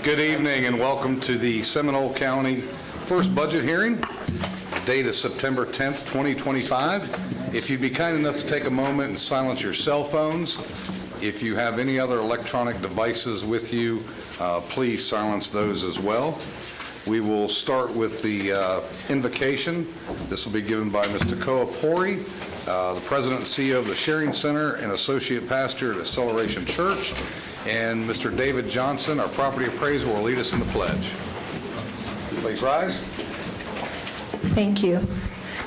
Good evening and welcome to the Seminole County first budget hearing. The date is September 10th, 2025. If you'd be kind enough to take a moment and silence your cell phones. If you have any other electronic devices with you, please silence those as well. We will start with the invocation. This will be given by Mr. Koa Pori, the President and CEO of the Sharing Center and Associate Pastor at Acceleration Church. And Mr. David Johnson, our property appraiser, will lead us in the pledge. Please rise. Thank you.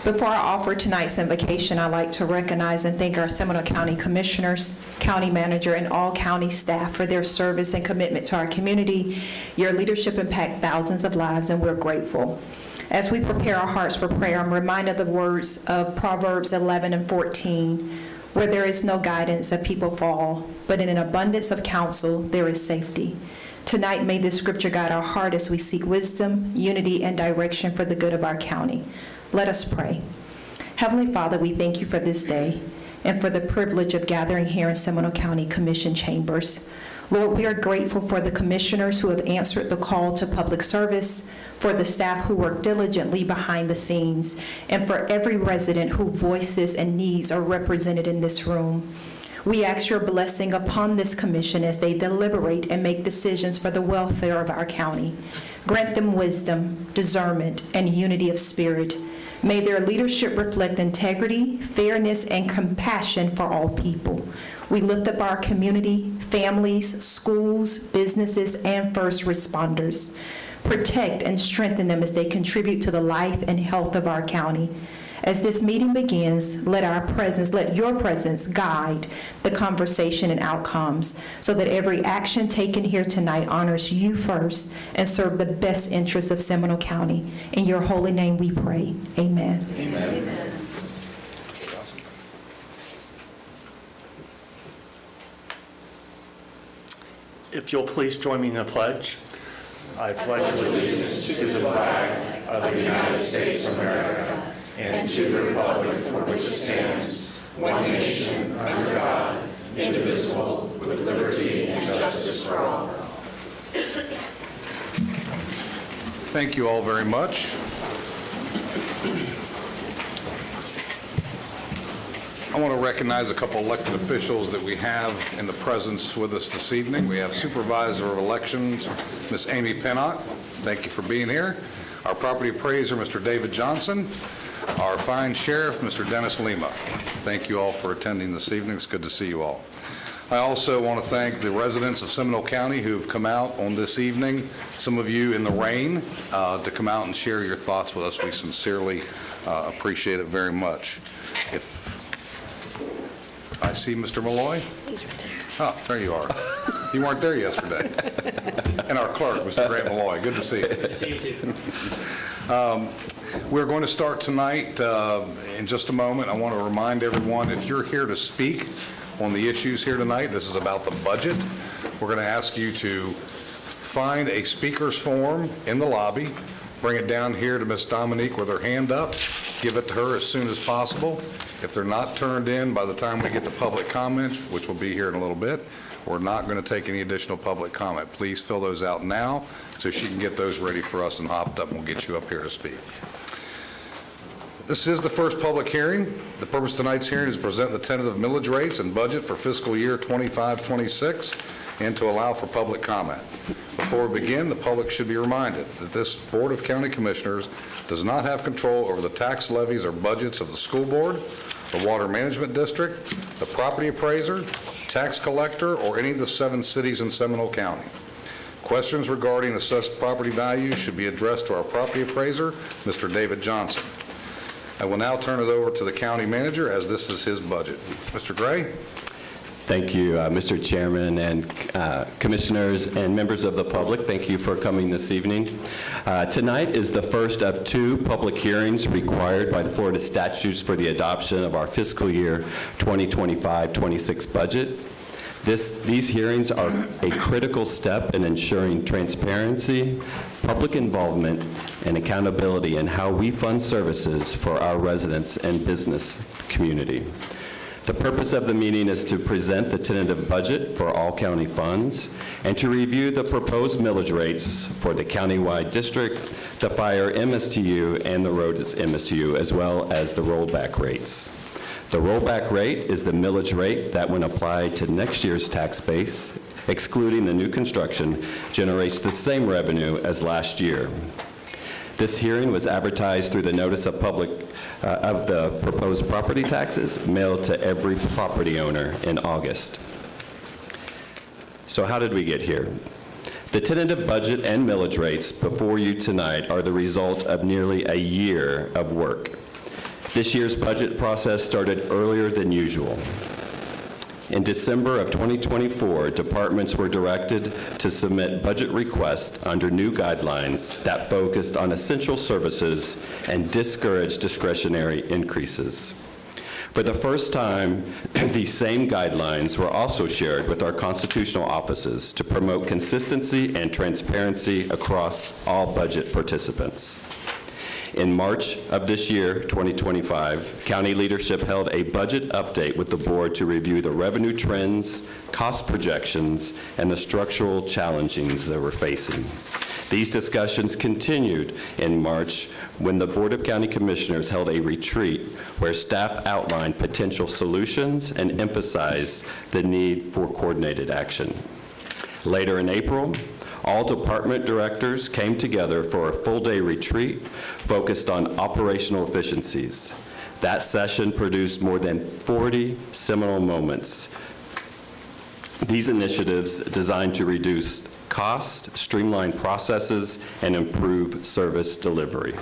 Before I offer tonight's invocation, I'd like to recognize and thank our Seminole County Commissioners, County Manager, and all county staff for their service and commitment to our community. Your leadership impacts thousands of lives, and we're grateful. As we prepare our hearts for prayer, I'm reminded of the words of Proverbs 11 and 14, where there is no guidance, a people fall, but in an abundance of counsel, there is safety. Tonight, may this scripture guide our heart as we seek wisdom, unity, and direction for the good of our county. Let us pray. Heavenly Father, we thank you for this day and for the privilege of gathering here in Seminole County Commission chambers. Lord, we are grateful for the commissioners who have answered the call to public service, for the staff who work diligently behind the scenes, and for every resident whose voices and needs are represented in this room. We ask your blessing upon this commission as they deliberate and make decisions for the welfare of our county. Grant them wisdom, discernment, and unity of spirit. May their leadership reflect integrity, fairness, and compassion for all people. We lift up our community, families, schools, businesses, and first responders. Protect and strengthen them as they contribute to the life and health of our county. As this meeting begins, let your presence guide the conversation and outcomes so that every action taken here tonight honors you first and serve the best interests of Seminole County. In your holy name we pray. Amen. Amen. Amen. If you'll please join me in the pledge. I pledge allegiance to the flag of the United States of America and to the republic for which it stands, one nation, under God, indivisible, with liberty and justice for all. Thank you all very much. I want to recognize a couple elected officials that we have in the presence with us this evening. We have Supervisor of Elections, Ms. Amy Pennock. Thank you for being here. Our property appraiser, Mr. David Johnson. Our fine sheriff, Mr. Dennis Lima. Thank you all for attending this evening. It's good to see you all. I also want to thank the residents of Seminole County who've come out on this evening, some of you in the rain, to come out and share your thoughts with us. We sincerely appreciate it very much. If I see Mr. Malloy. He's right there. Oh, there you are. You weren't there yesterday. And our clerk, Mr. Grant Malloy. Good to see you. Good to see you too. We're going to start tonight in just a moment. I want to remind everyone, if you're here to speak on the issues here tonight, this is about the budget. We're going to ask you to find a speaker's form in the lobby, bring it down here to Ms. Dominique with her hand up, give it to her as soon as possible. If they're not turned in by the time we get to public comments, which will be here in a little bit, we're not going to take any additional public comment. Please fill those out now so she can get those ready for us and hopped up, and we'll get you up here to speak. This is the first public hearing. The purpose of tonight's hearing is to present the tentative millage rates and budget for fiscal year 25-26 and to allow for public comment. Before we begin, the public should be reminded that this Board of County Commissioners does not have control over the tax levies or budgets of the school board, the water management district, the property appraiser, tax collector, or any of the 7 cities in Seminole County. Questions regarding assessed property values should be addressed to our property appraiser, Mr. David Johnson. I will now turn it over to the county manager as this is his budget. Mr. Gray? Thank you, Mr. Chairman and commissioners and members of the public. Thank you for coming this evening. Tonight is the first of 2 public hearings required by the Florida statutes for the adoption of our fiscal year 2025-26 budget. These hearings are a critical step in ensuring transparency, public involvement, and accountability in how we fund services for our residents and business community. The purpose of the meeting is to present the tentative budget for all county funds and to review the proposed millage rates for the countywide district, the fire MSTU, and the roads MSTU, as well as the rollback rates. The rollback rate is the millage rate that, when applied to next year's tax base, excluding the new construction, generates the same revenue as last year. This hearing was advertised through the notice of public of the proposed property taxes mailed to every property owner in August. So how did we get here? The tentative budget and millage rates before you tonight are the result of nearly a year of work. This year's budget process started earlier than usual. In December of 2024, departments were directed to submit budget requests under new guidelines that focused on essential services and discouraged discretionary increases. For the first time, these same guidelines were also shared with our constitutional offices to promote consistency and transparency across all budget participants. In March of this year, 2025, county leadership held a budget update with the board to review the revenue trends, cost projections, and the structural challenges that we're facing. These discussions continued in March when the Board of County Commissioners held a retreat where staff outlined potential solutions and emphasized the need for coordinated action. Later in April, all department directors came together for a full-day retreat focused on operational efficiencies. That session produced more than 40 seminal moments. These initiatives designed to reduce cost, streamline processes, and improve service delivery.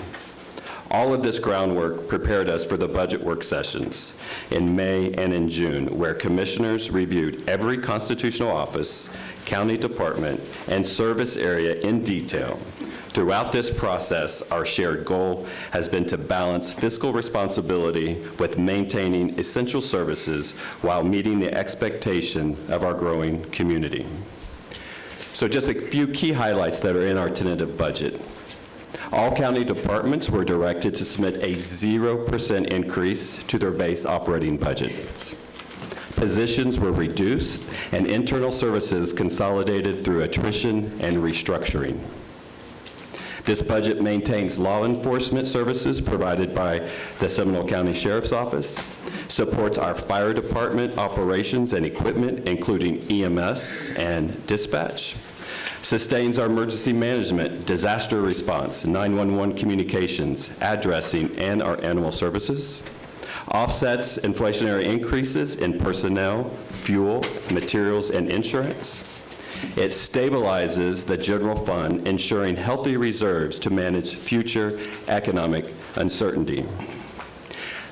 All of this groundwork prepared us for the budget work sessions in May and in June, where commissioners reviewed every constitutional office, county department, and service area in detail. Throughout this process, our shared goal has been to balance fiscal responsibility with maintaining essential services while meeting the expectation of our growing community. So just a few key highlights that are in our tentative budget. All county departments were directed to submit a 0% increase to their base operating budgets. Positions were reduced and internal services consolidated through attrition and restructuring. This budget maintains law enforcement services provided by the Seminole County Sheriff's Office, supports our fire department operations and equipment, including EMS and dispatch, sustains our emergency management, disaster response, 911 communications, addressing, and our animal services, offsets inflationary increases in personnel, fuel, materials, and insurance. It stabilizes the general fund, ensuring healthy reserves to manage future economic uncertainty.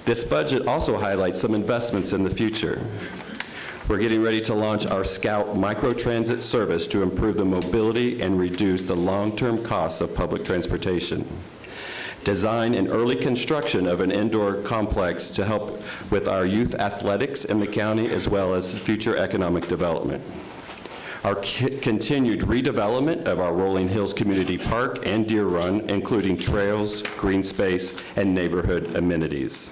This budget also highlights some investments in the future. We're getting ready to launch our Scout microtransit service to improve the mobility and reduce the long-term costs of public transportation. Design and early construction of an indoor complex to help with our youth athletics in the county, as well as future economic development. Our continued redevelopment of our Rolling Hills Community Park and Deer Run, including trails, green space, and neighborhood amenities.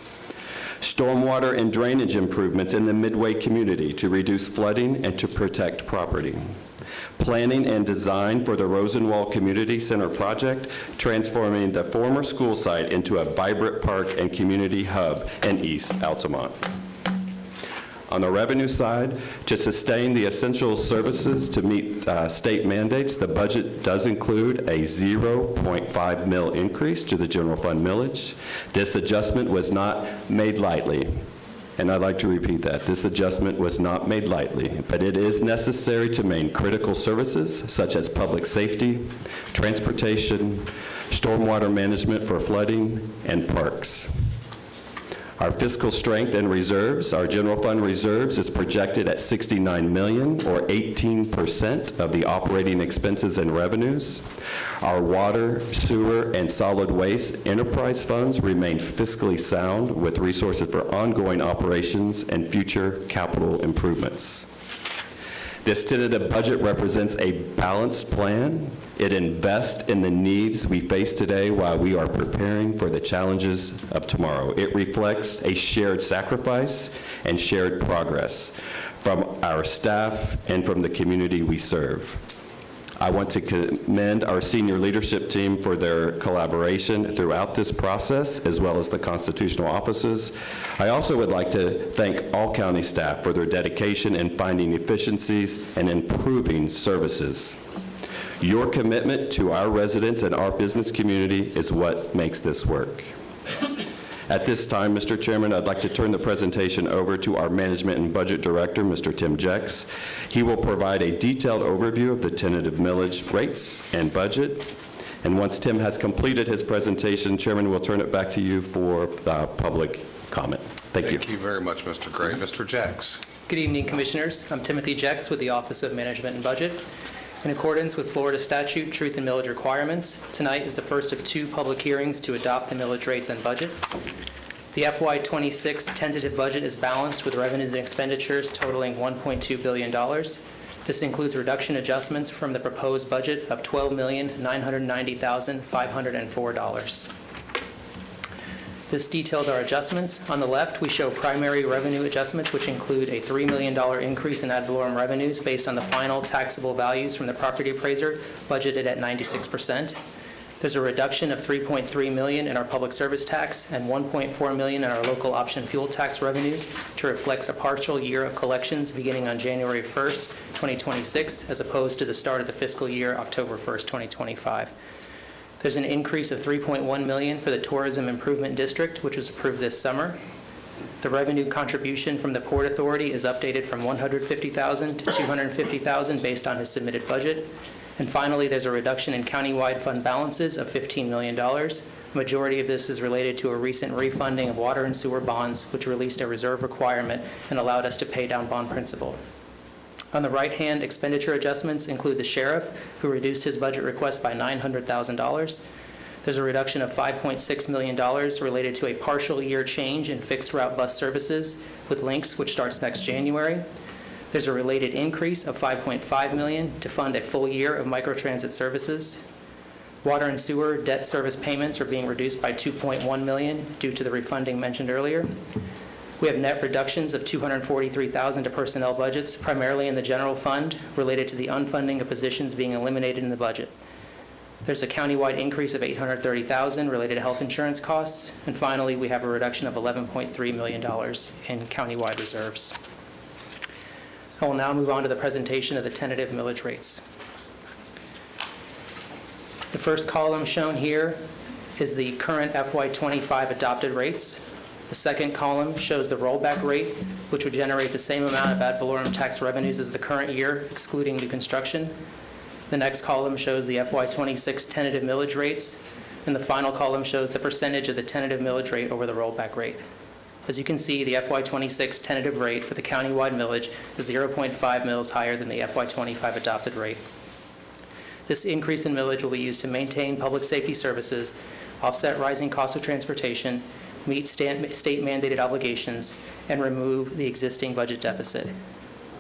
Stormwater and drainage improvements in the Midway community to reduce flooding and to protect property. Planning and design for the Rosenwall Community Center project, transforming the former school site into a vibrant park and community hub in East Altamont. On the revenue side, to sustain the essential services to meet state mandates, the budget does include a 0.5 mil increase to the general fund millage. This adjustment was not made lightly, and I'd like to repeat that. This adjustment was not made lightly, but it is necessary to maintain critical services such as public safety, transportation, stormwater management for flooding, and parks. Our fiscal strength and reserves, our general fund reserves is projected at $69 million, or 18% of the operating expenses and revenues. Our water, sewer, and solid waste enterprise funds remain fiscally sound with resources for ongoing operations and future capital improvements. This tentative budget represents a balanced plan. It invests in the needs we face today while we are preparing for the challenges of tomorrow. It reflects a shared sacrifice and shared progress from our staff and from the community we serve. I want to commend our senior leadership team for their collaboration throughout this process, as well as the constitutional offices. I also would like to thank all county staff for their dedication in finding efficiencies and improving services. Your commitment to our residents and our business community is what makes this work. At this time, Mr. Chairman, I'd like to turn the presentation over to our Management and Budget Director, Mr. Tim Jex. He will provide a detailed overview of the tentative millage rates and budget. And once Tim has completed his presentation, Chairman, we'll turn it back to you for public comment. Thank you. Thank you very much, Mr. Gray. Mr. Jacks. Good evening, Commissioners. I'm Timothy Jex with the Office of Management and Budget. In accordance with Florida statute, truth and millage requirements, tonight is the first of 2 public hearings to adopt the millage rates and budget. The FY26 tentative budget is balanced with revenues and expenditures totaling $1.2 billion. This includes reduction adjustments from the proposed budget of $12,990,504. This details our adjustments. On the left, we show primary revenue adjustments, which include a $3 million increase in ad valorem revenues based on the final taxable values from the property appraiser, budgeted at 96%. There's a reduction of $3.3 million in our public service tax and $1.4 million in our local option fuel tax revenues to reflect a partial year of collections beginning on January 1st, 2026, as opposed to the start of the fiscal year, October 1st, 2025. There's an increase of $3.1 million for the Tourism Improvement District, which was approved this summer. The revenue contribution from the Port Authority is updated from $150,000 to $250,000 based on his submitted budget. And finally, there's a reduction in countywide fund balances of $15 million. The majority of this is related to a recent refunding of water and sewer bonds, which released a reserve requirement and allowed us to pay down bond principal. On the right hand, expenditure adjustments include the sheriff, who reduced his budget request by $900,000. There's a reduction of $5.6 million related to a partial year change in fixed route bus services with Lynx, which starts next January. There's a related increase of $5.5 million to fund a full year of microtransit services. Water and sewer debt service payments are being reduced by $2.1 million due to the refunding mentioned earlier. We have net reductions of $243,000 to personnel budgets, primarily in the general fund, related to the unfunding of positions being eliminated in the budget. There's a countywide increase of $830,000 related to health insurance costs. And finally, we have a reduction of $11.3 million in countywide reserves. I will now move on to the presentation of the tentative millage rates. The first column shown here is the current FY25 adopted rates. The second column shows the rollback rate, which would generate the same amount of ad valorem tax revenues as the current year, excluding new construction. The next column shows the FY26 tentative millage rates, and the final column shows the percentage of the tentative millage rate over the rollback rate. As you can see, the FY26 tentative rate for the countywide millage is 0.5 mils higher than the FY25 adopted rate. This increase in millage will be used to maintain public safety services, offset rising costs of transportation, meet state-mandated obligations, and remove the existing budget deficit.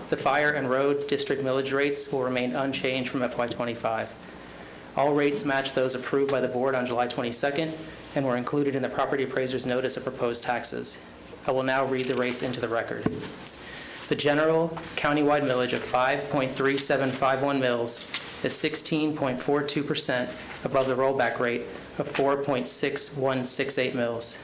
The fire and road district millage rates will remain unchanged from FY25. All rates match those approved by the board on July 22nd and were included in the property appraiser's notice of proposed taxes. I will now read the rates into the record. The general countywide millage of 5.3751 mils is 16.42% above the rollback rate of 4.6168 mils.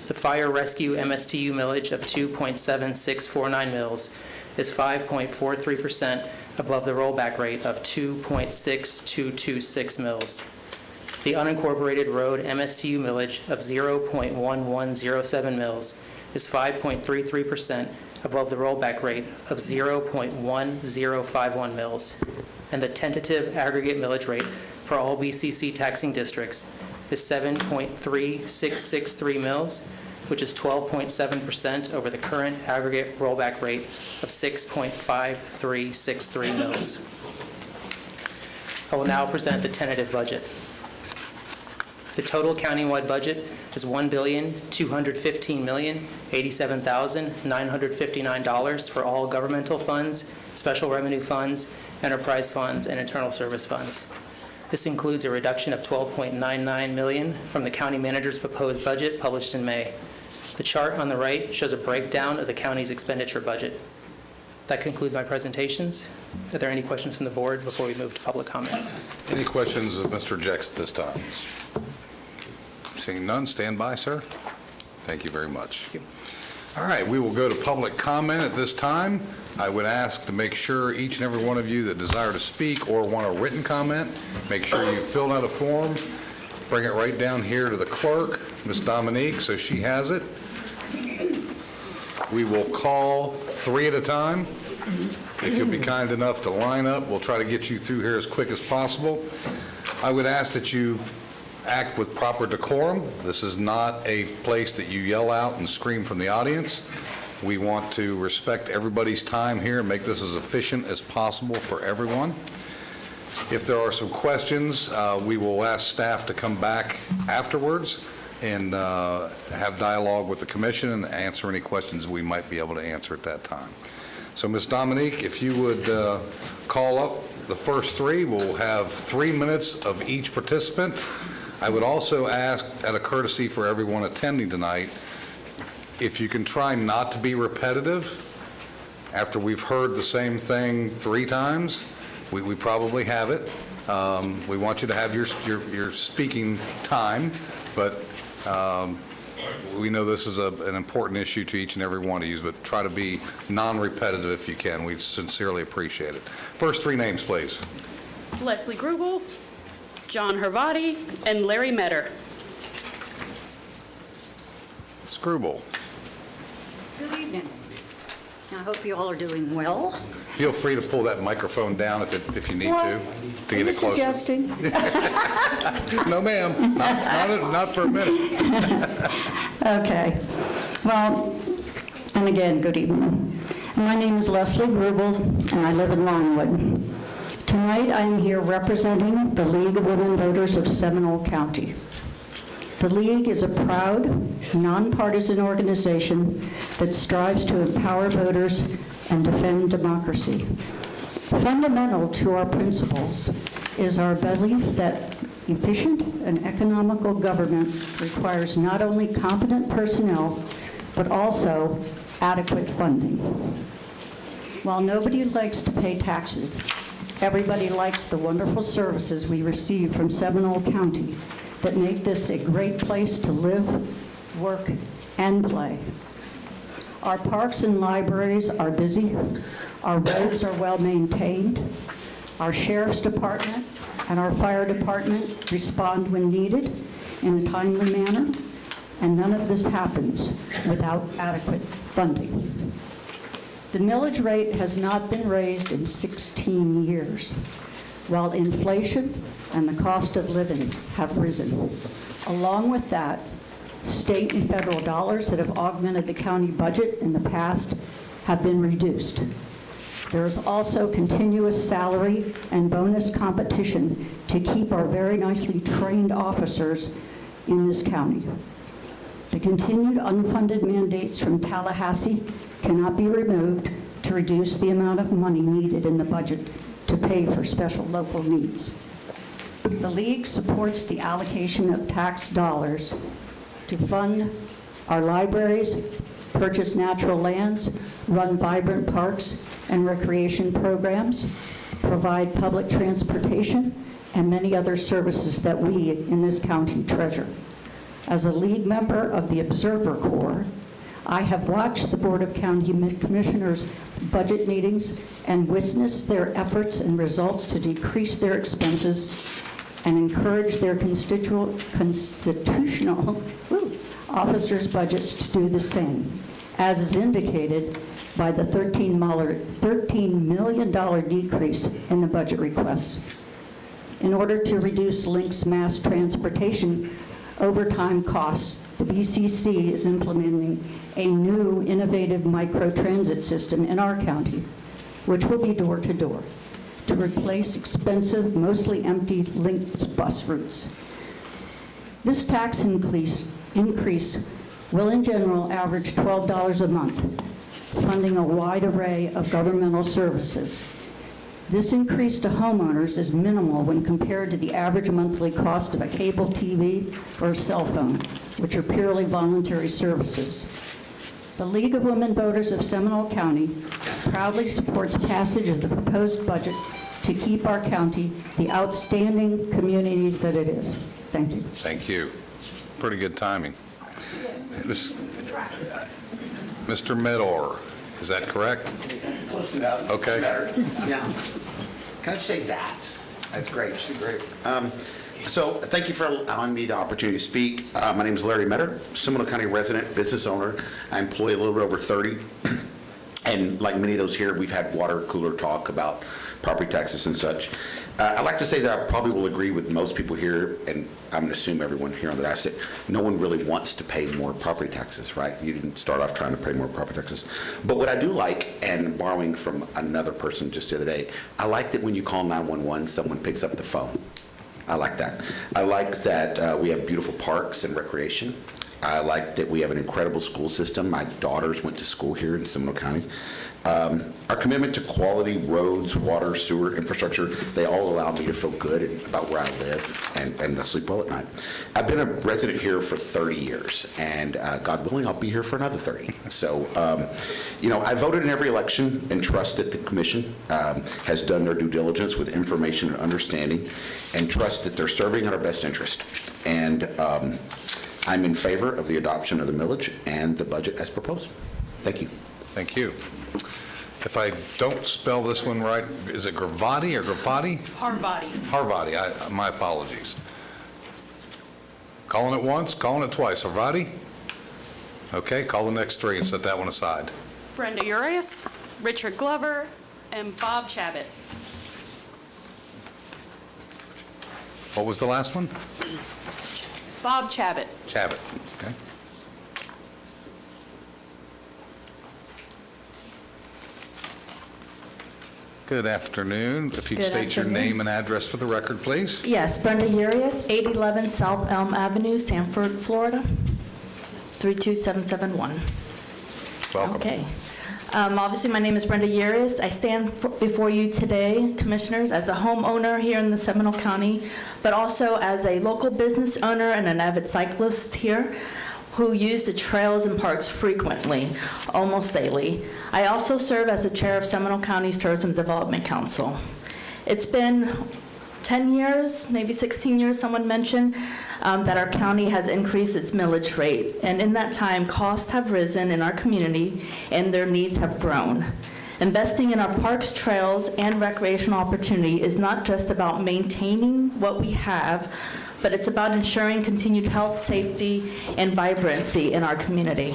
The fire rescue MSTU millage of 2.7649 mils is 5.43% above the rollback rate of 2.6226 mils. The unincorporated road MSTU millage of 0.1107 mils is 5.33% above the rollback rate of 0.1051 mils. And the tentative aggregate millage rate for all BCC taxing districts is 7.3663 mils, which is 12.7% over the current aggregate rollback rate of 6.5363 mils. I will now present the tentative budget. The total countywide budget is $1,215,087,959 for all governmental funds, special revenue funds, enterprise funds, and internal service funds. This includes a reduction of $12.99 million from the county manager's proposed budget published in May. The chart on the right shows a breakdown of the county's expenditure budget. That concludes my presentations. Are there any questions from the board before we move to public comments? Any questions of Mr. Jex at this time? Seeing none, stand by, sir. Thank you very much. All right, we will go to public comment at this time. I would ask to make sure each and every one of you that desire to speak or want a written comment, make sure you fill out a form, bring it right down here to the clerk, Ms. Dominique, so she has it. We will call 3 at a time. If you'll be kind enough to line up, we'll try to get you through here as quick as possible. I would ask that you act with proper decorum. This is not a place that you yell out and scream from the audience. We want to respect everybody's time here and make this as efficient as possible for everyone. If there are some questions, we will ask staff to come back afterwards and have dialogue with the commission and answer any questions we might be able to answer at that time. So, Ms. Dominique, if you would call up the first 3, we'll have 3 minutes of each participant. I would also ask, at a courtesy for everyone attending tonight, if you can try not to be repetitive. After we've heard the same thing 3 times, we probably have it. We want you to have your speaking time, but we know this is an important issue to each and every one of you, but try to be non-repetitive if you can. We sincerely appreciate it. First 3 names, please. Leslie Grubel, John Hervati, and Larry Metter. Screwball. Good evening. I hope you all are doing well. Feel free to pull that microphone down if you need to get Are you it closer. suggesting? No, ma'am, not for a minute. Okay. Well, and again, good evening. My name is Leslie Grubel, and I live in Longwood. Tonight, I am here representing the League of Women Voters of Seminole County. The League is a proud, nonpartisan organization that strives to empower voters and defend democracy. Fundamental to our principles is our belief that efficient and economical government requires not only competent personnel, but also adequate funding. While nobody likes to pay taxes, everybody likes the wonderful services we receive from Seminole County that make this a great place to live, work, and play. Our parks and libraries are busy, our roads are well maintained, our sheriff's department and our fire department respond when needed in a timely manner, and none of this happens without adequate funding. The millage rate has not been raised in 16 years, while inflation and the cost of living have risen. Along with that, state and federal dollars that have augmented the county budget in the past have been reduced. There is also continuous salary and bonus competition to keep our very nicely trained officers in this county. The continued unfunded mandates from Tallahassee cannot be removed to reduce the amount of money needed in the budget to pay for special local needs. The League supports the allocation of tax dollars to fund our libraries, purchase natural lands, run vibrant parks and recreation programs, provide public transportation, and many other services that we in this county treasure. As a League member of the Observer Corps, I have watched the Board of County Commissioners' budget meetings and witnessed their efforts and results to decrease their expenses and encourage their constitutional officers' budgets to do the same, as is indicated by the $13 million decrease in the budget requests. In order to reduce Link's mass transportation overtime costs, the BCC is implementing a new innovative microtransit system in our county, which will be door-to-door, to replace expensive, mostly empty Link bus routes. This tax increase will in general average $12 a month, funding a wide array of governmental services. This increase to homeowners is minimal when compared to the average monthly cost of a cable TV or a cell phone, which are purely voluntary services. The League of Women Voters of Seminole County proudly supports passage of the proposed budget to keep our county the outstanding community that it is. Thank you. Thank you. Pretty good timing. Mr. Medor, is that correct? Close enough. Okay. Better. Yeah. Can I say that? That's great. She's great. So thank you for allowing me the opportunity to speak. My name is Larry Metter, Seminole County resident, business owner. I employ a little bit over 30. And like many of those here, we've had water cooler talk about property taxes and such. I'd like to say that I probably will agree with most people here, and I'm going to assume everyone here on that I said, no one really wants to pay more property taxes, right? You didn't start off trying to pay more property taxes. But what I do like, and borrowing from another person just the other day, I like that when you call 911, someone picks up the phone. I like that. I like that we have beautiful parks and recreation. I like that we have an incredible school system. My daughters went to school here in Seminole County. Our commitment to quality roads, water, sewer, infrastructure, they all allow me to feel good about where I live and to sleep well at night. I've been a resident here for 30 years, and God willing, I'll be here for another 30. So, I voted in every election and trust that the commission has done their due diligence with information and understanding, and trust that they're serving in our best interest. And I'm in favor of the adoption of the millage and the budget as proposed. Thank you. Thank you. If I don't spell this one right, is it Gravati or Gravati? Harvati. Harvati, my apologies. Calling it once, calling it twice. Harvati? Okay, call the next three and set that one aside. Brenda Urias, Richard Glover, and Bob Chabot. What was the last one? Bob Chabot. Chabot, okay. Good afternoon. If you'd Good state your afternoon. name and address for the record, please. Yes, Brenda Urias, 811 South Elm Avenue, Sanford, Florida, 32771. Welcome. Okay. Obviously, my name is Brenda Urias. I stand before you today, Commissioners, as a homeowner here in the Seminole County, but also as a local business owner and an avid cyclist here who use the trails and parks frequently, almost daily. I also serve as the chair of Seminole County's Tourism Development Council. It's been 10 years, maybe 16 years, someone mentioned, that our county has increased its millage rate. And in that time, costs have risen in our community and their needs have grown. Investing in our parks, trails, and recreational opportunity is not just about maintaining what we have, but it's about ensuring continued health, safety, and vibrancy in our community.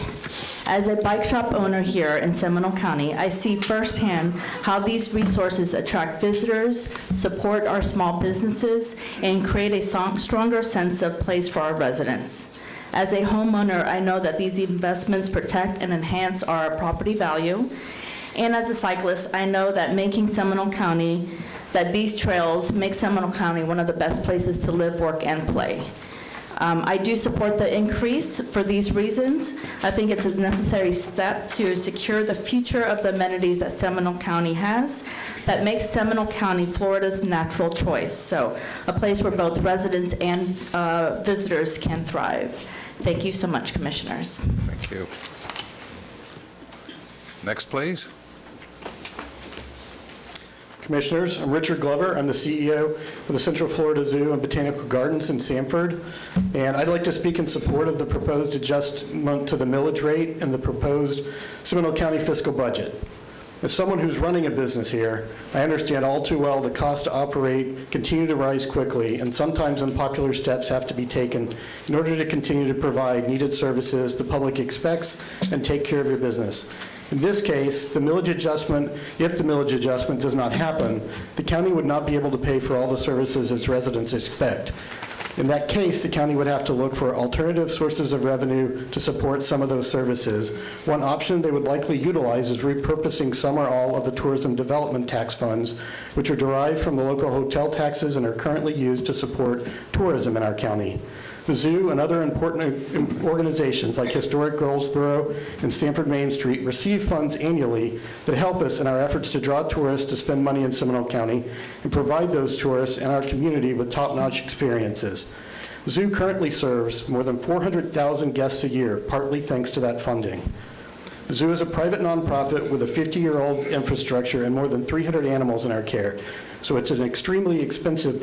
As a bike shop owner here in Seminole County, I see firsthand how these resources attract visitors, support our small businesses, and create a stronger sense of place for our residents. As a homeowner, I know that these investments protect and enhance our property value. And as a cyclist, I know that these trails make Seminole County one of the best places to live, work, and play. I do support the increase for these reasons. I think it's a necessary step to secure the future of the amenities that Seminole County has that makes Seminole County Florida's natural choice. So a place where both residents and visitors can thrive. Thank you so much, Commissioners. Thank you. Next, please. Commissioners, I'm Richard Glover. I'm the CEO of the Central Florida Zoo and Botanical Gardens in Sanford, and I'd like to speak in support of the proposed adjustment to the millage rate and the proposed Seminole County fiscal budget. As someone who's running a business here, I understand all too well the cost to operate continue to rise quickly, and sometimes unpopular steps have to be taken in order to continue to provide needed services the public expects and take care of your business. In this case, if the millage adjustment does not happen, the county would not be able to pay for all the services its residents expect. In that case, the county would have to look for alternative sources of revenue to support some of those services. One option they would likely utilize is repurposing some or all of the tourism development tax funds, which are derived from the local hotel taxes and are currently used to support tourism in our county. The zoo and other important organizations like Historic Goldsboro and Sanford Main Street receive funds annually that help us in our efforts to draw tourists to spend money in Seminole County and provide those tourists and our community with top-notch experiences. The zoo currently serves more than 400,000 guests a year, partly thanks to that funding. The zoo is a private nonprofit with a 50-year-old infrastructure and more than 300 animals in our care, so it's an extremely expensive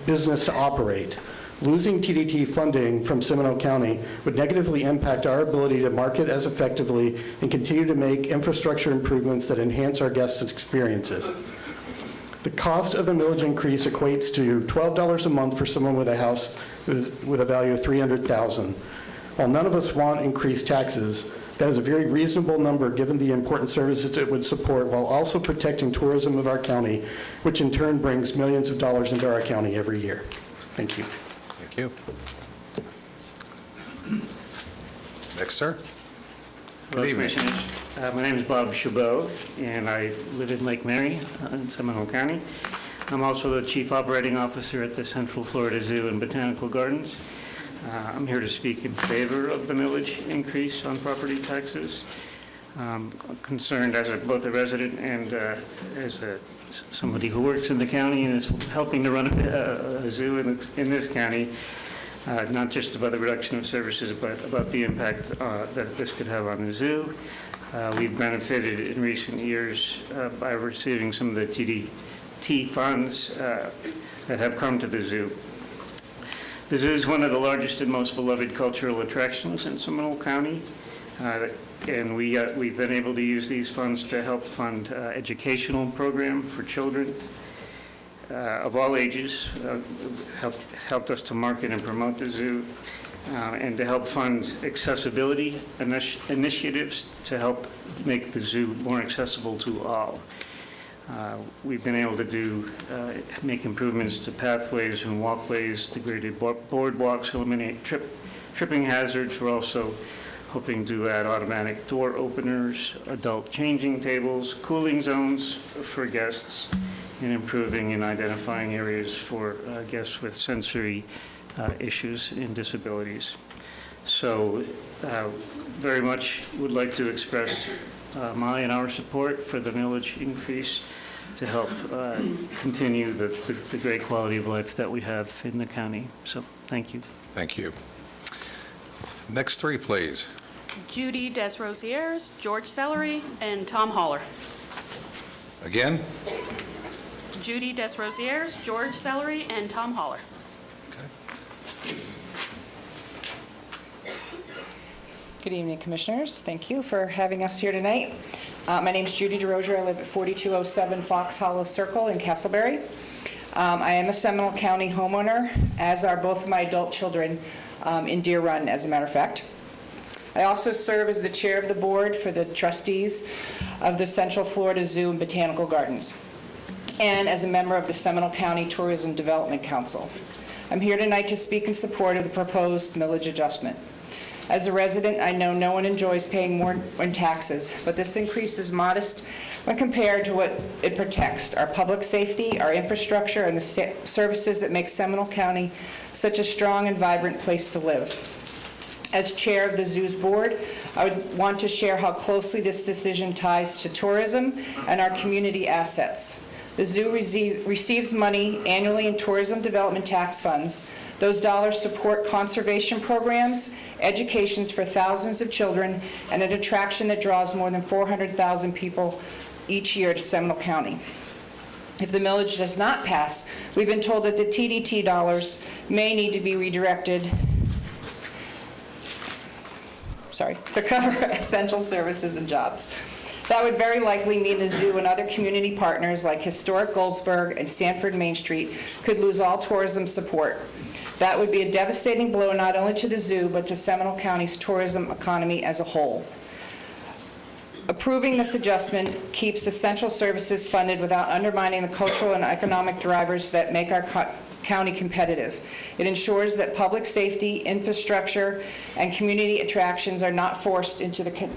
business to operate. Losing TDT funding from Seminole County would negatively impact our ability to market as effectively and continue to make infrastructure improvements that enhance our guests' experiences. The cost of the millage increase equates to $12 a month for someone with a house with a value of $300,000. While none of us want increased taxes, that is a very reasonable number given the important services it would support while also protecting tourism of our county, which in turn brings millions of dollars into our county every year. Thank you. Thank you. Next, sir. Hello, Good evening. Commissioners. My name is Bob Chabot, and I live in Lake Mary in Seminole County. I'm also the Chief Operating Officer at the Central Florida Zoo and Botanical Gardens. I'm here to speak in favor of the millage increase on property taxes. I'm concerned as both a resident and as somebody who works in the county and is helping to run a zoo in this county, not just about the reduction of services, but about the impact that this could have on the zoo. We've benefited in recent years by receiving some of the TDT funds that have come to the zoo. The zoo is one of the largest and most beloved cultural attractions in Seminole County, and we've been able to use these funds to help fund educational program for children of all ages, helped us to market and promote the zoo, and to help fund accessibility initiatives to help make the zoo more accessible to all. We've been able to make improvements to pathways and walkways, degraded boardwalks, eliminate tripping hazards. We're also hoping to add automatic door openers, adult changing tables, cooling zones for guests, and improving and identifying areas for guests with sensory issues and disabilities. So very much would like to express my and our support for the millage increase to help continue the great quality of life that we have in the county. So thank you. Thank you. Next three, please. Judy Desrosiers, George Sellery, and Tom Holler. Again? Judy Desrosiers, George Sellery, and Tom Holler. Good evening, Commissioners. Thank you for having us here tonight. My name is Judy DeRosier. I live at 4207 Fox Hollow Circle in Castleberry. I am a Seminole County homeowner, as are both of my adult children in Deer Run, as a matter of fact. I also serve as the chair of the board for the trustees of the Central Florida Zoo and Botanical Gardens, and as a member of the Seminole County Tourism Development Council. I'm here tonight to speak in support of the proposed millage adjustment. As a resident, I know no one enjoys paying more in taxes, but this increase is modest when compared to what it protects: our public safety, our infrastructure, and the services that make Seminole County such a strong and vibrant place to live. As chair of the zoo's board, I would want to share how closely this decision ties to tourism and our community assets. The zoo receives money annually in tourism development tax funds. Those dollars support conservation programs, educations for thousands of children, and an attraction that draws more than 400,000 people each year to Seminole County. If the millage does not pass, we've been told that the TDT dollars may need to be redirected to cover essential services and jobs. That would very likely mean the zoo and other community partners like Historic Goldsboro and Sanford Main Street could lose all tourism support. That would be a devastating blow not only to the zoo, but to Seminole County's tourism economy as a whole. Approving this adjustment keeps essential services funded without undermining the cultural and economic drivers that make our county competitive. It ensures that public safety, infrastructure, and community attractions are not forced into the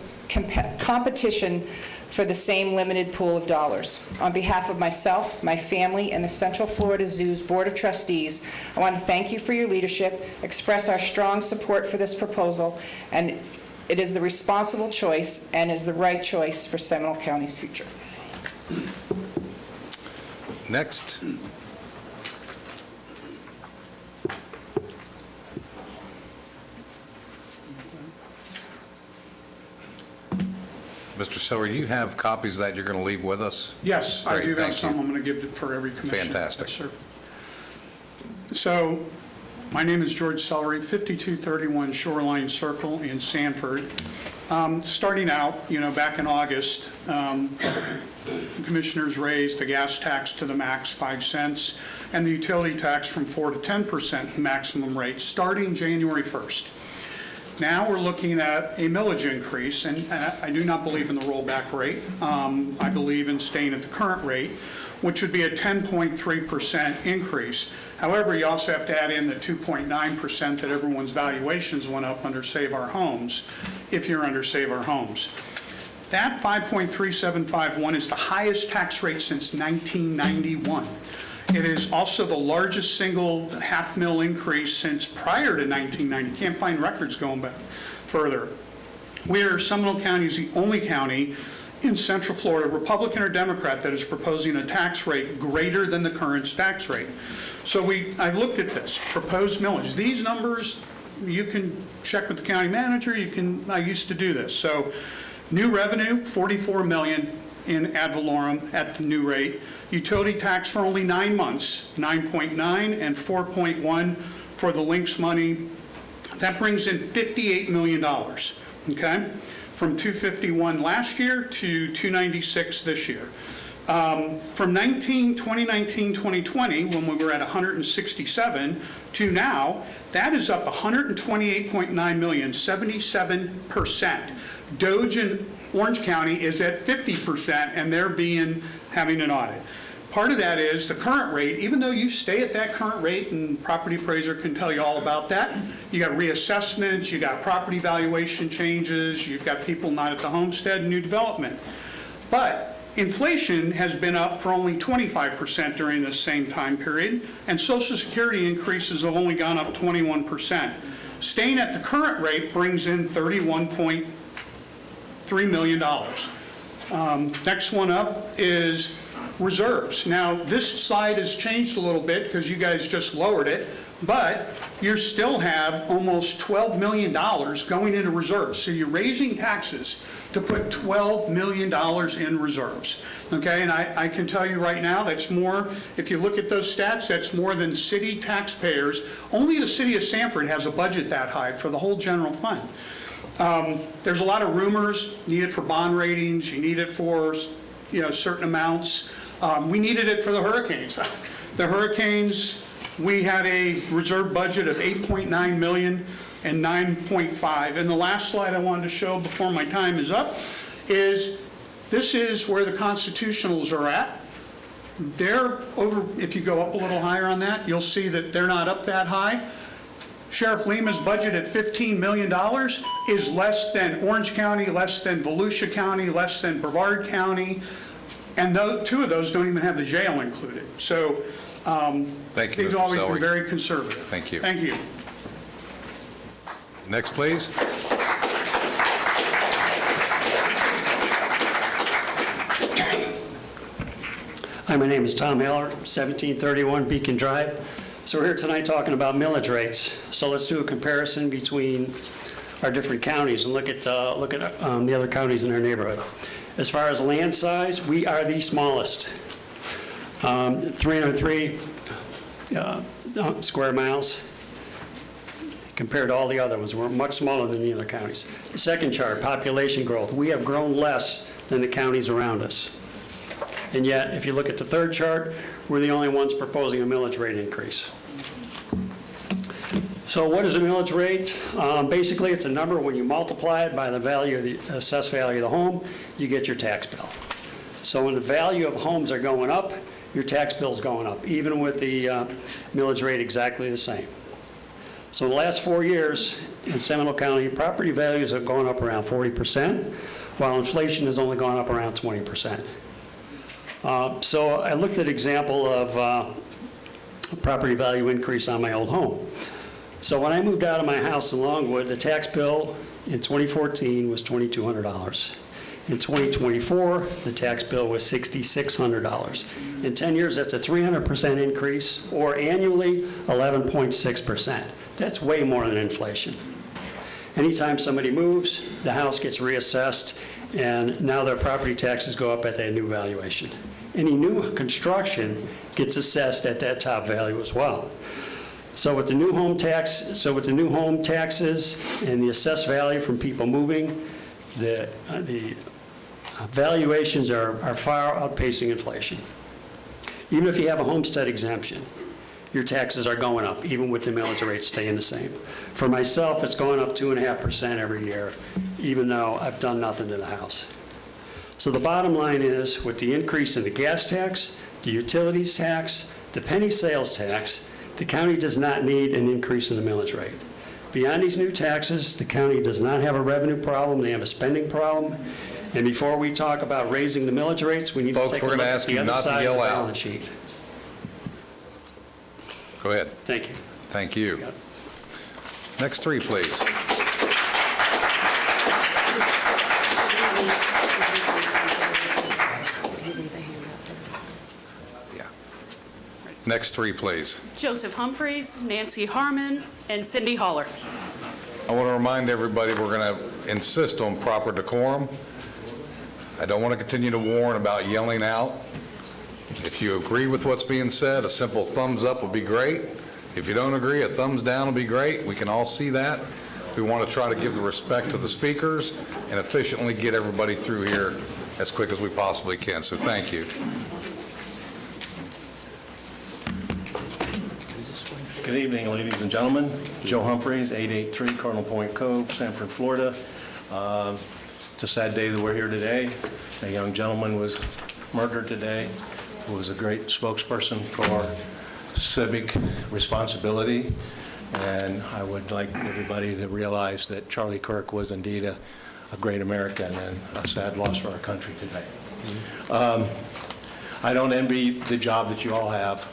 competition for the same limited pool of dollars. On behalf of myself, my family, and the Central Florida Zoo's Board of Trustees, I want to thank you for your leadership, express our strong support for this proposal, and it is the responsible choice and is the right choice for Seminole County's future. Next. Mr. Celery, you have copies that you're going to leave with us? Yes, I Great, do have thank some. you. I'm going to give it for every commissioner. Fantastic. Yes, sir. So, my name is George Celery, 5231 Shoreline Circle in Sanford. Starting out, back in August, the commissioners raised the gas tax to the max 5 cents and the utility tax from 4 to 10% maximum rate starting January 1st. Now we're looking at a millage increase, and I do not believe in the rollback rate. I believe in staying at the current rate, which would be a 10.3% increase. However, you also have to add in the 2.9% that everyone's valuations went up under Save Our Homes, if you're under Save Our Homes. That 5.3751 is the highest tax rate since 1991. It is also the largest single half-mil increase since prior to 1990. Can't find records going back further. Seminole County is the only county in Central Florida, Republican or Democrat, that is proposing a tax rate greater than the current tax rate. So I looked at this, proposed millage. These numbers, you can check with the county manager. I used to do this. So new revenue, $44 million in ad valorem at the new rate. Utility tax for only 9 months, 9.9 and 4.1 for the links money. That brings in $58 million, okay? From 251 last year to 296 this year. From 2019, 2020, when we were at 167, to now, that is up 128.9 million, 77%. Doge in Orange County is at 50%, and they're having an audit. Part of that is the current rate. Even though you stay at that current rate, and property appraiser can tell you all about that, you got reassessments, you got property valuation changes, you've got people not at the homestead and new development. But inflation has been up for only 25% during this same time period, and Social Security increases have only gone up 21%. Staying at the current rate brings in $31.3 million. Next one up is reserves. Now, this slide has changed a little bit because you guys just lowered it, but you still have almost $12 million going into reserves. So you're raising taxes to put $12 million in reserves. Okay, and I can tell you right now, that's more, if you look at those stats, that's more than city taxpayers. Only the city of Sanford has a budget that high for the whole general fund. There's a lot of rumors, need it for bond ratings, you need it for certain amounts. We needed it for the hurricanes. The hurricanes, we had a reserve budget of 8.9 million and 9.5. And the last slide I wanted to show before my time is up is this is where the constitutionals are at. They're over, if you go up a little higher on that, you'll see that they're not up that high. Sheriff Lima's budget at $15 million is less than Orange County, less than Volusia County, less than Brevard County, and two of those don't even have the jail included. So Thank you, they've Mr. always Sellery. been very conservative. Thank you. Thank you. Next, please. Hi, my name is Tom Heller, 1731 Beacon Drive. So we're here tonight talking about millage rates. So let's do a comparison between our different counties and look at the other counties in our neighborhood. As far as land size, we are the smallest. 303 square miles compared to all the other ones. We're much smaller than the other counties. The second chart, population growth. We have grown less than the counties around us. And yet, if you look at the third chart, we're the only ones proposing a millage rate increase. So what is a millage rate? Basically, it's a number when you multiply it by the value of the assessed value of the home, you get your tax bill. So when the value of homes are going up, your tax bill's going up, even with the millage rate exactly the same. So in the last 4 years in Seminole County, property values have gone up around 40%. while inflation has only gone up around 20%. So I looked at an example of property value increase on my old home. So when I moved out of my house in Longwood, the tax bill in 2014 was $2,200. In 2024, the tax bill was $6,600. In 10 years, that's a 300% increase, or annually 11.6%. That's way more than inflation. Anytime somebody moves, the house gets reassessed, and now their property taxes go up at their new valuation. Any new construction gets assessed at that top value as well. So with the new home taxes and the assessed value from people moving, the valuations are far outpacing inflation. Even if you have a homestead exemption, your taxes are going up, even with the millage rate staying the same. For myself, it's going up 2.5% every year, even though I've done nothing to the house. So the bottom line is, with the increase in the gas tax, the utilities tax, the penny sales tax, the county does not need an increase in the millage rate. Beyond these new taxes, the county does not have a revenue problem, they have a spending problem. And before we talk about raising the millage rates, we need to take a look at the other side of the balance sheet. Go ahead. Thank you. Thank you. Next three, please. Yeah. Next three, please. Joseph Humphreys, Nancy Harmon, and Cindy Holler. I want to remind everybody we're going to insist on proper decorum. I don't want to continue to warn about yelling out. If you agree with what's being said, a simple thumbs up would be great. If you don't agree, a thumbs down would be great. We can all see that. We want to try to give the respect to the speakers and efficiently get everybody through here as quick as we possibly can. So thank you. Good evening, ladies and gentlemen. Joe Humphreys, 883 Cardinal Point Cove, Sanford, Florida. It's a sad day that we're here today. A young gentleman was murdered today who was a great spokesperson for civic responsibility. And I would like everybody to realize that Charlie Kirk was indeed a great American and a sad loss for our country today. I don't envy the job that you all have.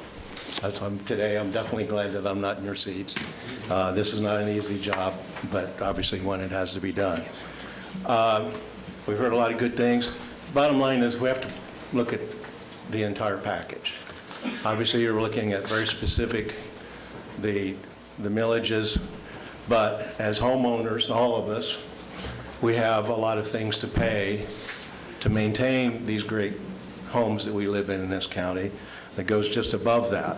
Today, I'm definitely glad that I'm not in your seats. This is not an easy job, but obviously one that has to be done. We've heard a lot of good things. Bottom line is we have to look at the entire package. Obviously, you're looking at very specific, the millages, but as homeowners, all of us, we have a lot of things to pay to maintain these great homes that we live in this county that goes just above that.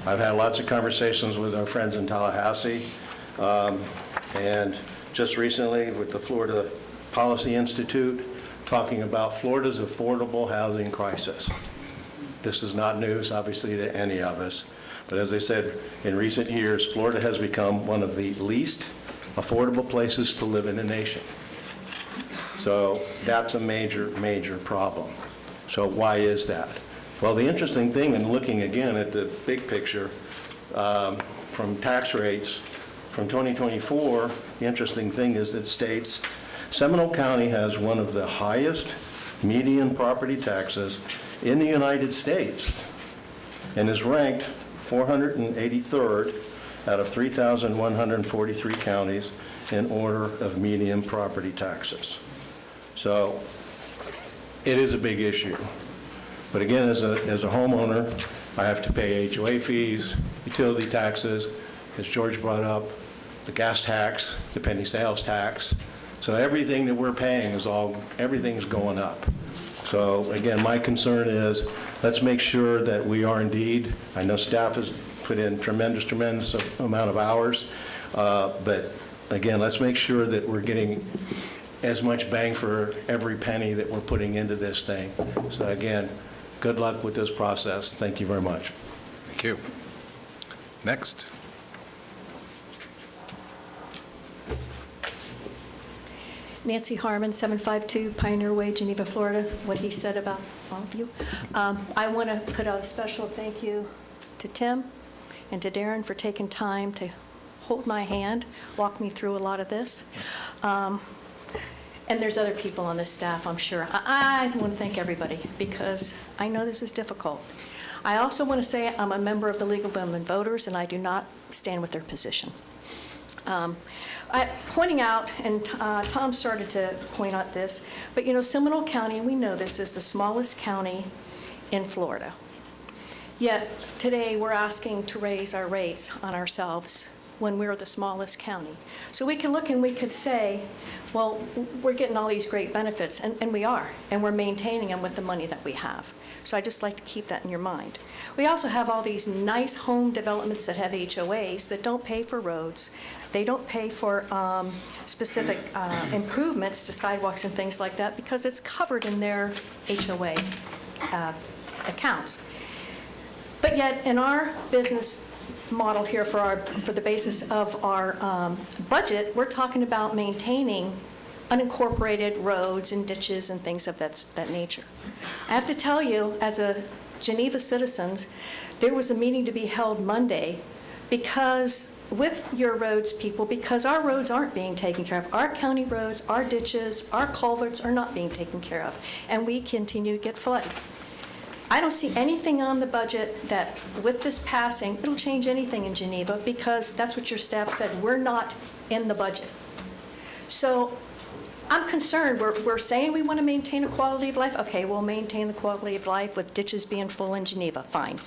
I've had lots of conversations with our friends in Tallahassee, and just recently with the Florida Policy Institute, talking about Florida's affordable housing crisis. This is not news, obviously, to any of us. But as I said, in recent years, Florida has become one of the least affordable places to live in the nation. So that's a major, major problem. So why is that? Well, the interesting thing in looking again at the big picture from tax rates from 2024, the interesting thing is it states Seminole County has one of the highest median property taxes in the United States and is ranked 483rd out of 3,143 counties in order of median property taxes. So it is a big issue. But again, as a homeowner, I have to pay HOA fees, utility taxes, as George brought up, the gas tax, the penny sales tax. So everything that we're paying is everything's going up. So again, my concern is let's make sure that we are indeed, I know staff has put in tremendous amount of hours, but again, let's make sure that we're getting as much bang for every penny that we're putting into this thing. So again, good luck with this process. Thank you very much. Thank you. Next. Nancy Harmon, 752 Pioneer Way, Geneva, Florida. What he said about all of you. I want to put out a special thank you to Tim and to Darren for taking time to hold my hand, walk me through a lot of this. And there's other people on this staff, I'm sure. I want to thank everybody because I know this is difficult. I also want to say I'm a member of the League of Women Voters, and I do not stand with their position. Pointing out, and Tom started to point out this, but Seminole County, we know this is the smallest county in Florida. Yet today we're asking to raise our rates on ourselves when we're the smallest county. So we can look and we could say, well, we're getting all these great benefits, and we are, and we're maintaining them with the money that we have. So I just like to keep that in your mind. We also have all these nice home developments that have HOAs that don't pay for roads. They don't pay for specific improvements to sidewalks and things like that because it's covered in their HOA accounts. But yet, in our business model here for the basis of our budget, we're talking about maintaining unincorporated roads and ditches and things of that nature. I have to tell you, as a Geneva citizens, there was a meeting to be held Monday because with your roads people, because our roads aren't being taken care of. Our county roads, our ditches, our culverts are not being taken care of, and we continue to get flooded. I don't see anything on the budget that, with this passing, it'll change anything in Geneva because that's what your staff said. We're not in the budget. So I'm concerned. We're saying we want to maintain a quality of life. Okay, we'll maintain the quality of life with ditches being full in Geneva. Fine.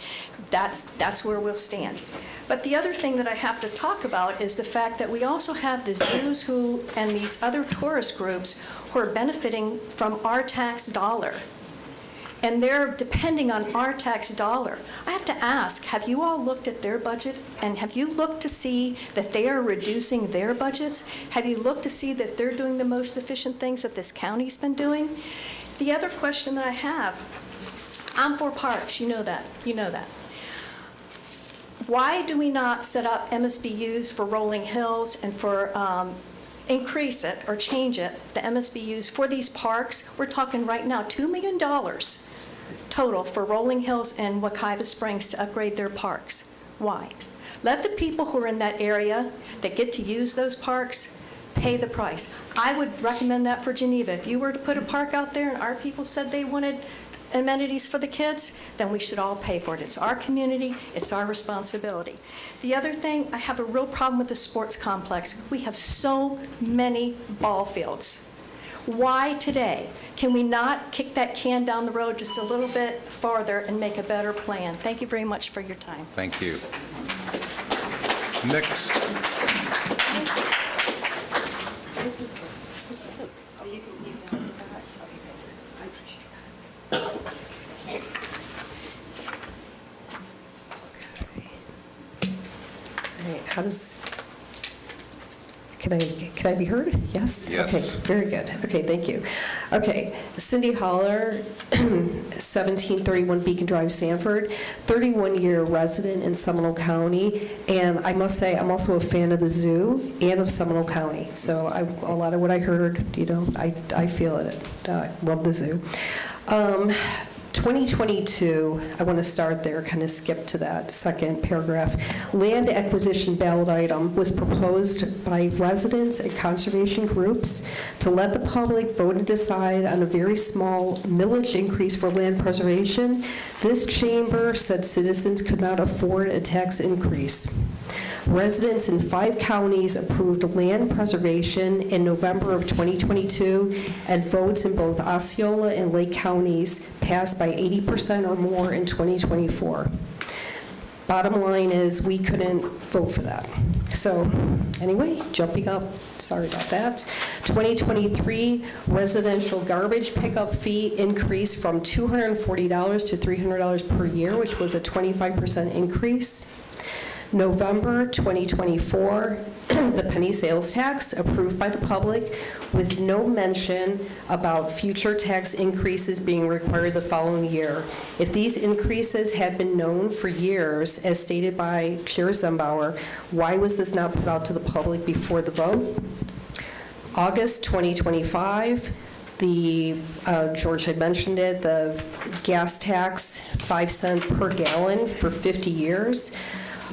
That's where we'll stand. But the other thing that I have to talk about is the fact that we also have the zoos and these other tourist groups who are benefiting from our tax dollar. And they're depending on our tax dollar. I have to ask, have you all looked at their budget? And have you looked to see that they are reducing their budgets? Have you looked to see that they're doing the most efficient things that this county's been doing? The other question that I have, I'm for parks, you know that. Why do we not set up MSBUs for Rolling Hills and for increase it or change it, the MSBUs for these parks? We're talking right now $2 million total for Rolling Hills and Wekiva Springs to upgrade their parks. Why? Let the people who are in that area that get to use those parks pay the price. I would recommend that for Geneva. If you were to put a park out there and our people said they wanted amenities for the kids, then we should all pay for it. It's our community, it's our responsibility. The other thing, I have a real problem with the sports complex. We have so many ball fields. Why today? Can we not kick that can down the road just a little bit farther and make a better plan? Thank you very much for your time. Thank you. Next. This is oh, you can I appreciate that. All right, how does, can I be heard? Yes? Yes. Okay, very good. Okay, thank you. Okay, Cindy Holler, 1731 Beacon Drive, Sanford, 31-year resident in Seminole County, and I must say I'm also a fan of the zoo and of Seminole County. So a lot of what I heard, I feel it. I love the zoo. 2022, I want to start there, kind of skip to that second paragraph. Land acquisition ballot item was proposed by residents and conservation groups to let the public vote and decide on a very small millage increase for land preservation. This chamber said citizens could not afford a tax increase. Residents in 5 counties approved land preservation in November of 2022, and votes in both Osceola and Lake counties passed by 80% or more in 2024. Bottom line is we couldn't vote for that. So anyway, jumping up, sorry about that. 2023 residential garbage pickup fee increased from $240 to $300 per year, which was a 25% increase. November 2024, the penny sales tax approved by the public with no mention about future tax increases being required the following year. If these increases had been known for years, as stated by Chair Zembauer, why was this not put out to the public before the vote? August 2025, George had mentioned it, the gas tax, 5 cents per gallon for 50 years.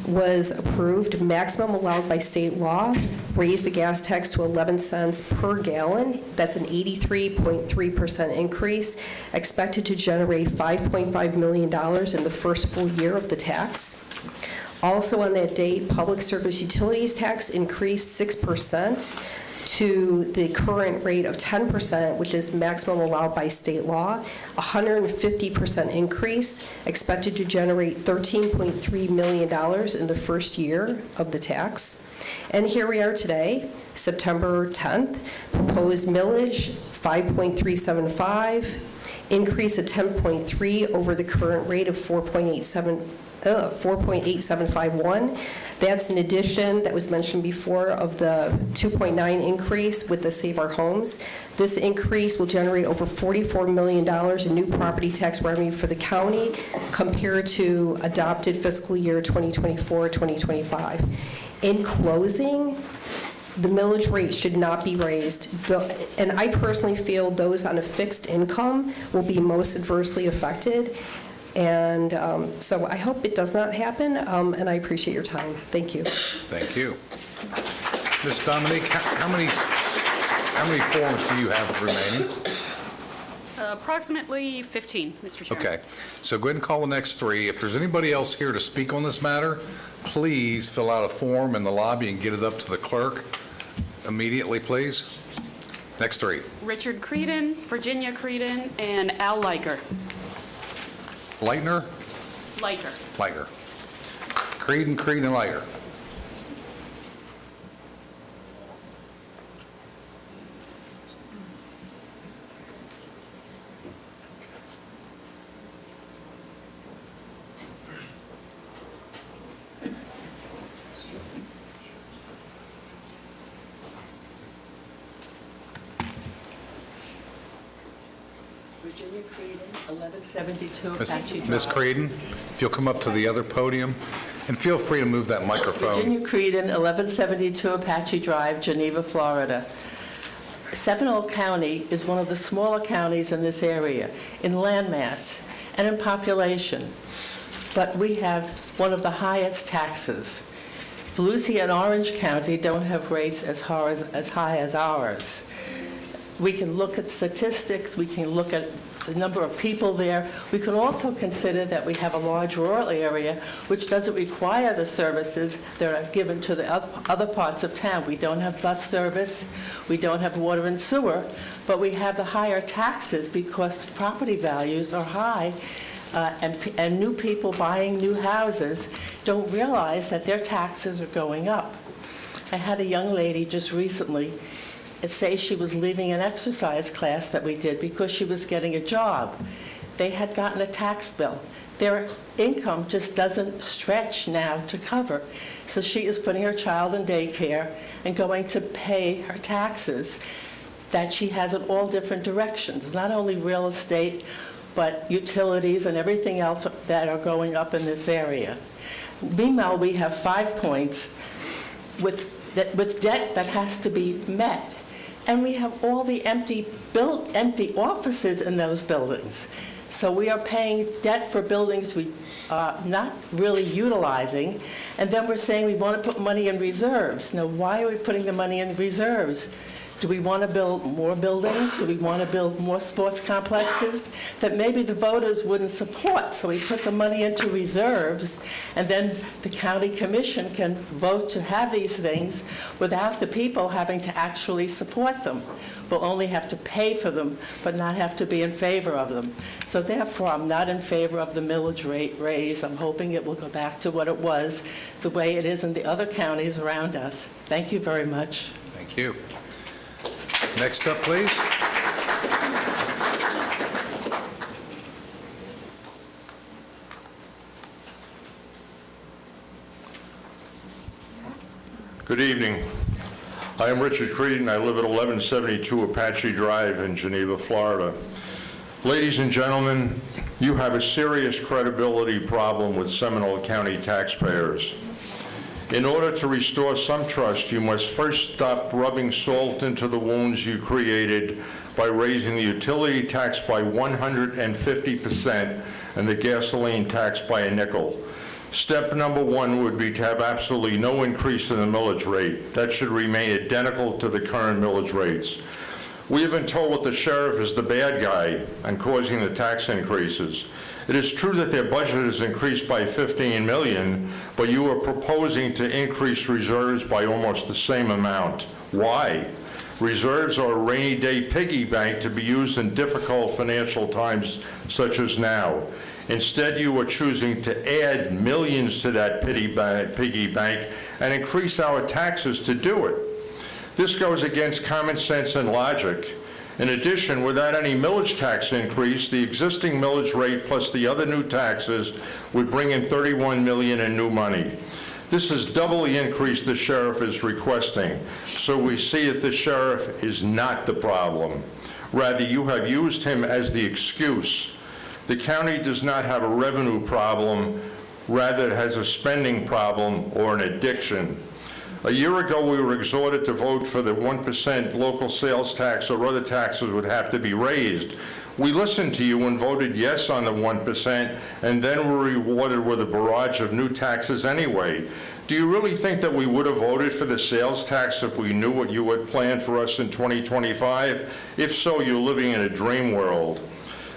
was approved. Maximum allowed by state law, raised the gas tax to 11 cents per gallon. That's an 83.3% increase, expected to generate $5.5 million in the first full year of the tax. Also on that date, public service utilities tax increased 6% to the current rate of 10%, which is maximum allowed by state law, 150% increase, expected to generate $13.3 million in the first year of the tax. And here we are today, September 10th, proposed millage 5.375, increase of 10.3 over the current rate of 4.8751. That's in addition, that was mentioned before, of the 2.9 increase with the Save Our Homes. This increase will generate over $44 million in new property tax revenue for the county compared to adopted fiscal year 2024-2025. In closing, the millage rate should not be raised. And I personally feel those on a fixed income will be most adversely affected. And so I hope it does not happen, and I appreciate your time. Thank you. Thank you. Ms. Dominique, how many forms do you have remaining? Approximately 15, Mr. Chairman. Okay, so go ahead and call the next three. If there's anybody else here to speak on this matter, please fill out a form in the lobby and get it up to the clerk immediately, please. Next three. Richard Creedon, Virginia Creedon, and Al Liker. Leitner? Liker. Liger. Creed and Liger. Virginia Creedon, 1172 Apache Drive. Ms. Creedon, if you'll come up to the other podium, and feel free to move that microphone. Virginia Creedon, 1172 Apache Drive, Geneva, Florida. Seminole County is one of the smaller counties in this area, in landmass and in population, but we have one of the highest taxes. Volusia and Orange County don't have rates as high as ours. We can look at statistics, we can look at the number of people there. We can also consider that we have a large rural area which doesn't require the services that are given to the other parts of town. We don't have bus service, we don't have water and sewer, but we have the higher taxes because property values are high, and new people buying new houses don't realize that their taxes are going up. I had a young lady just recently say she was leaving an exercise class that we did because she was getting a job. They had gotten a tax bill. Their income just doesn't stretch now to cover. So she is putting her child in daycare and going to pay her taxes that she has in all different directions, not only real estate, but utilities and everything else that are going up in this area. Meanwhile, we have 5 points with debt that has to be met. And we have all the empty offices in those buildings. So we are paying debt for buildings we are not really utilizing, and then we're saying we want to put money in reserves. Now, why are we putting the money in reserves? Do we want to build more buildings? Do we want to build more sports complexes that maybe the voters wouldn't support? So we put the money into reserves, and then the county commission can vote to have these things without the people having to actually support them. We'll only have to pay for them, but not have to be in favor of them. So therefore, I'm not in favor of the millage rate raise. I'm hoping it will go back to what it was, the way it is in the other counties around us. Thank you very much. Thank you. Next up, please. Good evening. I am Richard Creedon. I live at 1172 Apache Drive in Geneva, Florida. Ladies and gentlemen, you have a serious credibility problem with Seminole County taxpayers. In order to restore some trust, you must first stop rubbing salt into the wounds you created by raising the utility tax by 150% and the gasoline tax by a nickel. Step number one would be to have absolutely no increase in the millage rate. That should remain identical to the current millage rates. We have been told that the sheriff is the bad guy and causing the tax increases. It is true that their budget is increased by $15 million, but you are proposing to increase reserves by almost the same amount. Why? Reserves are a rainy day piggy bank to be used in difficult financial times such as now. Instead, you are choosing to add millions to that piggy bank and increase our taxes to do it. This goes against common sense and logic. In addition, without any millage tax increase, the existing millage rate plus the other new taxes would bring in $31 million in new money. This is double the increase the sheriff is requesting, so we see that the sheriff is not the problem. Rather, you have used him as the excuse. The county does not have a revenue problem, rather it has a spending problem or an addiction. A year ago, we were exhorted to vote for the 1% local sales tax or other taxes would have to be raised. We listened to you and voted yes on the 1%, and then were rewarded with a barrage of new taxes anyway. Do you really think that we would have voted for the sales tax if we knew what you had planned for us in 2025? If so, you're living in a dream world.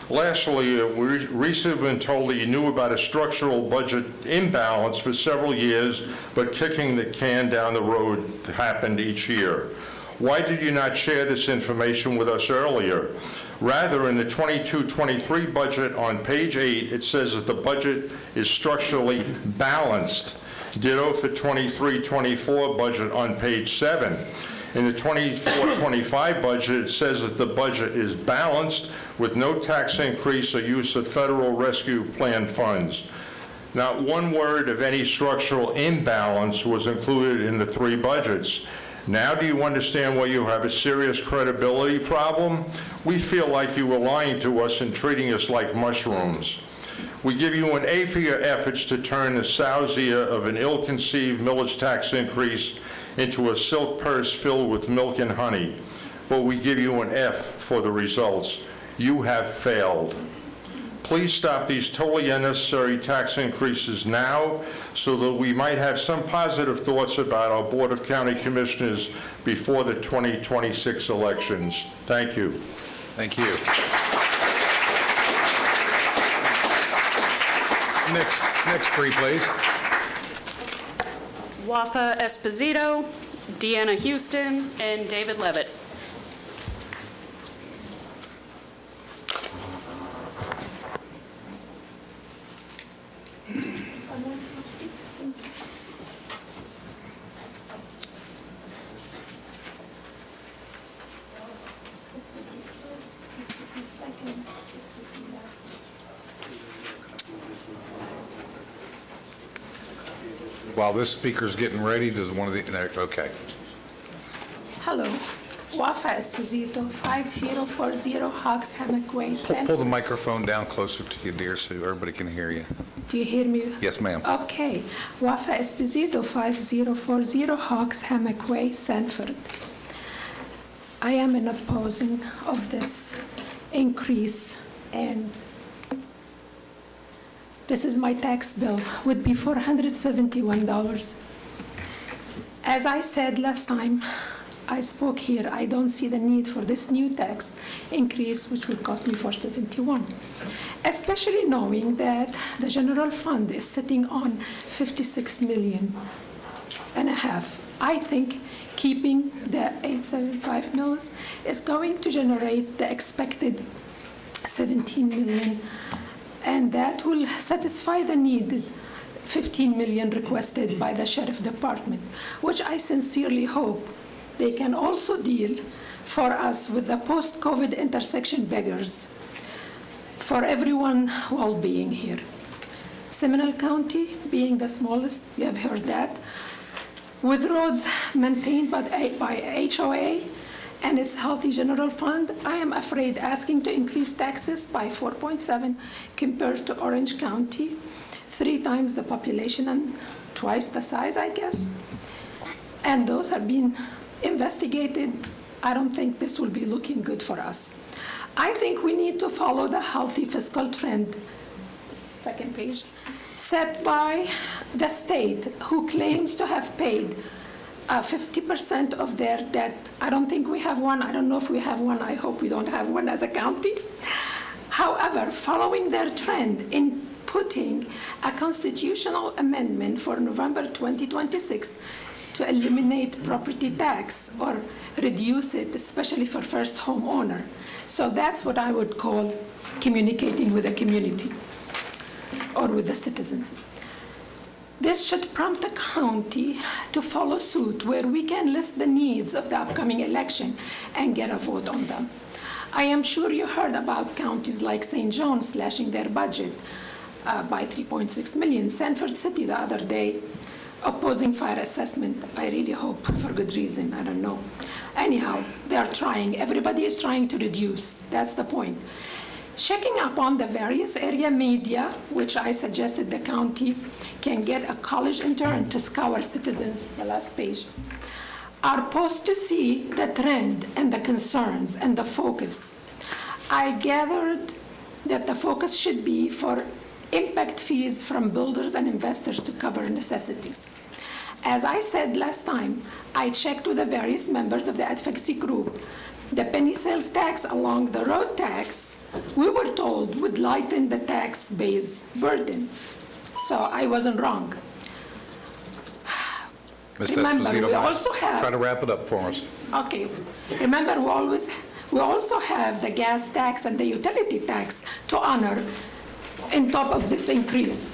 Lastly, we recently been told that you knew about a structural budget imbalance for several years, but kicking the can down the road happened each year. Why did you not share this information with us earlier? Rather, in the 22-23 budget on page 8, it says that the budget is structurally balanced. Ditto for 23-24 budget on page 7. In the 24-25 budget, it says that the budget is balanced with no tax increase or use of federal rescue plan funds. Not one word of any structural imbalance was included in the 3 budgets. Now do you understand why you have a serious credibility problem? We feel like you were lying to us and treating us like mushrooms. We give you an A for your efforts to turn the sow's ear of an ill-conceived millage tax increase into a silk purse filled with milk and honey. But we give you an F for the results. You have failed. Please stop these totally unnecessary tax increases now so that we might have some positive thoughts about our Board of County Commissioners before the 2026 elections. Thank you. Thank you. Next 3, please. Wafa Esposito, Deanna Houston, and David Levitt. While this speaker's getting ready, does one of the, okay. Hello, Wafa Esposito, 5040 Hawks Hammock Way. Pull the microphone down closer to you, dear, so everybody can hear you. Do you hear me? Yes, ma'am. Okay. Wafa Esposito, 5040 Hawks Hammock Way, Sanford. I am in opposing of this increase, and this is my tax bill, would be $471. As I said last time I spoke here, I don't see the need for this new tax increase, which would cost me $471, especially knowing that the general fund is sitting on $56.5 million. I think keeping the 875 mills is going to generate the expected 17 million, and that will satisfy the needed 15 million requested by the Sheriff Department, which I sincerely hope they can also deal for us with the post-COVID intersection beggars, for everyone well-being here. Seminole County being the smallest, we have heard that, with roads maintained by HOA and its healthy general fund, I am afraid asking to increase taxes by 4.7 compared to Orange County, 3 times the population and twice the size, I guess. And those are being investigated. I don't think this will be looking good for us. I think we need to follow the healthy fiscal trend. second page, set by the state, who claims to have paid 50% of their debt. I don't think we have one. I don't know if we have one. I hope we don't have one as a county. However, following their trend in putting a constitutional amendment for November 2026 to eliminate property tax or reduce it, especially for first homeowner. So that's what I would call communicating with the community or with the citizens. This should prompt the county to follow suit, where we can list the needs of the upcoming election and get a vote on them. I am sure you heard about counties like St. John slashing their budget by 3.6 million. Sanford City the other day opposing fire assessment. I really hope for good reason, I don't know. Anyhow, they are trying. Everybody is trying to reduce. That's the point. Checking up on the various area media, which I suggested the county can get a college intern to scour citizens, the last page, are posed to see the trend and the concerns and the focus. I gathered that the focus should be for impact fees from builders and investors to cover necessities. As I said last time, I checked with the various members of the advocacy group. The penny sales tax along the road tax, we were told, would lighten the tax base burden. So I wasn't wrong. Ms. Remember, Esposito, we also have... try to wrap it up for us. Okay. Remember, we also have the gas tax and the utility tax to honor on top of this increase.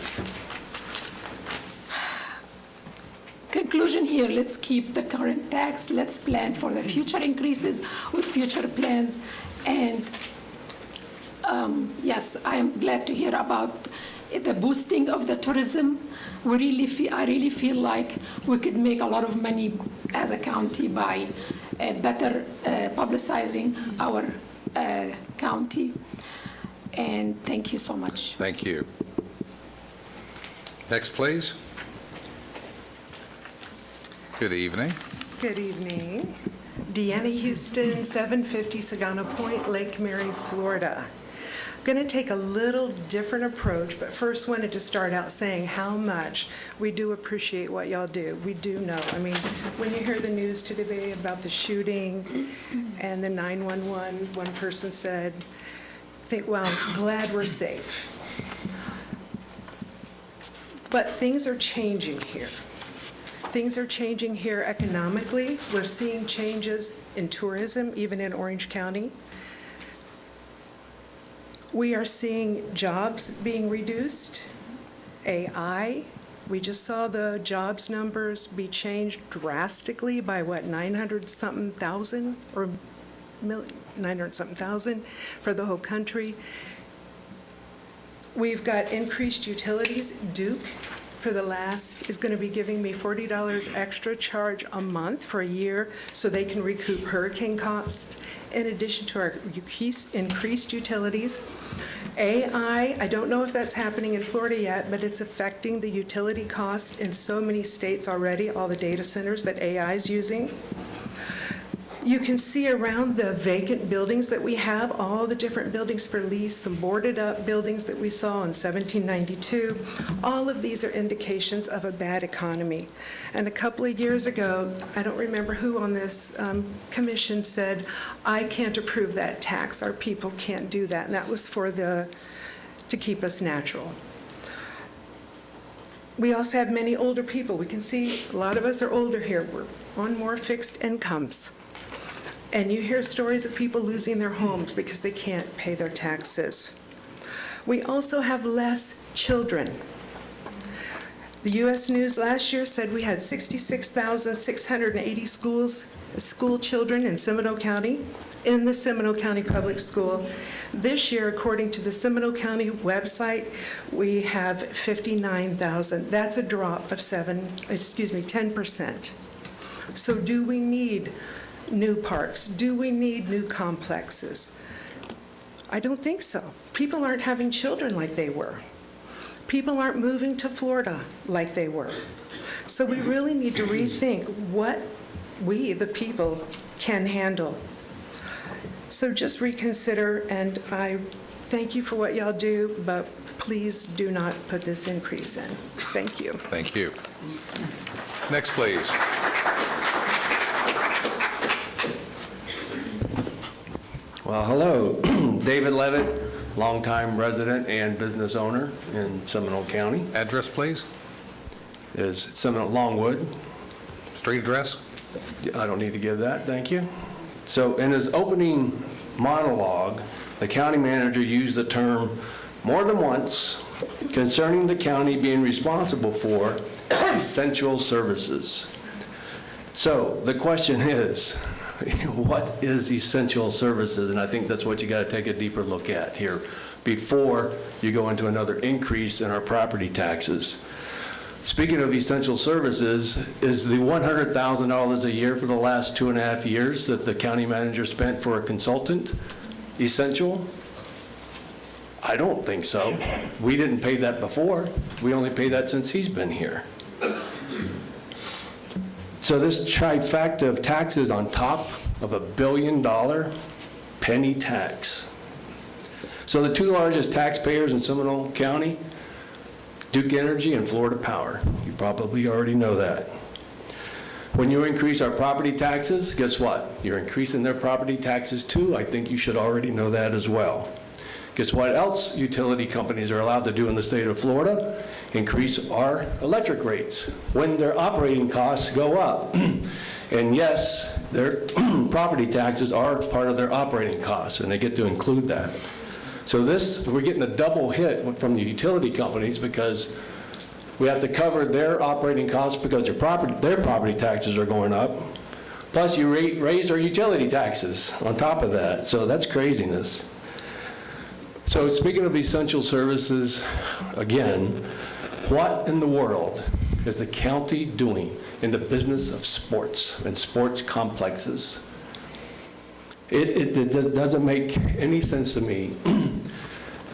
Conclusion here, let's keep the current tax. Let's plan for the future increases with future plans. And yes, I am glad to hear about the boosting of the tourism. I really feel like we could make a lot of money as a county by better publicizing our county. And thank you so much. Thank you. Next, please. Good evening. Good evening. Deanna Houston, 750 Sagana Point, Lake Mary, Florida. I'm going to take a little different approach, but first wanted to start out saying how much we do appreciate what y'all do. We do know. I mean, when you hear the news today about the shooting and the 911, one person said, think, well, I'm glad we're safe. But things are changing here. Things are changing here economically. We're seeing changes in tourism, even in Orange County. We are seeing jobs being reduced. AI, we just saw the jobs numbers be changed drastically by what, 900-something thousand or 900-something thousand for the whole country. We've got increased utilities. Duke for the last is going to be giving me $40 extra charge a month for a year so they can recoup hurricane costs, in addition to our increased utilities. AI, I don't know if that's happening in Florida yet, but it's affecting the utility cost in so many states already, all the data centers that AI is using. You can see around the vacant buildings that we have, all the different buildings for lease, some boarded up buildings that we saw in 1792. All of these are indications of a bad economy. And a couple of years ago, I don't remember who on this commission said, I can't approve that tax, our people can't do that. And that was for to keep us natural. We also have many older people. We can see a lot of us are older here. We're on more fixed incomes. And you hear stories of people losing their homes because they can't pay their taxes. We also have less children. The U.S. News last year said we had 66,680 school children in Seminole County, in the Seminole County Public School. This year, according to the Seminole County website, we have 59,000. That's a drop of 10%. So do we need new parks? Do we need new complexes? I don't think so. People aren't having children like they were. People aren't moving to Florida like they were. So we really need to rethink what we, the people, can handle. So just reconsider, and I Thank you for what y'all do, but please do not put this increase in. Thank you. Thank you. Next, please. Well, hello. David Levitt, longtime resident and business owner in Seminole County. Address, please. Is Seminole Longwood. Street address? I don't need to give that, thank you. So in his opening monologue, the county manager used the term more than once concerning the county being responsible for essential services. So the question is, what is essential services? And I think that's what you got to take a deeper look at here before you go into another increase in our property taxes. Speaking of essential services, is the $100,000 a year for the last 2.5 years that the county manager spent for a consultant essential? I don't think so. We didn't pay that before. We only pay that since he's been here. So this trifecta of taxes on top of $1 billion penny tax. So the two largest taxpayers in Seminole County, Duke Energy and Florida Power. You probably already know that. When you increase our property taxes, guess what? You're increasing their property taxes too. I think you should already know that as well. Guess what else utility companies are allowed to do in the state of Florida? Increase our electric rates when their operating costs go up. And yes, their property taxes are part of their operating costs, and they get to include that. So we're getting a double hit from the utility companies because we have to cover their operating costs because their property taxes are going up. Plus you raise our utility taxes on top of that. So that's craziness. So speaking of essential services, again, what in the world is the county doing in the business of sports and sports complexes? It doesn't make any sense to me.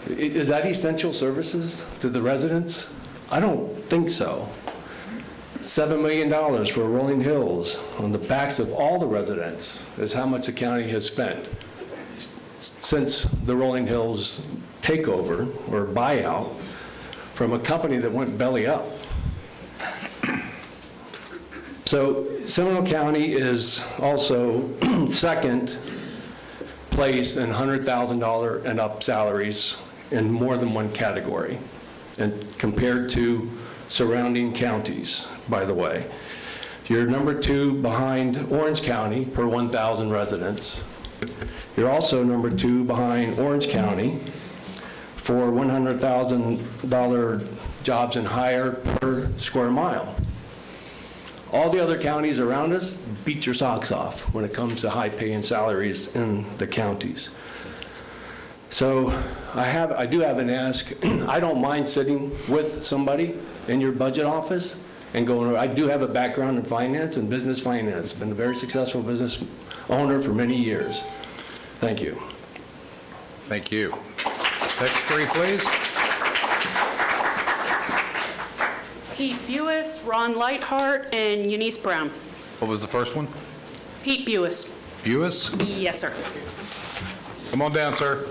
Is that essential services to the residents? I don't think so. $7 million for Rolling Hills on the backs of all the residents is how much the county has spent since the Rolling Hills takeover or buyout from a company that went belly up. So Seminole County is also second place in $100,000 and up salaries in more than one category, and compared to surrounding counties, by the way. You're number 2 behind Orange County per 1,000 residents. You're also number 2 behind Orange County for $100,000 jobs and higher per square mile. All the other counties around us beat your socks off when it comes to high pay and salaries in the counties. So I do have an ask. I don't mind sitting with somebody in your budget office and going over. I do have a background in finance and business finance. Been a very successful business owner for many years. Thank you. Thank you. Next 3, please. Pete Buis, Ron Lightheart, and Eunice Brown. What was the first one? Pete Buis. Buis? Yes, sir. Come on down, sir.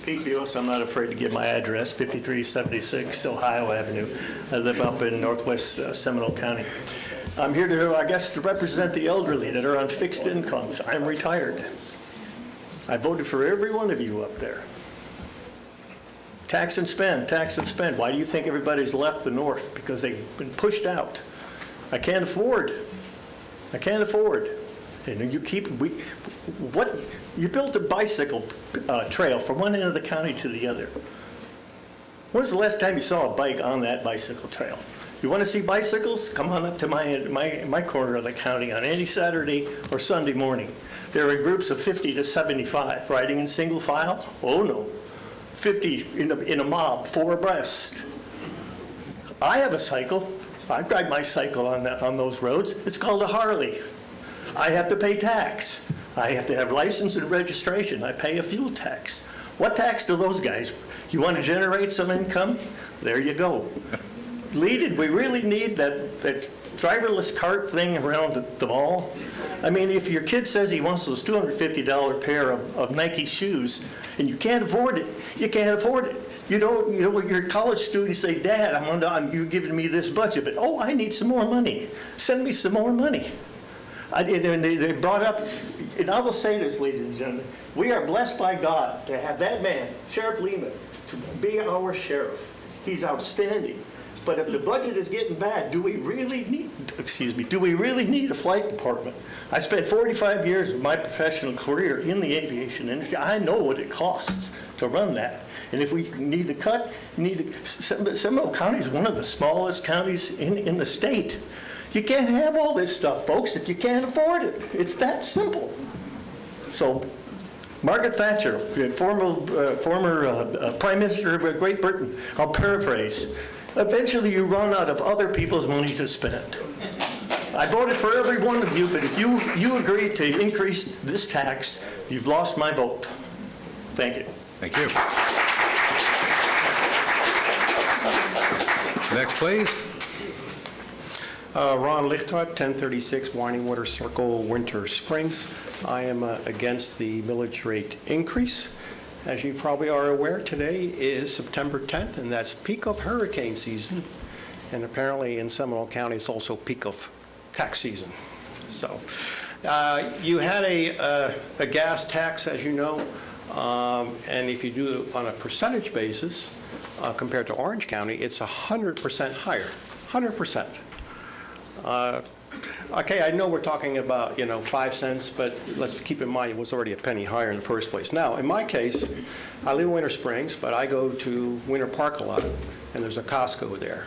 Pete Buis, I'm not afraid to give my address, 5376 Ohio Avenue. I live up in northwest Seminole County. I'm here to, I guess, to represent the elderly that are on fixed incomes. I'm retired. I voted for every one of you up there. Tax and spend, tax and spend. Why do you think everybody's left the north? Because they've been pushed out. I can't afford. I can't afford. And you built a bicycle trail from one end of the county to the other. When was the last time you saw a bike on that bicycle trail? You want to see bicycles? Come on up to my corner of the county on any Saturday or Sunday morning. There are groups of 50 to 75 riding in single file. Oh no, 50 in a mob, 4 abreast. I have a cycle. I ride my cycle on those roads. It's called a Harley. I have to pay tax. I have to have license and registration. I pay a fuel tax. What tax do those guys? You want to generate some income? There you go. Lee, did we really need that driverless cart thing around the mall? I mean, if your kid says he wants those $250 pair of Nike shoes and you can't afford it, you can't afford it. You know, you're a college student, you say, Dad, you're giving me this budget, but oh, I need some more money. Send me some more money. And they brought up, and I will say this, ladies and gentlemen, we are blessed by God to have that man, Sheriff Lehman, to be our sheriff. He's outstanding. But if the budget is getting bad, do we really need a flight department? I spent 45 years of my professional career in the aviation industry. I know what it costs to run that. And if we need to cut, Seminole County is one of the smallest counties in the state. You can't have all this stuff, folks, if you can't afford it. It's that simple. So, Margaret Thatcher, former Prime Minister of Great Britain, I'll paraphrase. Eventually you run out of other people's money to spend. I voted for every one of you, but if you agree to increase this tax, you've lost my vote. Thank you. Thank you. Next, please. Ron Lichthart, 1036 Winding Water Circle, Winter Springs. I am against the millage rate increase. As you probably are aware, today is September 10th, and that's peak of hurricane season. And apparently in Seminole County, it's also peak of tax season. So you had a gas tax, as you know, and if you do it on a percentage basis, compared to Orange County, it's 100% higher, 100%. Okay, I know we're talking about, 5 cents, but let's keep in mind it was already a penny higher in the first place. Now, in my case, I live in Winter Springs, but I go to Winter Park a lot, and there's a Costco there.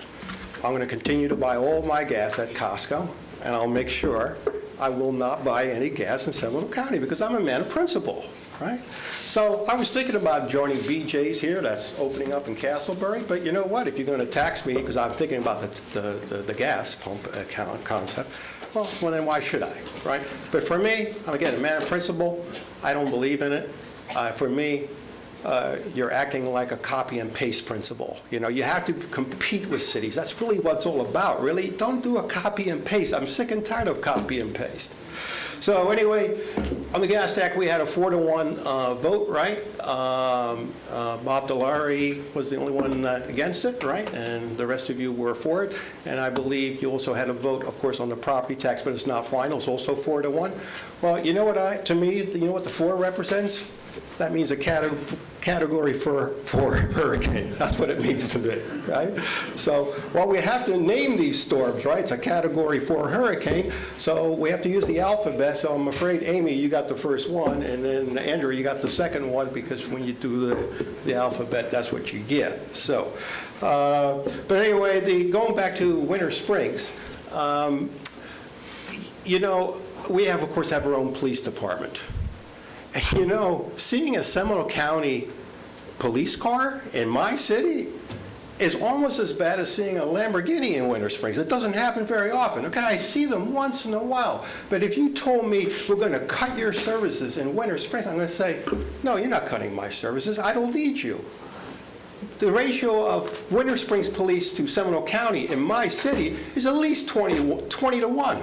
I'm going to continue to buy all my gas at Costco, and I'll make sure I will not buy any gas in Seminole County because I'm a man of principle, right? So I was thinking about joining BJ's here, that's opening up in Castleberry, but you know what? If you're going to tax me, because I'm thinking about the gas pump concept, well, then why should I, right? But for me, I'm again a man of principle. I don't believe in it. For me, you're acting like a copy and paste principle. You have to compete with cities. That's really what it's all about, really. Don't do a copy and paste. I'm sick and tired of copy and paste. So anyway, on the gas tax, we had a 4-to-1 vote, right? Bob Delary was the only one against it, right? And the rest of you were for it. And I believe you also had a vote, of course, on the property tax, but it's not final. It's also 4-to-1. Well, you know what to me, you know what the 4 represents? That means a category for hurricane. That's what it means to me, right? So, well, we have to name these storms, right? It's a category 4 hurricane, so we have to use the alphabet. So I'm afraid, Amy, you got the first one, and then Andrew, you got the second one, because when you do the alphabet, that's what you get. So, but anyway, going back to Winter Springs, we have, of course, have our own police department. Seeing a Seminole County police car in my city is almost as bad as seeing a Lamborghini in Winter Springs. It doesn't happen very often. Okay, I see them once in a while. But if you told me we're going to cut your services in Winter Springs, I'm going to say, no, you're not cutting my services. I don't need you. The ratio of Winter Springs police to Seminole County in my city is at least 20-to-1.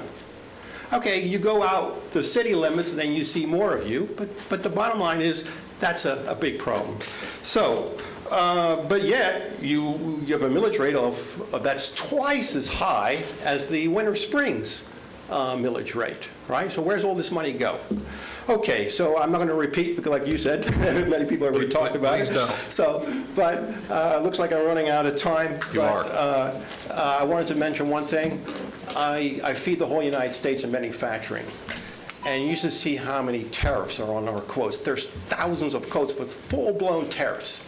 Okay, you go out the city limits and then you see more of you, but the bottom line is that's a big problem. So, but yet you have a millage rate of that's twice as high as the Winter Springs millage rate, right? So where's all this money go? Okay, so I'm not going to repeat, because like you said, many people have already talked about it. So, but looks like I'm running out of time. You are. I wanted to mention one thing. I feed the whole United States in manufacturing, and you should see how many tariffs are on our quotes. There's thousands of quotes with full-blown tariffs,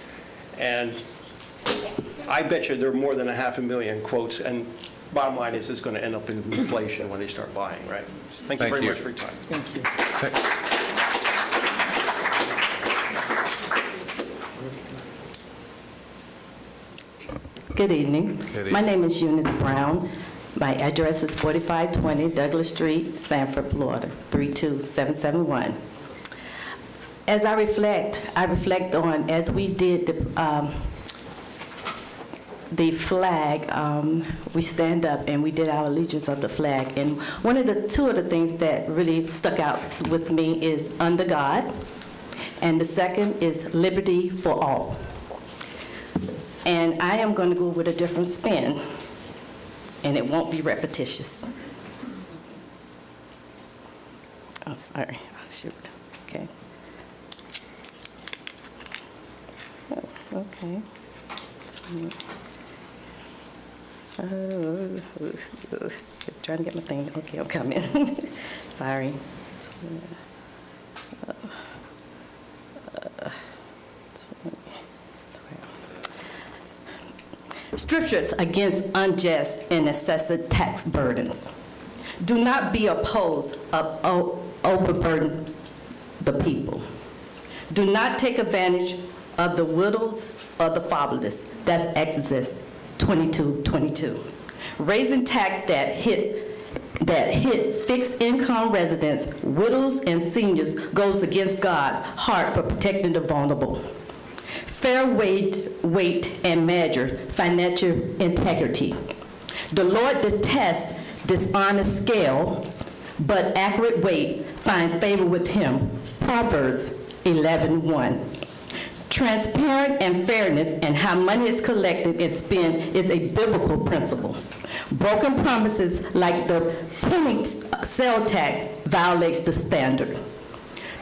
and I bet you there are more than 500,000 quotes, and bottom line is it's going to end up in inflation when they start buying, right? Thank you very much for your time. Thank you. Good evening. My name is Eunice Brown. My address is 4520 Douglas Street, Sanford, Florida, 32771. As I reflect on, as we did the flag, we stand up and we did our allegiance of the flag. And two of the things that really stuck out with me is under God, and the second is liberty for all. And I am going to go with a different spin, and it won't be repetitious. Oh, sorry. Oh, shoot. Okay. Oh, okay. Trying to get my thing. Okay, I'm coming. Sorry. Strictures against unjust and excessive tax burdens. Do not be opposed of overburden the people. Do not take advantage of the widows or the fatherless. That's Exodus 22:22. Raising tax that hit fixed income residents, widows, and seniors goes against God's heart for protecting the vulnerable. Fair weight and measure financial integrity. The Lord detests dishonest scale, but accurate weight find favor with him. Proverbs 11:1. Transparent and fairness in how money is collected and spent is a biblical principle. Broken promises like the penny sale tax violates the standard.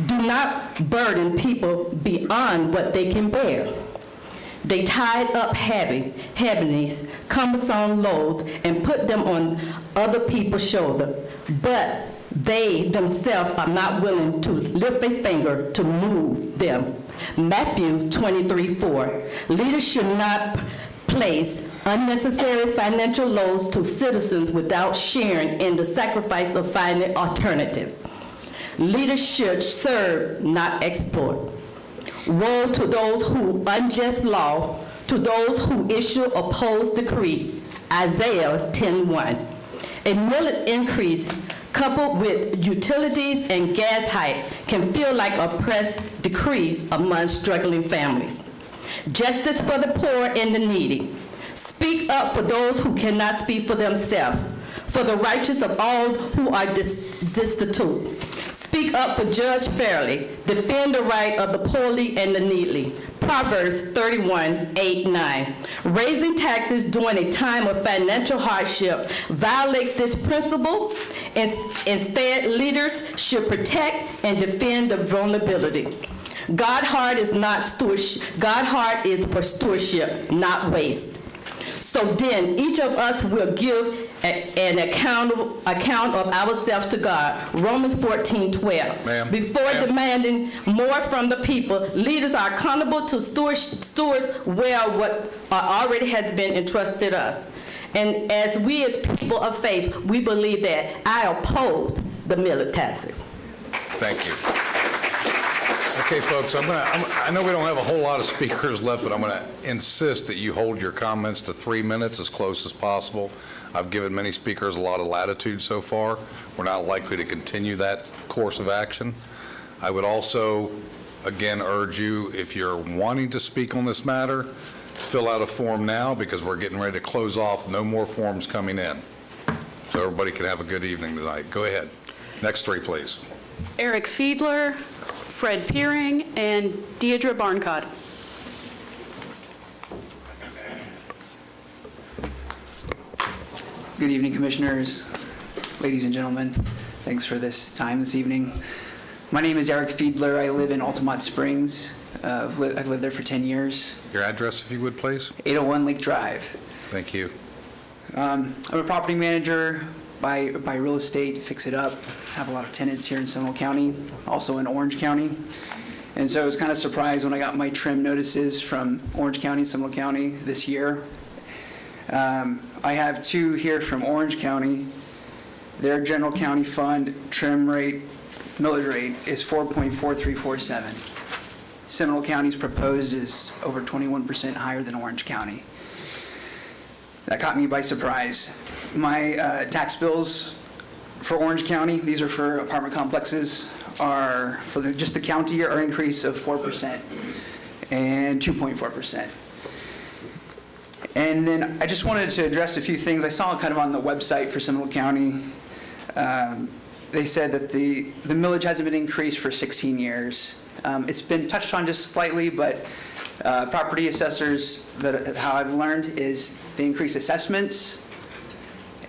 Do not burden people beyond what they can bear. They tied up heaviness, cumbersome loads, and put them on other people's shoulders, but they themselves are not willing to lift a finger to move them. Matthew 23:4. Leaders should not place unnecessary financial loads to citizens without sharing in the sacrifice of finding alternatives. Leaders should serve, not exploit. Woe to those who unjust law, to those who issue opposed decree. Isaiah 10:1. A millage increase coupled with utilities and gas hike can feel like a press decree among struggling families. Justice for the poor and the needy. Speak up for those who cannot speak for themselves, for the righteous of all who are destitute. Speak up for judge fairly. Defend the right of the poorly and the needy. Proverbs 31:8-9. Raising taxes during a time of financial hardship violates this principle. Instead, leaders should protect and defend the vulnerability. God's heart is not stewardship. God's heart is for stewardship, not waste. So then, each of us will give an account of ourselves to God. Romans 14:12. Ma'am. Before demanding more from the people, leaders are accountable to stewards well what already has been entrusted us. And as we as people of faith, we believe that I oppose the millage taxes. Thank you. Okay, folks, I know we don't have a whole lot of speakers left, but I'm going to insist that you hold your comments to 3 minutes as close as possible. I've given many speakers a lot of latitude so far. We're not likely to continue that course of action. I would also, again, urge you, if you're wanting to speak on this matter, fill out a form now because we're getting ready to close off. No more forms coming in. So everybody can have a good evening tonight. Go ahead. Next three, please. Eric Fiedler, Fred Peering, and Deidre Barncott. Good evening, Commissioners, ladies and gentlemen. Thanks for this time this evening. My name is Eric Fiedler. I live in Altamont Springs. I've lived there for 10 years. Your address, if you would, please. 801 Lake Drive. Thank you. I'm a property manager, buy real estate, fix it up. Have a lot of tenants here in Seminole County, also in Orange County. And so I was kind of surprised when I got my trim notices from Orange County, Seminole County this year. I have two here from Orange County. Their general county fund trim rate, millage rate is 4.4347. Seminole County's proposed is over 21% higher than Orange County. That caught me by surprise. My tax bills for Orange County, these are for apartment complexes, are, for just the county year, are an increase of 4% and 2.4%. And then I just wanted to address a few things. I saw kind of on the website for Seminole County. They said that the millage hasn't been increased for 16 years. It's been touched on just slightly, but property assessors, how I've learned is they increase assessments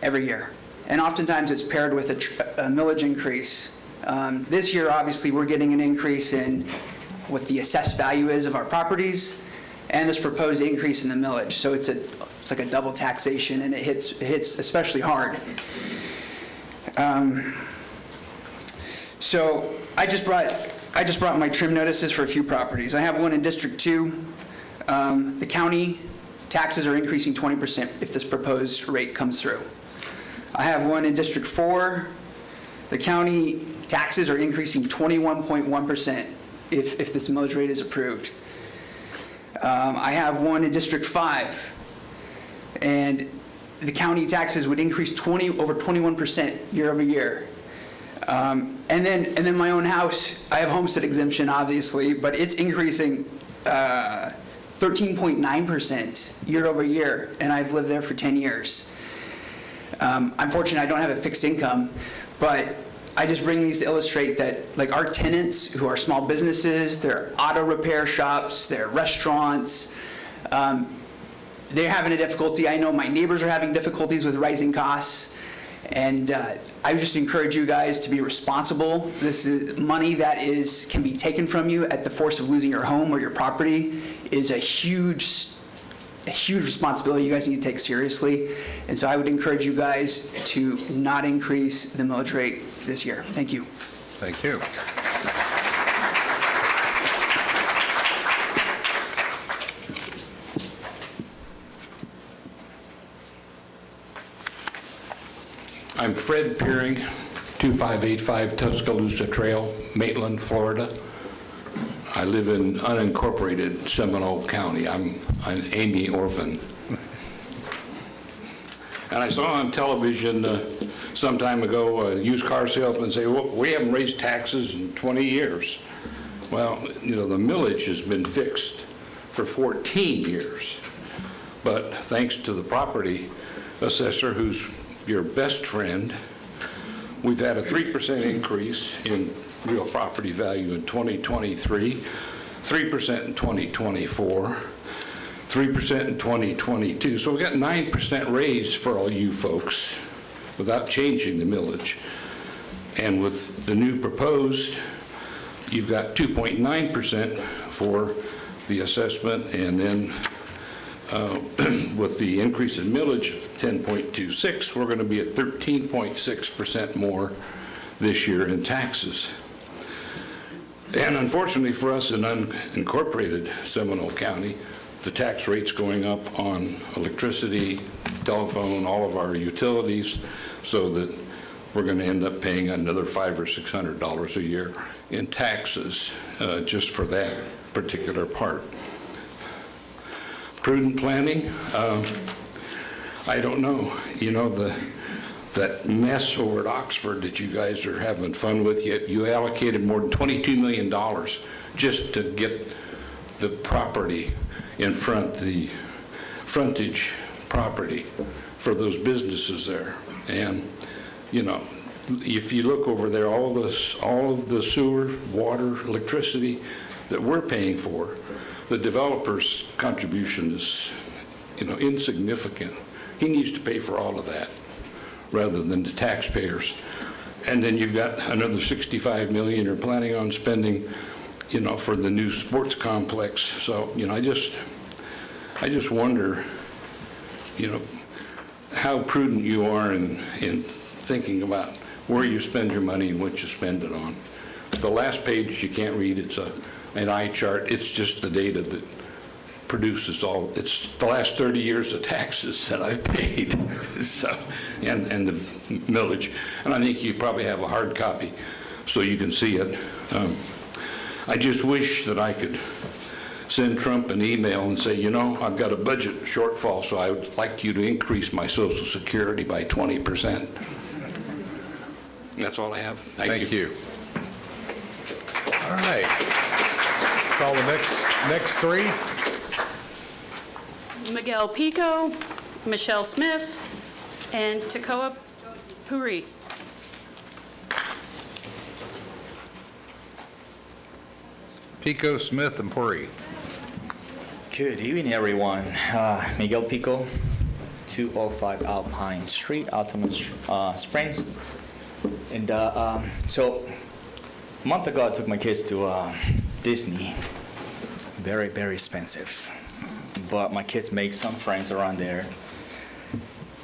every year. And oftentimes it's paired with a millage increase. This year, obviously, we're getting an increase in what the assessed value is of our properties and this proposed increase in the millage. So it's like a double taxation, and it hits especially hard. So I just brought my trim notices for a few properties. I have one in District 2. The county taxes are increasing 20% if this proposed rate comes through. I have one in District 4. The county taxes are increasing 21.1% if this millage rate is approved. I have one in District 5, and the county taxes would increase over 21% year over year. And then my own house, I have homestead exemption, obviously, but it's increasing 13.9% year over year, and I've lived there for 10 years. Unfortunately, I don't have a fixed income, but I just bring these to illustrate that, like, our tenants who are small businesses, they're auto repair shops, they're restaurants, they're having a difficulty. I know my neighbors are having difficulties with rising costs, and I would just encourage you guys to be responsible. This is money that can be taken from you at the force of losing your home or your property is a huge responsibility you guys need to take seriously. And so I would encourage you guys to not increase the millage rate this year. Thank you. Thank you. I'm Fred Peering, 2585 Tuscaloosa Trail, Maitland, Florida. I live in unincorporated Seminole County. I'm an Amy orphan. And I saw on television some time ago a used car salesman say, well, we haven't raised taxes in 20 years. Well, you know, the millage has been fixed for 14 years. But thanks to the property assessor, who's your best friend, we've had a 3% increase in real property value in 2023, 3% in 2024, 3% in 2022. So we got 9% raise for all you folks without changing the millage. And with the new proposed, you've got 2.9% for the assessment, and then with the increase in millage of 10.26, we're going to be at 13.6% more this year in taxes. And unfortunately for us in unincorporated Seminole County, the tax rate's going up on electricity, telephone, all of our utilities, so that we're going to end up paying another $500 or $600 a year in taxes just for that particular part. Prudent planning, I don't know. You know, that mess over at Oxford that you guys are having fun with, you allocated more than $22 million just to get the property in front, the frontage property for those businesses there. And, you know, if you look over there, all of the sewer, water, electricity that we're paying for, the developer's contribution is, you know, insignificant. He needs to pay for all of that rather than the taxpayers. And then you've got another $65 million you're planning on spending, you know, for the new sports complex. So, you know, I just wonder, you know, how prudent you are in thinking about where you spend your money and what you spend it on. The last page you can't read. It's an eye chart. It's just the data that produces all. It's the last 30 years of taxes that I've paid, so, and the millage. And I think you probably have a hard copy so you can see it. I just wish that I could send Trump an email and say, you know, I've got a budget shortfall, so I would like you to increase my Social Security by 20%. That's all I have. Thank you. All right. Call the next three. Miguel Pico, Michelle Smith, and Tekoa Puri. Pico, Smith, and Puri. Good evening, everyone. Miguel Pico, 205 Alpine Street, Altamont Springs. And so a month ago, I took my kids to Disney. Very, very expensive. But my kids make some friends around there.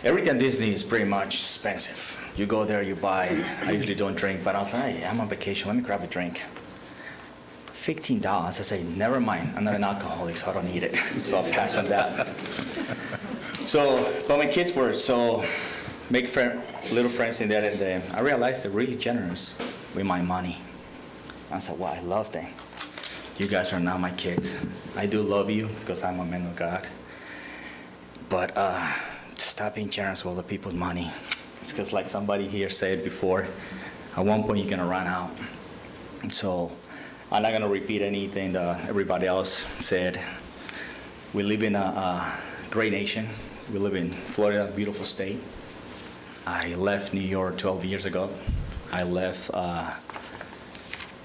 Everything at Disney is pretty much expensive. You go there, you buy. I usually don't drink, but I was like, hey, I'm on vacation, let me grab a drink. $15. I say, never mind. I'm not an alcoholic, so I don't need it. So I'll pass on that. But my kids were make little friends in there, and I realized they're really generous with my money. I said, wow, I love them. You guys are not my kids. I do love you because I'm a man of God. But stop being generous with other people's money. It's because, like somebody here said before, at one point you're gonna run out. So I'm not gonna repeat anything that everybody else said. We live in a great nation. We live in Florida, a beautiful state. I left New York 12 years ago. I left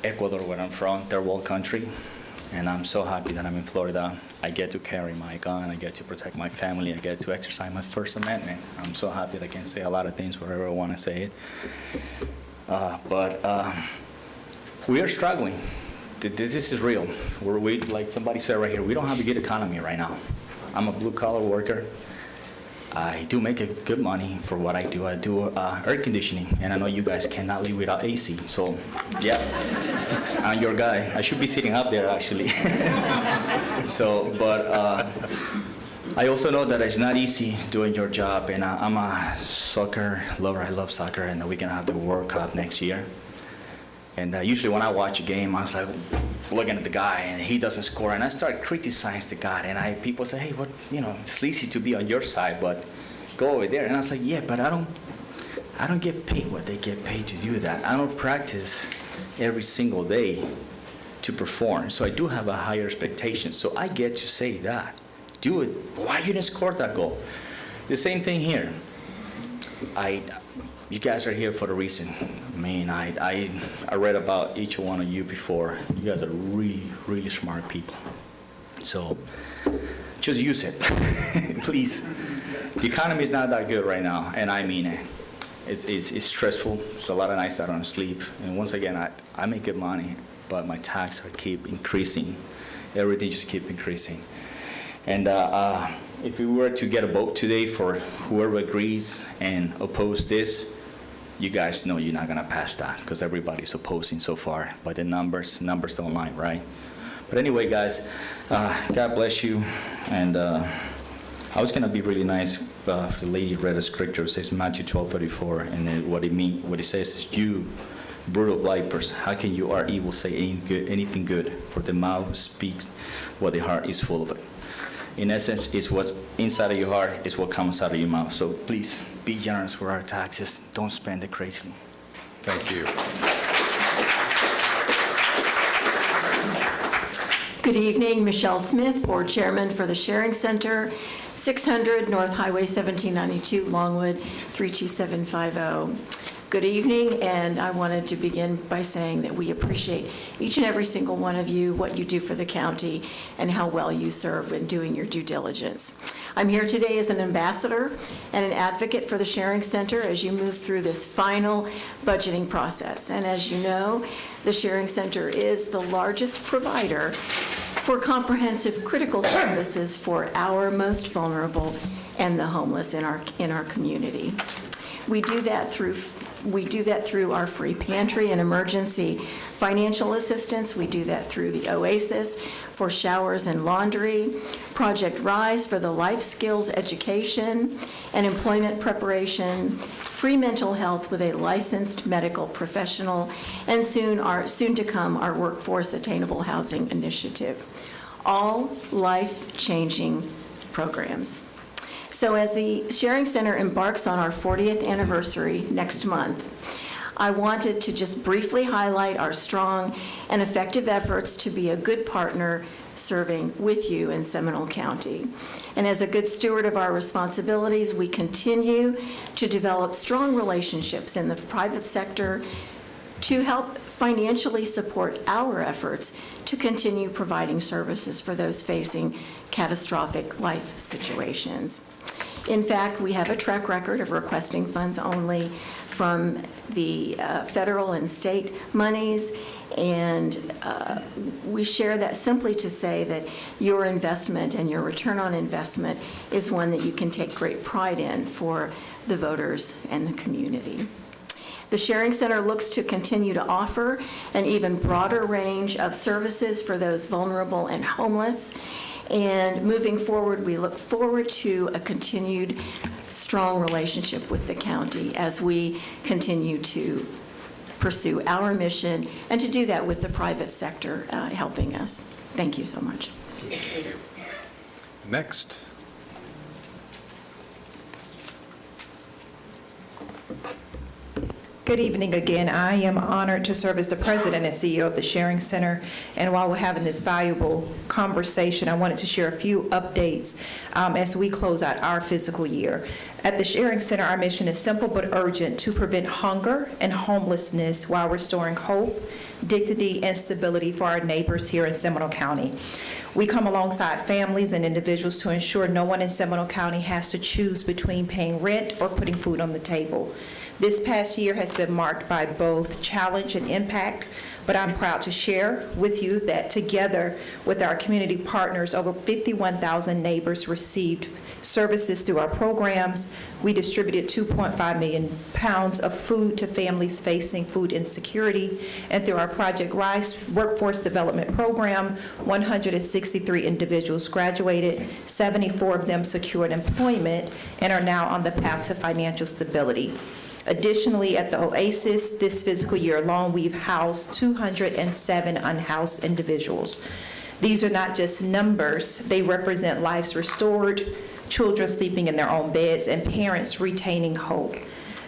Ecuador, where I'm from, third world country, and I'm so happy that I'm in Florida. I get to carry my gun, I get to protect my family, I get to exercise my First Amendment. I'm so happy that I can say a lot of things wherever I want to say it. But we are struggling. This is real. Like somebody said right here, we don't have a good economy right now. I'm a blue-collar worker. I do make good money for what I do. I do air conditioning, and I know you guys cannot live without AC. So, yeah, I'm your guy. I should be sitting up there, actually. But I also know that it's not easy doing your job, and I'm a soccer lover. I love soccer, and we're gonna have the World Cup next year. And usually when I watch a game, I was like looking at the guy, and he doesn't score, and I start criticizing the guy. And people say, hey, what, it's easy to be on your side, but go over there. And I was like, yeah, but I don't get paid what they get paid to do that. I don't practice every single day to perform, so I do have a higher expectation. So I get to say that, do it. Why you didn't score that goal? The same thing here. You guys are here for a reason. I mean, I read about each one of you before. You guys are really, really smart people. So just use it, please. The economy is not that good right now, and I mean it. It's stressful. There's a lot of nights I don't sleep. And once again, I make good money, but my taxes keep increasing. Everything just keeps increasing. And if we were to get a vote today for whoever agrees and oppose this, you guys know you're not going to pass that because everybody's opposing so far. But the numbers don't lie, right? But anyway, guys, God bless you. And I was going to be really nice. The lady read a scripture. It says Matthew 12:34, and then what it says is, you brood of vipers, how can you are evil say anything good? For the mouth speaks what the heart is full of it. In essence, it's what's inside of your heart is what comes out of your mouth. So please be generous with our taxes. Don't spend it crazily. Thank you. Good evening, Michelle Smith, Board Chairman for the Sharing Center, 600 North Highway 1792, Longwood, 32750. Good evening, and I wanted to begin by saying that we appreciate each and every single one of you, what you do for the county, and how well you serve in doing your due diligence. I'm here today as an ambassador and an advocate for the Sharing Center as you move through this final budgeting process. And as you know, the Sharing Center is the largest provider for comprehensive critical services for our most vulnerable and the homeless in our community. We do that through our free pantry and emergency financial assistance. We do that through the Oasis for showers and laundry, Project Rise for the life skills education and employment preparation, free mental health with a licensed medical professional, and soon to come, our Workforce Attainable Housing Initiative. All life-changing programs. So as the Sharing Center embarks on our 40th anniversary next month, I wanted to just briefly highlight our strong and effective efforts to be a good partner serving with you in Seminole County. And as a good steward of our responsibilities, we continue to develop strong relationships in the private sector to help financially support our efforts to continue providing services for those facing catastrophic life situations. In fact, we have a track record of requesting funds only from the federal and state monies, and we share that simply to say that your investment and your return on investment is one that you can take great pride in for the voters and the community. The Sharing Center looks to continue to offer an even broader range of services for those vulnerable and homeless. And moving forward, we look forward to a continued strong relationship with the county as we continue to pursue our mission and to do that with the private sector helping us. Thank you so much. Next. Good evening again. I am honored to serve as the president and CEO of the Sharing Center. And while we're having this valuable conversation, I wanted to share a few updates as we close out our fiscal year. At the Sharing Center, our mission is simple but urgent: to prevent hunger and homelessness while restoring hope, dignity, and stability for our neighbors here in Seminole County. We come alongside families and individuals to ensure no one in Seminole County has to choose between paying rent or putting food on the table. This past year has been marked by both challenge and impact, but I'm proud to share with you that together with our community partners, over 51,000 neighbors received services through our programs. We distributed 2.5 million pounds of food to families facing food insecurity, and through our Project Rise workforce development program, 163 individuals graduated, 74 of them secured employment, and are now on the path to financial stability. Additionally, at the Oasis, this fiscal year alone, we've housed 207 unhoused individuals. These are not just numbers, they represent lives restored, children sleeping in their own beds, and parents retaining hope.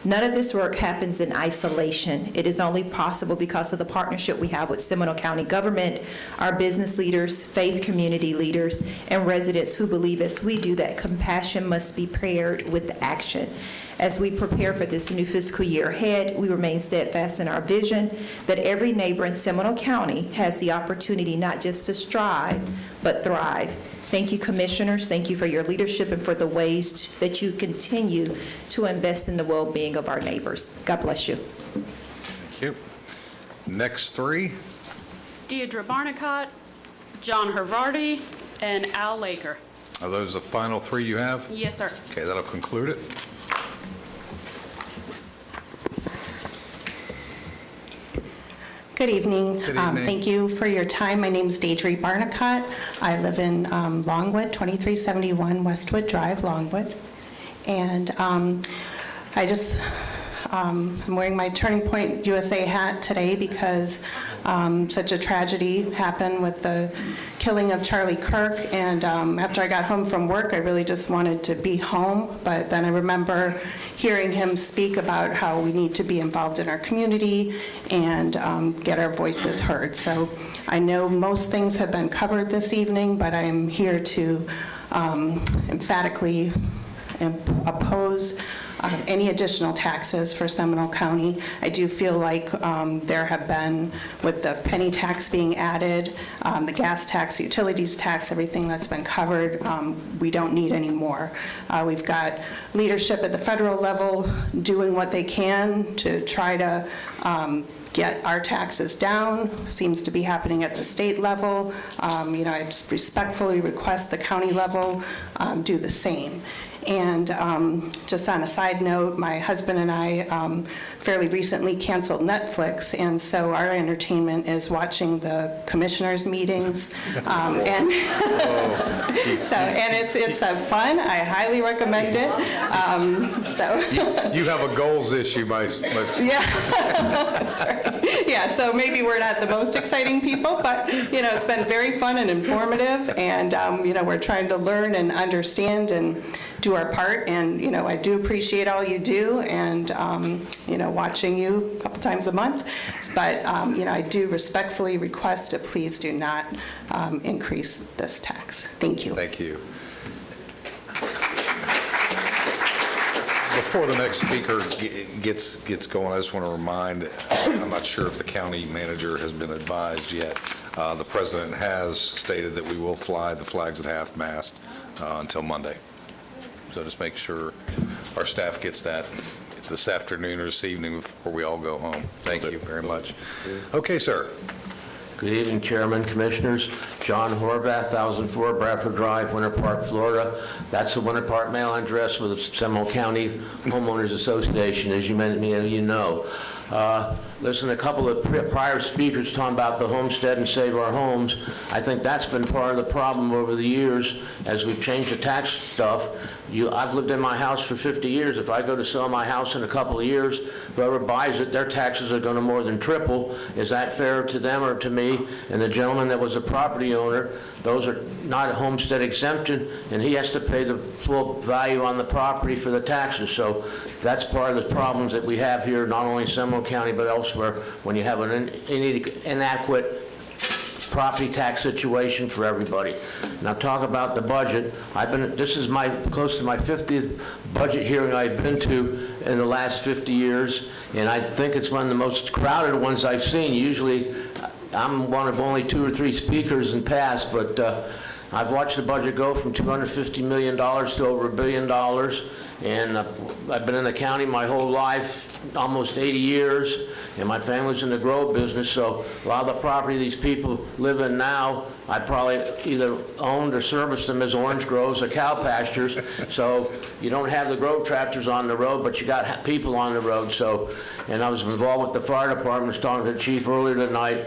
None of this work happens in isolation. It is only possible because of the partnership we have with Seminole County government, our business leaders, faith community leaders, and residents who believe, as we do, that compassion must be paired with action. As we prepare for this new fiscal year ahead, we remain steadfast in our vision that every neighbor in Seminole County has the opportunity not just to strive, but thrive. Thank you, commissioners. Thank you for your leadership and for the ways that you continue to invest in the well-being of our neighbors. God bless you. Thank you. Next three. Deidre Barnicott, John Hervardy, and Al Laker. Are those the final three you have? Yes, sir. Okay, that'll conclude it. Good evening. Good evening. Thank you for your time. My name is Deidre Barnicott. I live in Longwood, 2371 Westwood Drive, Longwood. And I'm wearing my Turning Point USA hat today because such a tragedy happened with the killing of Charlie Kirk. And after I got home from work, I really just wanted to be home. But then I remember hearing him speak about how we need to be involved in our community and get our voices heard. So I know most things have been covered this evening, but I'm here to emphatically oppose any additional taxes for Seminole County. I do feel like there have been, with the penny tax being added, the gas tax, utilities tax, everything that's been covered, we don't need any more. We've got leadership at the federal level doing what they can to try to get our taxes down. Seems to be happening at the state level. I just respectfully request the county level do the same. And just on a side note, my husband and I fairly recently canceled Netflix, and so our entertainment is watching the commissioners' meetings. And it's fun. I highly recommend it. You have a goals issue by yeah, that's right. Yeah, so maybe we're not the most exciting people, but it's been very fun and informative, and we're trying to learn and understand and do our part. And, I do appreciate all you do and, watching you a couple times a month. But, I do respectfully request to please do not increase this tax. Thank you. Thank you. Before the next speaker gets going, I just want to remind, I'm not sure if the county manager has been advised yet, the president has stated that we will fly the flags at half-mast until Monday. So just make sure our staff gets that this afternoon or this evening before we all go home. Thank you very much. Okay, sir. Good evening, Chairman, Commissioners. John Horvath, 1004 Bradford Drive, Winter Park, Florida. That's the Winter Park mailing address for the Seminole County Homeowners Association, as you know. Listen, a couple of prior speakers talking about the homestead and save our homes. I think that's been part of the problem over the years as we've changed the tax stuff. I've lived in my house for 50 years. If I go to sell my house in a couple of years, whoever buys it, their taxes are going to more than triple. Is that fair to them or to me? And the gentleman that was a property owner, those are not a homestead exemption, and he has to pay the full value on the property for the taxes. So that's part of the problems that we have here, not only in Seminole County, but elsewhere, when you have an inadequate property tax situation for everybody. Now talk about the budget. This is close to my 50th budget hearing I've been to in the last 50 years, and I think it's one of the most crowded ones I've seen. Usually I'm one of only 2 or 3 speakers in past, but I've watched the budget go from $250 million to over $1 billion, and I've been in the county my whole life, almost 80 years, and my family's in the grow business, so a lot of the property these people live in now, I probably either owned or serviced them as orange groves or cow pastures, so you don't have the grove tractors on the road, but you got people on the road. So, and I was involved with the fire department. I was talking to the chief earlier tonight.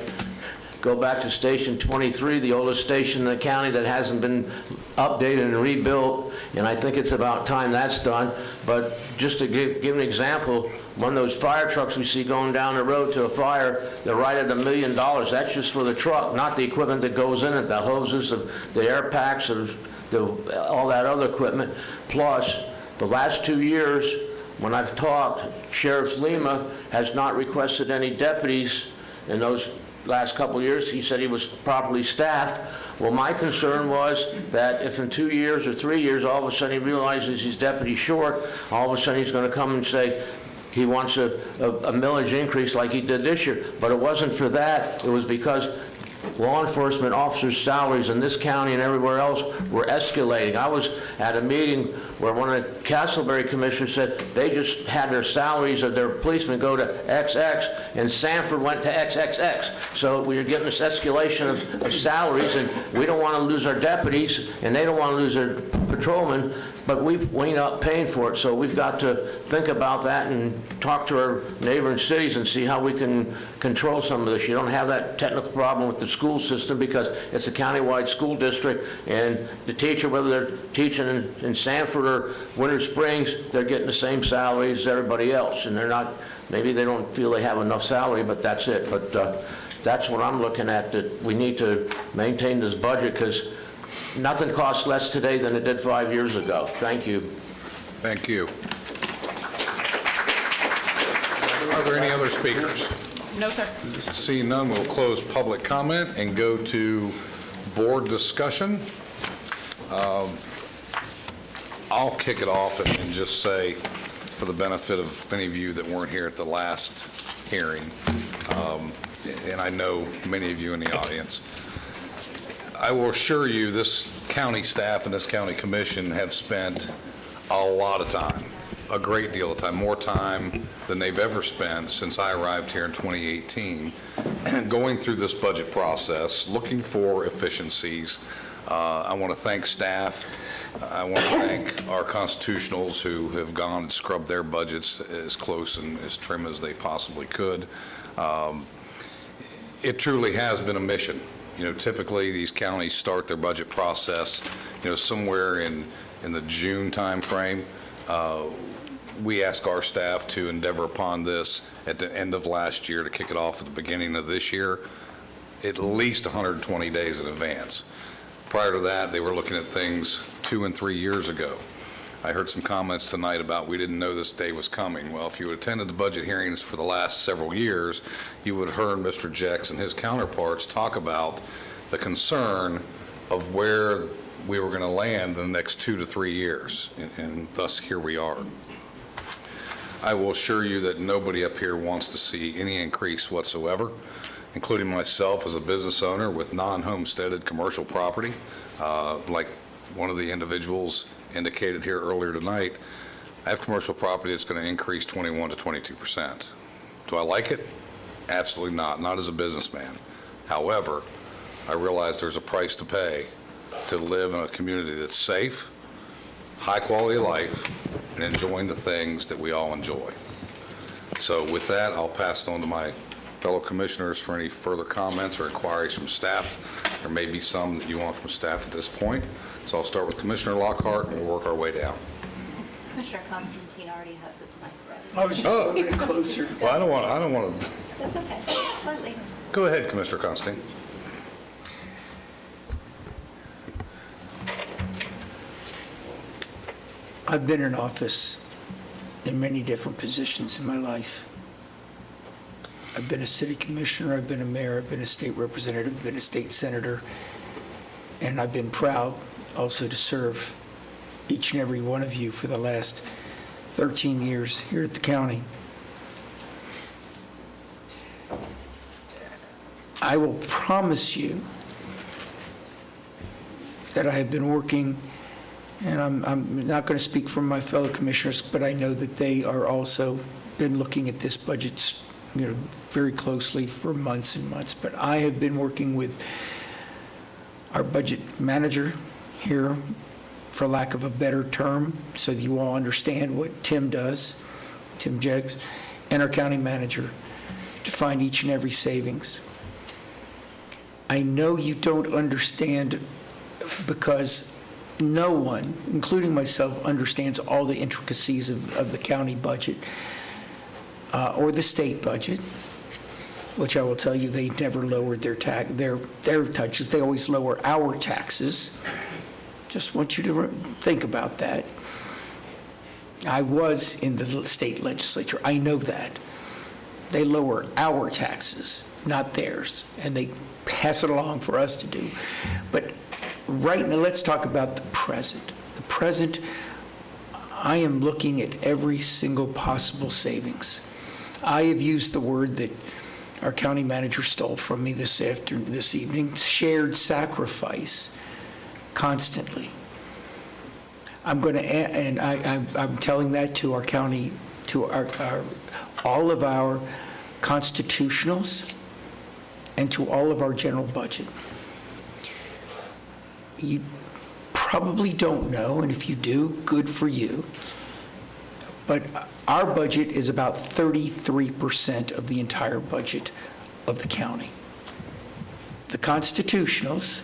Go back to Station 23, the oldest station in the county that hasn't been updated and rebuilt, and I think it's about time that's done. But just to give an example, one of those fire trucks we see going down the road to a fire, they're right at $1 million. That's just for the truck, not the equipment that goes in it, the hoses, the air packs, all that other equipment. Plus, the last 2 years, when I've talked, Sheriff Lima has not requested any deputies in those last couple of years. He said he was properly staffed. Well, my concern was that if in 2 years or 3 years, all of a sudden he realizes he's deputy short, all of a sudden he's going to come and say he wants a millage increase like he did this year. But it wasn't for that. It was because law enforcement officers' salaries in this county and everywhere else were escalating. I was at a meeting where one of the Castleberry commissioners said they just had their salaries of their policemen go to XX, and Sanford went to XXX. So we were getting this escalation of salaries, and we don't want to lose our deputies, and they don't want to lose their patrolmen, but we end up paying for it. So we've got to think about that and talk to our neighboring cities and see how we can control some of this. You don't have that technical problem with the school system because it's a countywide school district, and the teacher, whether they're teaching in Sanford or Winter Springs, they're getting the same salaries as everybody else, and they're not, maybe they don't feel they have enough salary, but that's it. But that's what I'm looking at, that we need to maintain this budget because nothing costs less today than it did 5 years ago. Thank you. Thank you. Are there any other speakers? No, sir. Seeing none, we'll close public comment and go to board discussion. I'll kick it off and just say, for the benefit of many of you that weren't here at the last hearing, and I know many of you in the audience, I will assure you this county staff and this county commission have spent a lot of time, a great deal of time, more time than they've ever spent since I arrived here in 2018, going through this budget process, looking for efficiencies. I want to thank staff. I want to thank our constitutionals who have gone and scrubbed their budgets as close and as trim as they possibly could. It truly has been a mission. You know, typically these counties start their budget process, somewhere in the June timeframe. We ask our staff to endeavor upon this at the end of last year to kick it off at the beginning of this year, at least 120 days in advance. Prior to that, they were looking at things 2 and 3 years ago. I heard some comments tonight about we didn't know this day was coming. Well, if you attended the budget hearings for the last several years, you would have heard Mr. Jex and his counterparts talk about the concern of where we were going to land in the next 2 to 3 years, and thus here we are. I will assure you that nobody up here wants to see any increase whatsoever, including myself as a business owner with non-homesteaded commercial property. Like one of the individuals indicated here earlier tonight, I have commercial property that's going to increase 21 to 22%. Do I like it? Absolutely not as a businessman. However, I realize there's a price to pay to live in a community that's safe, high quality of life, and enjoying the things that we all enjoy. So with that, I'll pass it on to my fellow commissioners for any further comments or inquiries from staff. There may be some that you want from staff at this point. So I'll start with Commissioner Lockhart, and we'll work our way down. Commissioner Constantine already has his mic ready. I was just getting closer. Well, I don't want to. That's okay. Slightly. Go ahead, Commissioner Constantine. I've been in office in many different positions in my life. I've been a city commissioner, I've been a mayor, I've been a state representative, I've been a state senator, and I've been proud also to serve each and every one of you for the last 13 years here at the county. I will promise you that I have been working, and I'm not going to speak for my fellow commissioners, but I know that they are also been looking at this budget, very closely for months and months. But I have been working with our budget manager here, for lack of a better term, so that you all understand what Tim does, Tim Jex, and our county manager to find each and every savings. I know you don't understand because no one, including myself, understands all the intricacies of the county budget or the state budget, which I will tell you they never lowered their taxes. They always lower our taxes. Just want you to think about that. I was in the state legislature. I know that. They lower our taxes, not theirs, and they pass it along for us to do. But right now, let's talk about the present. The present, I am looking at every single possible savings. I have used the word that our county manager stole from me this evening, shared sacrifice, constantly. I'm going to, and I'm telling that to our county, to all of our constitutionals, and to all of our general budget. You probably don't know, and if you do, good for you, but our budget is about 33% of the entire budget of the county. The constitutionals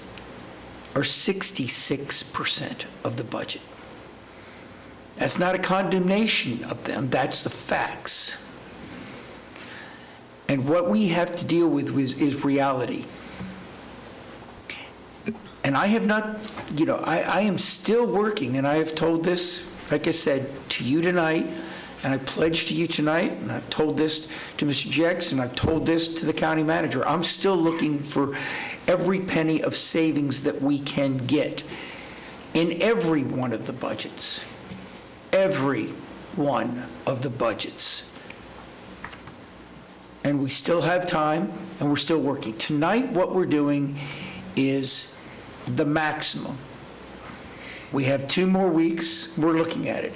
are 66% of the budget. That's not a condemnation of them, that's the facts. And what we have to deal with is reality. And I have not, I am still working, and I have told this, like I said, to you tonight, and I pledged to you tonight, and I've told this to Mr. Jex, and I've told this to the county manager. I'm still looking for every penny of savings that we can get in every one of the budgets. Every one of the budgets. And we still have time, and we're still working. Tonight, what we're doing is the maximum. We have 2 more weeks. We're looking at it.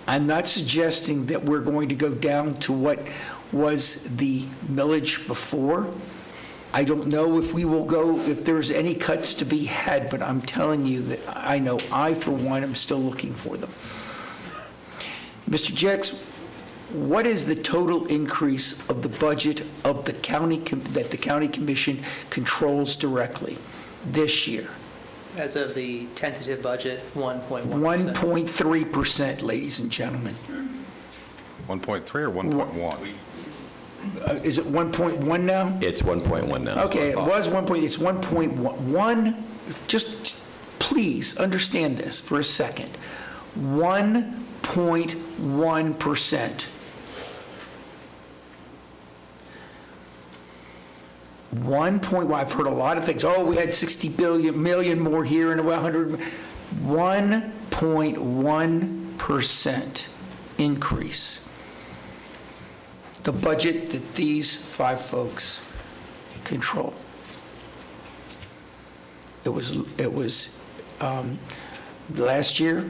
I'm not suggesting that we're going to go down to what was the millage before. I don't know if we will go, if there's any cuts to be had, but I'm telling you that I know I, for one, am still looking for them. Mr. Jex, what is the total increase of the budget of the county that the county commission controls directly this year? As of the tentative budget, 1.1%. 1.3%, ladies and gentlemen. 1.3 or 1.1? Is it 1.1 now? It's 1.1 now. Okay, it was 1. It's 1.1. Just please understand this for a second. 1.1%. 1.1, I've heard a lot of things. Oh, we had 60 million more here and 100. 1.1% increase. The budget that these five folks control. It was last year,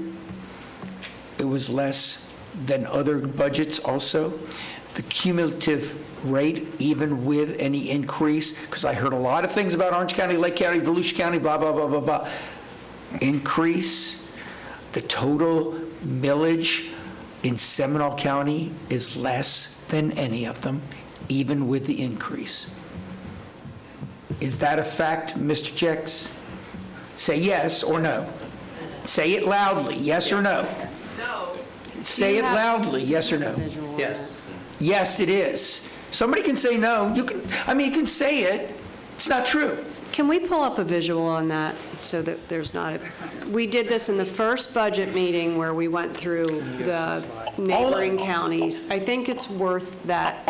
it was less than other budgets also. The cumulative rate, even with any increase, because I heard a lot of things about Orange County, Lake County, Volusia County, blah, blah, blah, blah, blah. Increase, the total millage in Seminole County is less than any of them, even with the increase. Is that a fact, Mr. Jex? Say yes or no. Say it loudly, yes or no. No. Say it loudly, yes or no. Yes. Yes, it is. Somebody can say no. You can say it. It's not true. Can we pull up a visual on that so that there's not a, we did this in the first budget meeting where we went through the neighboring counties. I think it's worth that.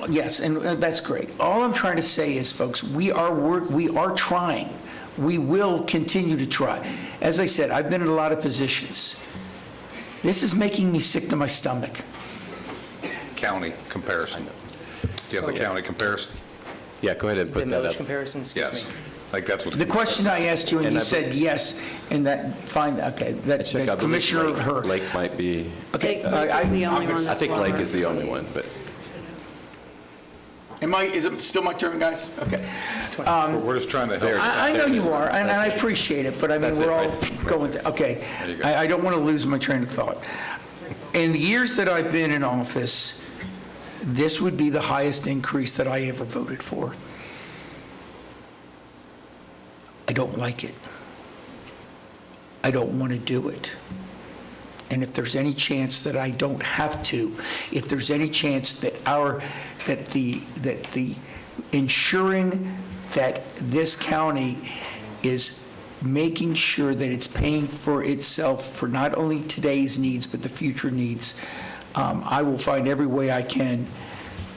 Yes, and that's great. All I'm trying to say is, folks, we are trying. We will continue to try. As I said, I've been in a lot of positions. This is making me sick to my stomach. County comparison. Do you have the county comparison? Yeah, go ahead and put The that millage up. comparison, excuse me. Yes. Like that's what. The question I asked you, and And you I said yes, and that, fine, okay, that Check, I believe Commissioner Her. Lake might be, Okay, Lake is the only one I that's think Lake lower. is the only one, but is it still my turn, guys? Okay. We're just trying to help. I know you are, and I appreciate it, but I mean, That's we're it, all right. going, okay. There you go. I don't want to lose my train of thought. In the years that I've been in office, this would be the highest increase that I ever voted for. I don't like it. I don't want to do it. And if there's any chance that I don't have to, if there's any chance that the ensuring that this county is making sure that it's paying for itself for not only today's needs but the future needs, I will find every way I can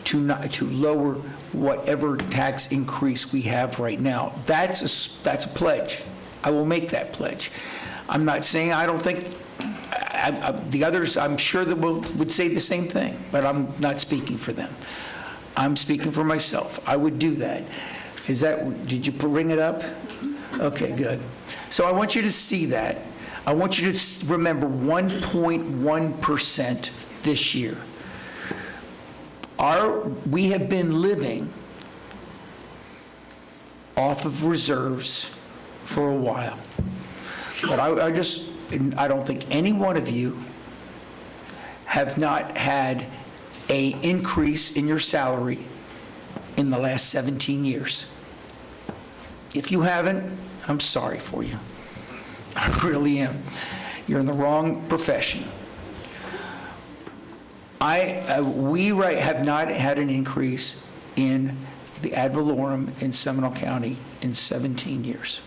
to lower whatever tax increase we have right now. That's a pledge. I will make that pledge. I'm not saying I don't think the others, I'm sure that would say the same thing, but I'm not speaking for them. I'm speaking for myself. I would do that. Did you bring it up? Okay, good. So I want you to see that. I want you to remember 1.1% this year. We have been living off of reserves for a while. But I don't think any one of you have not had an increase in your salary in the last 17 years. If you haven't, I'm sorry for you. I really am. You're in the wrong profession. We have not had an increase in the ad valorem in Seminole County in 17 years.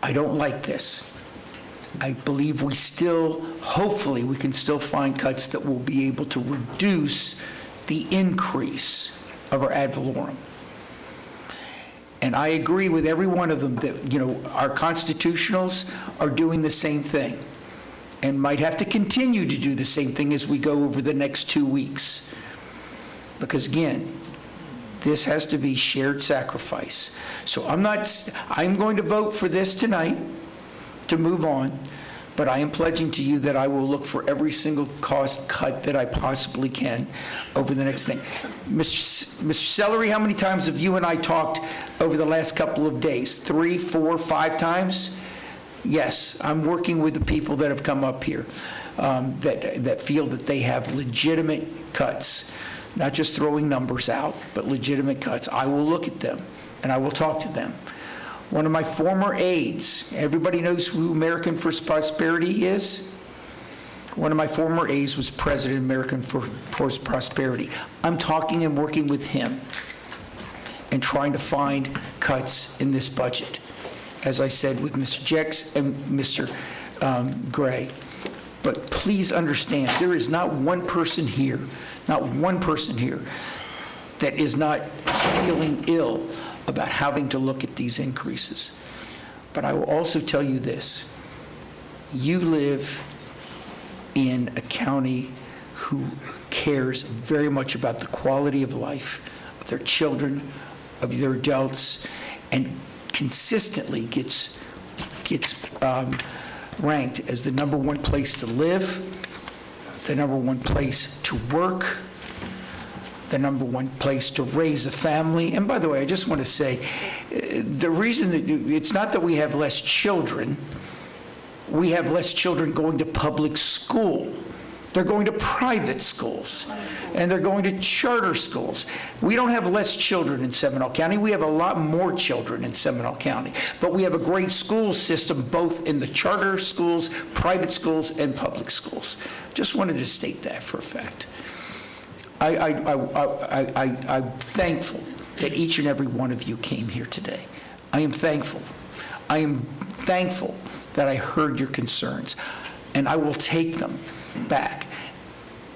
I don't like this. I believe hopefully we can still find cuts that will be able to reduce the increase of our ad valorem. And I agree with every one of them that, our constitutionals are doing the same thing and might have to continue to do the same thing as we go over the next 2 weeks. Because again, this has to be shared sacrifice. So I'm going to vote for this tonight to move on, but I am pledging to you that I will look for every single cost cut that I possibly can over the next thing. Mr. Celery, how many times have you and I talked over the last couple of days? 3, 4, 5 times? Yes, I'm working with the people that have come up here that feel that they have legitimate cuts. Not just throwing numbers out, but legitimate cuts. I will look at them, and I will talk to them. One of my former aides, everybody knows who American for Prosperity is? One of my former aides was president of American for Prosperity. I'm talking and working with him and trying to find cuts in this budget. As I said with Mr. Jex and Mr. Gray. But please understand, there is not one person here that is not feeling ill about having to look at these increases. But I will also tell you this. You live in a county who cares very much about the quality of life of their children, of their adults, and consistently gets ranked as the number one place to live, the number one place to work, the number one place to raise a family. And by the way, I just want to say, the reason that it's not that we have less children, we have less children going to public school. They're going to private schools, and they're going to charter schools. We don't have less children in Seminole County. We have a lot more children in Seminole County. But we have a great school system, both in the charter schools, private schools, and public schools. Just wanted to state that for a fact. I'm thankful that each and every one of you came here today. I am thankful. I am thankful that I heard your concerns, and I will take them back.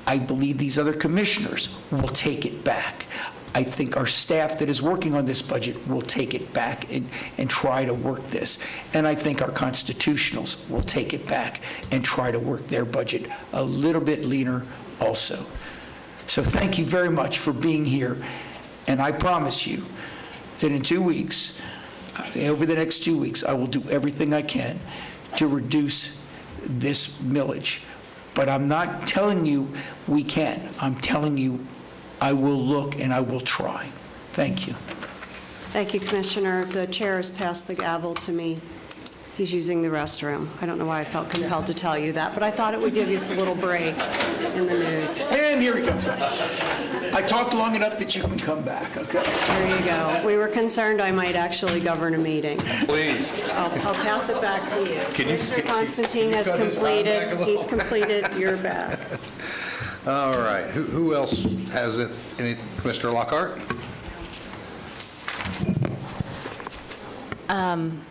I believe these other commissioners will take it back. I think our staff that is working on this budget will take it back and try to work this. And I think our constitutionals will take it back and try to work their budget a little bit leaner also. So thank you very much for being here. And I promise you that in 2 weeks, over the next 2 weeks, I will do everything I can to reduce this millage. But I'm not telling you we can. I'm telling you I will look and I will try. Thank you. Thank you, Commissioner. The chair has passed the gavel to me. He's using the restroom. I don't know why I felt compelled to tell you that, but I thought it would give you a little break in the news. And here he comes back. I talked long enough that you can come back, okay? There you go. We were concerned I might actually govern a meeting. Please. I'll pass it back to you. Commissioner Constantine has cut his time back a completed. little? He's completed. You're back. All right, who else has it? Commissioner Lockhart?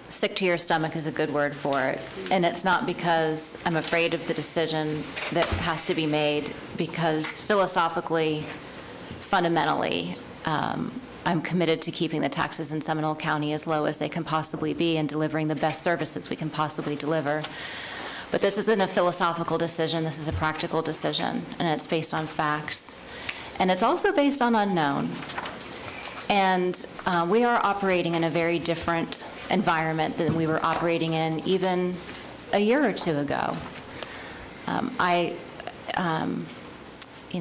Sick to your stomach is a good word for it. And it's not because I'm afraid of the decision that has to be made, because philosophically, fundamentally, I'm committed to keeping the taxes in Seminole County as low as they can possibly be and delivering the best services we can possibly deliver. But this isn't a philosophical decision, this is a practical decision, and it's based on facts. And it's also based on unknown. And we are operating in a very different environment than we were operating in even a year or two ago.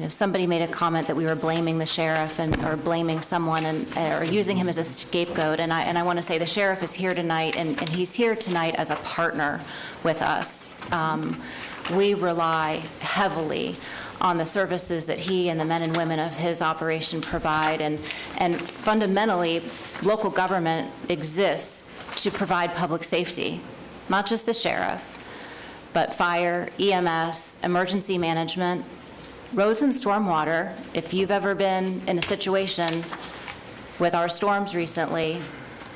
Somebody made a comment that we were blaming the sheriff or blaming someone or using him as a scapegoat. And I want to say the sheriff is here tonight, and he's here tonight as a partner with us. We rely heavily on the services that he and the men and women of his operation provide. And fundamentally, local government exists to provide public safety, not just the sheriff, but fire, EMS, emergency management, roads and stormwater. If you've ever been in a situation with our storms recently,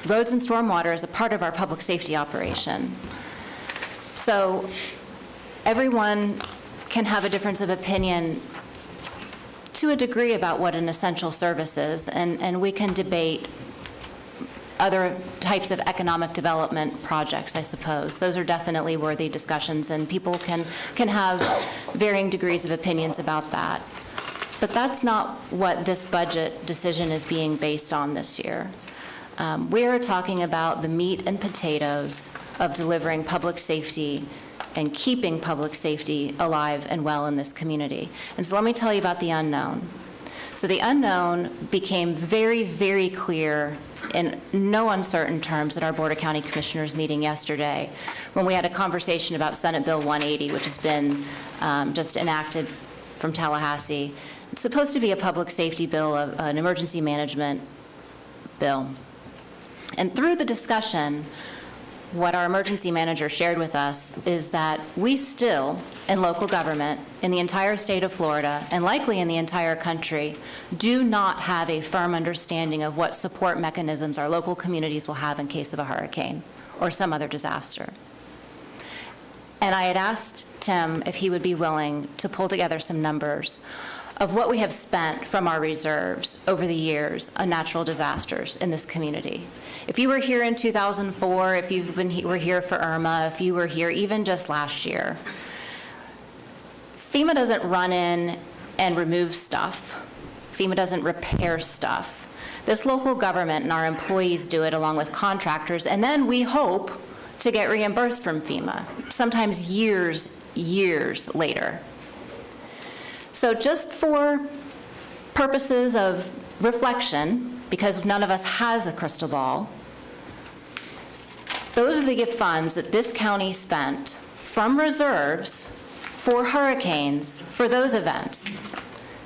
roads and stormwater is a part of our public safety operation. So everyone can have a difference of opinion to a degree about what an essential service is, and we can debate other types of economic development projects, I suppose. Those are definitely worthy discussions, and people can have varying degrees of opinions about that. But that's not what this budget decision is being based on this year. We are talking about the meat and potatoes of delivering public safety and keeping public safety alive and well in this community. And so let me tell you about the unknown. So the unknown became very, very clear in no uncertain terms at our Board of County Commissioners meeting yesterday when we had a conversation about Senate Bill 180, which has been just enacted from Tallahassee. It's supposed to be a public safety bill, an emergency management bill. And through the discussion, what our emergency manager shared with us is that we still, in local government, in the entire state of Florida, and likely in the entire country, do not have a firm understanding of what support mechanisms our local communities will have in case of a hurricane or some other disaster. And I had asked Tim if he would be willing to pull together some numbers of what we have spent from our reserves over the years on natural disasters in this community. If you were here in 2004, if you were here for Irma, if you were here even just last year, FEMA doesn't run in and remove stuff. FEMA doesn't repair stuff. This local government and our employees do it along with contractors, and then we hope to get reimbursed from FEMA, sometimes years later. So just for purposes of reflection, because none of us has a crystal ball, those are the funds that this county spent from reserves for hurricanes, for those events.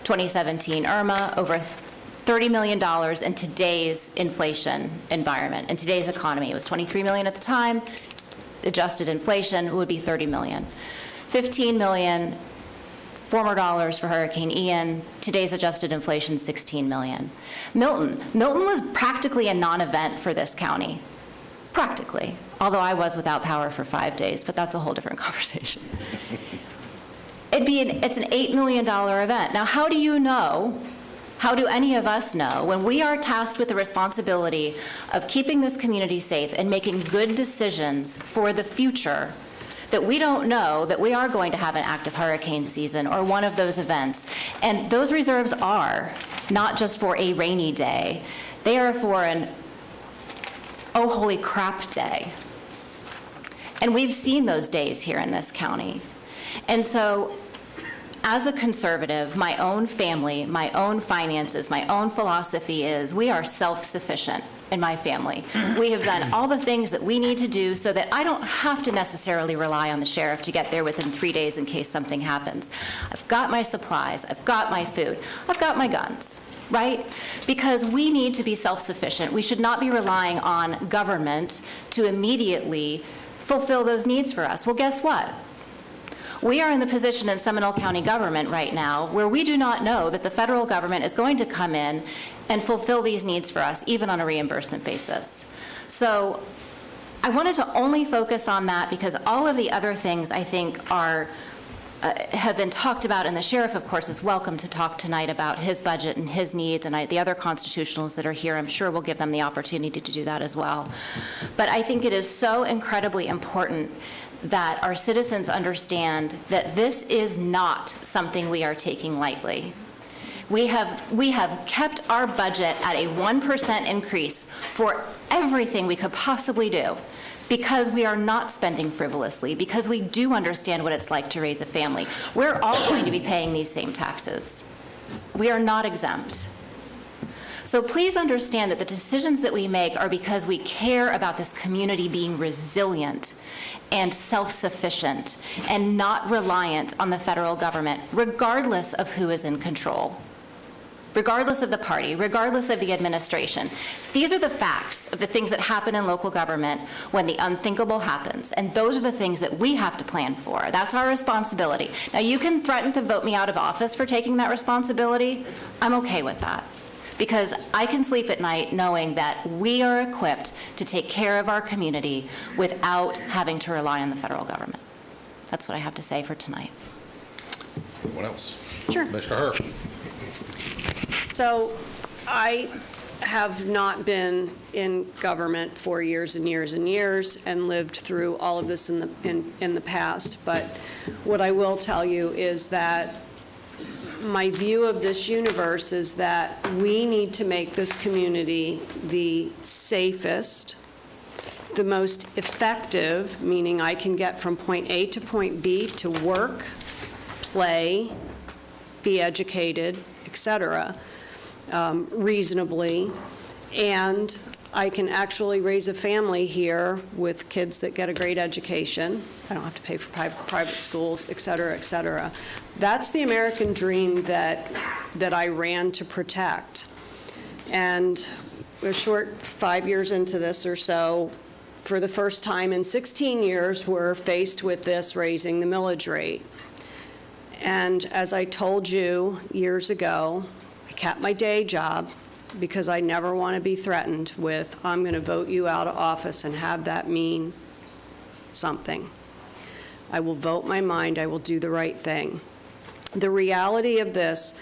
2017 Irma, over $30 million in today's inflation environment. In today's economy, it was $23 million at the time. Adjusted inflation would be $30 million. $15 million former dollars for Hurricane Ian. Today's adjusted inflation, $16 million. Milton was practically a non-event for this county. Practically. Although I was without power for 5 days, but that's a whole different conversation. It's an $8 million event. Now, how do you know, how do any of us know, when we are tasked with the responsibility of keeping this community safe and making good decisions for the future, that we don't know that we are going to have an active hurricane season or one of those events? And those reserves are not just for a rainy day. They are for an oh holy crap day. And we've seen those days here in this county. And so, as a conservative, my own family, my own finances, my own philosophy is we are self-sufficient in my family. We have done all the things that we need to do so that I don't have to necessarily rely on the sheriff to get there within 3 days in case something happens. I've got my supplies, I've got my food, I've got my guns, right? Because we need to be self-sufficient. We should not be relying on government to immediately fulfill those needs for us. Well, guess what? We are in the position in Seminole County government right now where we do not know that the federal government is going to come in and fulfill these needs for us, even on a reimbursement basis. So I wanted to only focus on that because all of the other things I think are have been talked about, and the sheriff, of course, is welcome to talk tonight about his budget and his needs, and the other constitutionals that are here, I'm sure we'll give them the opportunity to do that as well. But I think it is so incredibly important that our citizens understand that this is not something we are taking lightly. We have kept our budget at a 1% increase for everything we could possibly do because we are not spending frivolously, because we do understand what it's like to raise a family. We're all going to be paying these same taxes. We are not exempt. So please understand that the decisions that we make are because we care about this community being resilient and self-sufficient and not reliant on the federal government, regardless of who is in control, regardless of the party, regardless of the administration. These are the facts of the things that happen in local government when the unthinkable happens, and those are the things that we have to plan for. That's our responsibility. Now, you can threaten to vote me out of office for taking that responsibility. I'm okay with that, because I can sleep at night knowing that we are equipped to take care of our community without having to rely on the federal government. That's what I have to say for tonight. Anyone else? Sure. Mr. Herb. So I have not been in government for years and years and years and lived through all of this in the past. But what I will tell you is that my view of this universe is that we need to make this community the safest, the most effective, meaning I can get from point A to point B to work, play, be educated, etc., reasonably, and I can actually raise a family here with kids that get a great education. I don't have to pay for private schools, et cetera, et cetera. That's the American dream that I ran to protect. And a short 5 years into this or so, for the first time in 16 years, we're faced with this raising the millage rate. And as I told you years ago, I kept my day job because I never want to be threatened with, I'm going to vote you out of office and have that mean something. I will vote my mind. I will do the right thing. The reality of this,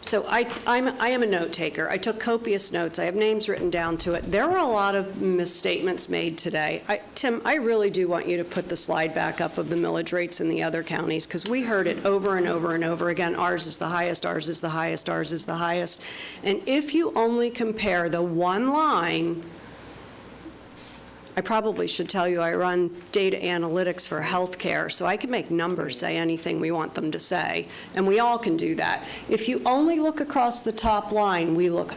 so I am a note taker. I took copious notes. I have names written down to it. There were a lot of misstatements made today. Tim, I really do want you to put the slide back up of the millage rates in the other counties, because we heard it over and over and over again. Ours is the highest, ours is the highest, ours is the highest. And if you only compare the one line, I probably should tell you I run data analytics for healthcare, so I can make numbers say anything we want them to say, and we all can do that. If you only look across the top line, we look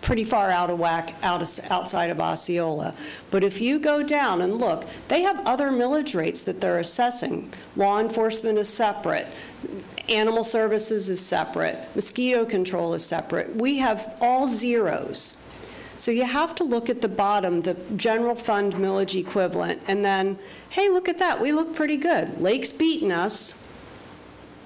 pretty far out of whack outside of Osceola. But if you go down and look, they have other millage rates that they're assessing. Law enforcement is separate. Animal services is separate. Mosquito control is separate. We have all zeros. So you have to look at the bottom, the general fund millage equivalent, and then, hey, look at that, we look pretty good. Lake's beating us.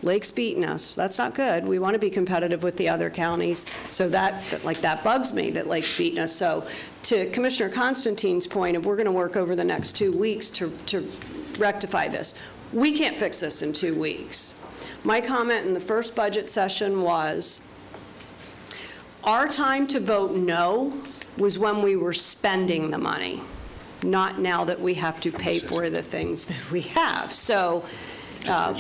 Lake's beating us. That's not good. We want to be competitive with the other counties. So that bugs me that Lake's beating us. So to Commissioner Constantine's point of we're going to work over the next 2 weeks to rectify this, we can't fix this in 2 weeks. My comment in the first budget session was, our time to vote no was when we were spending the money, not now that we have to pay for the things that we have. So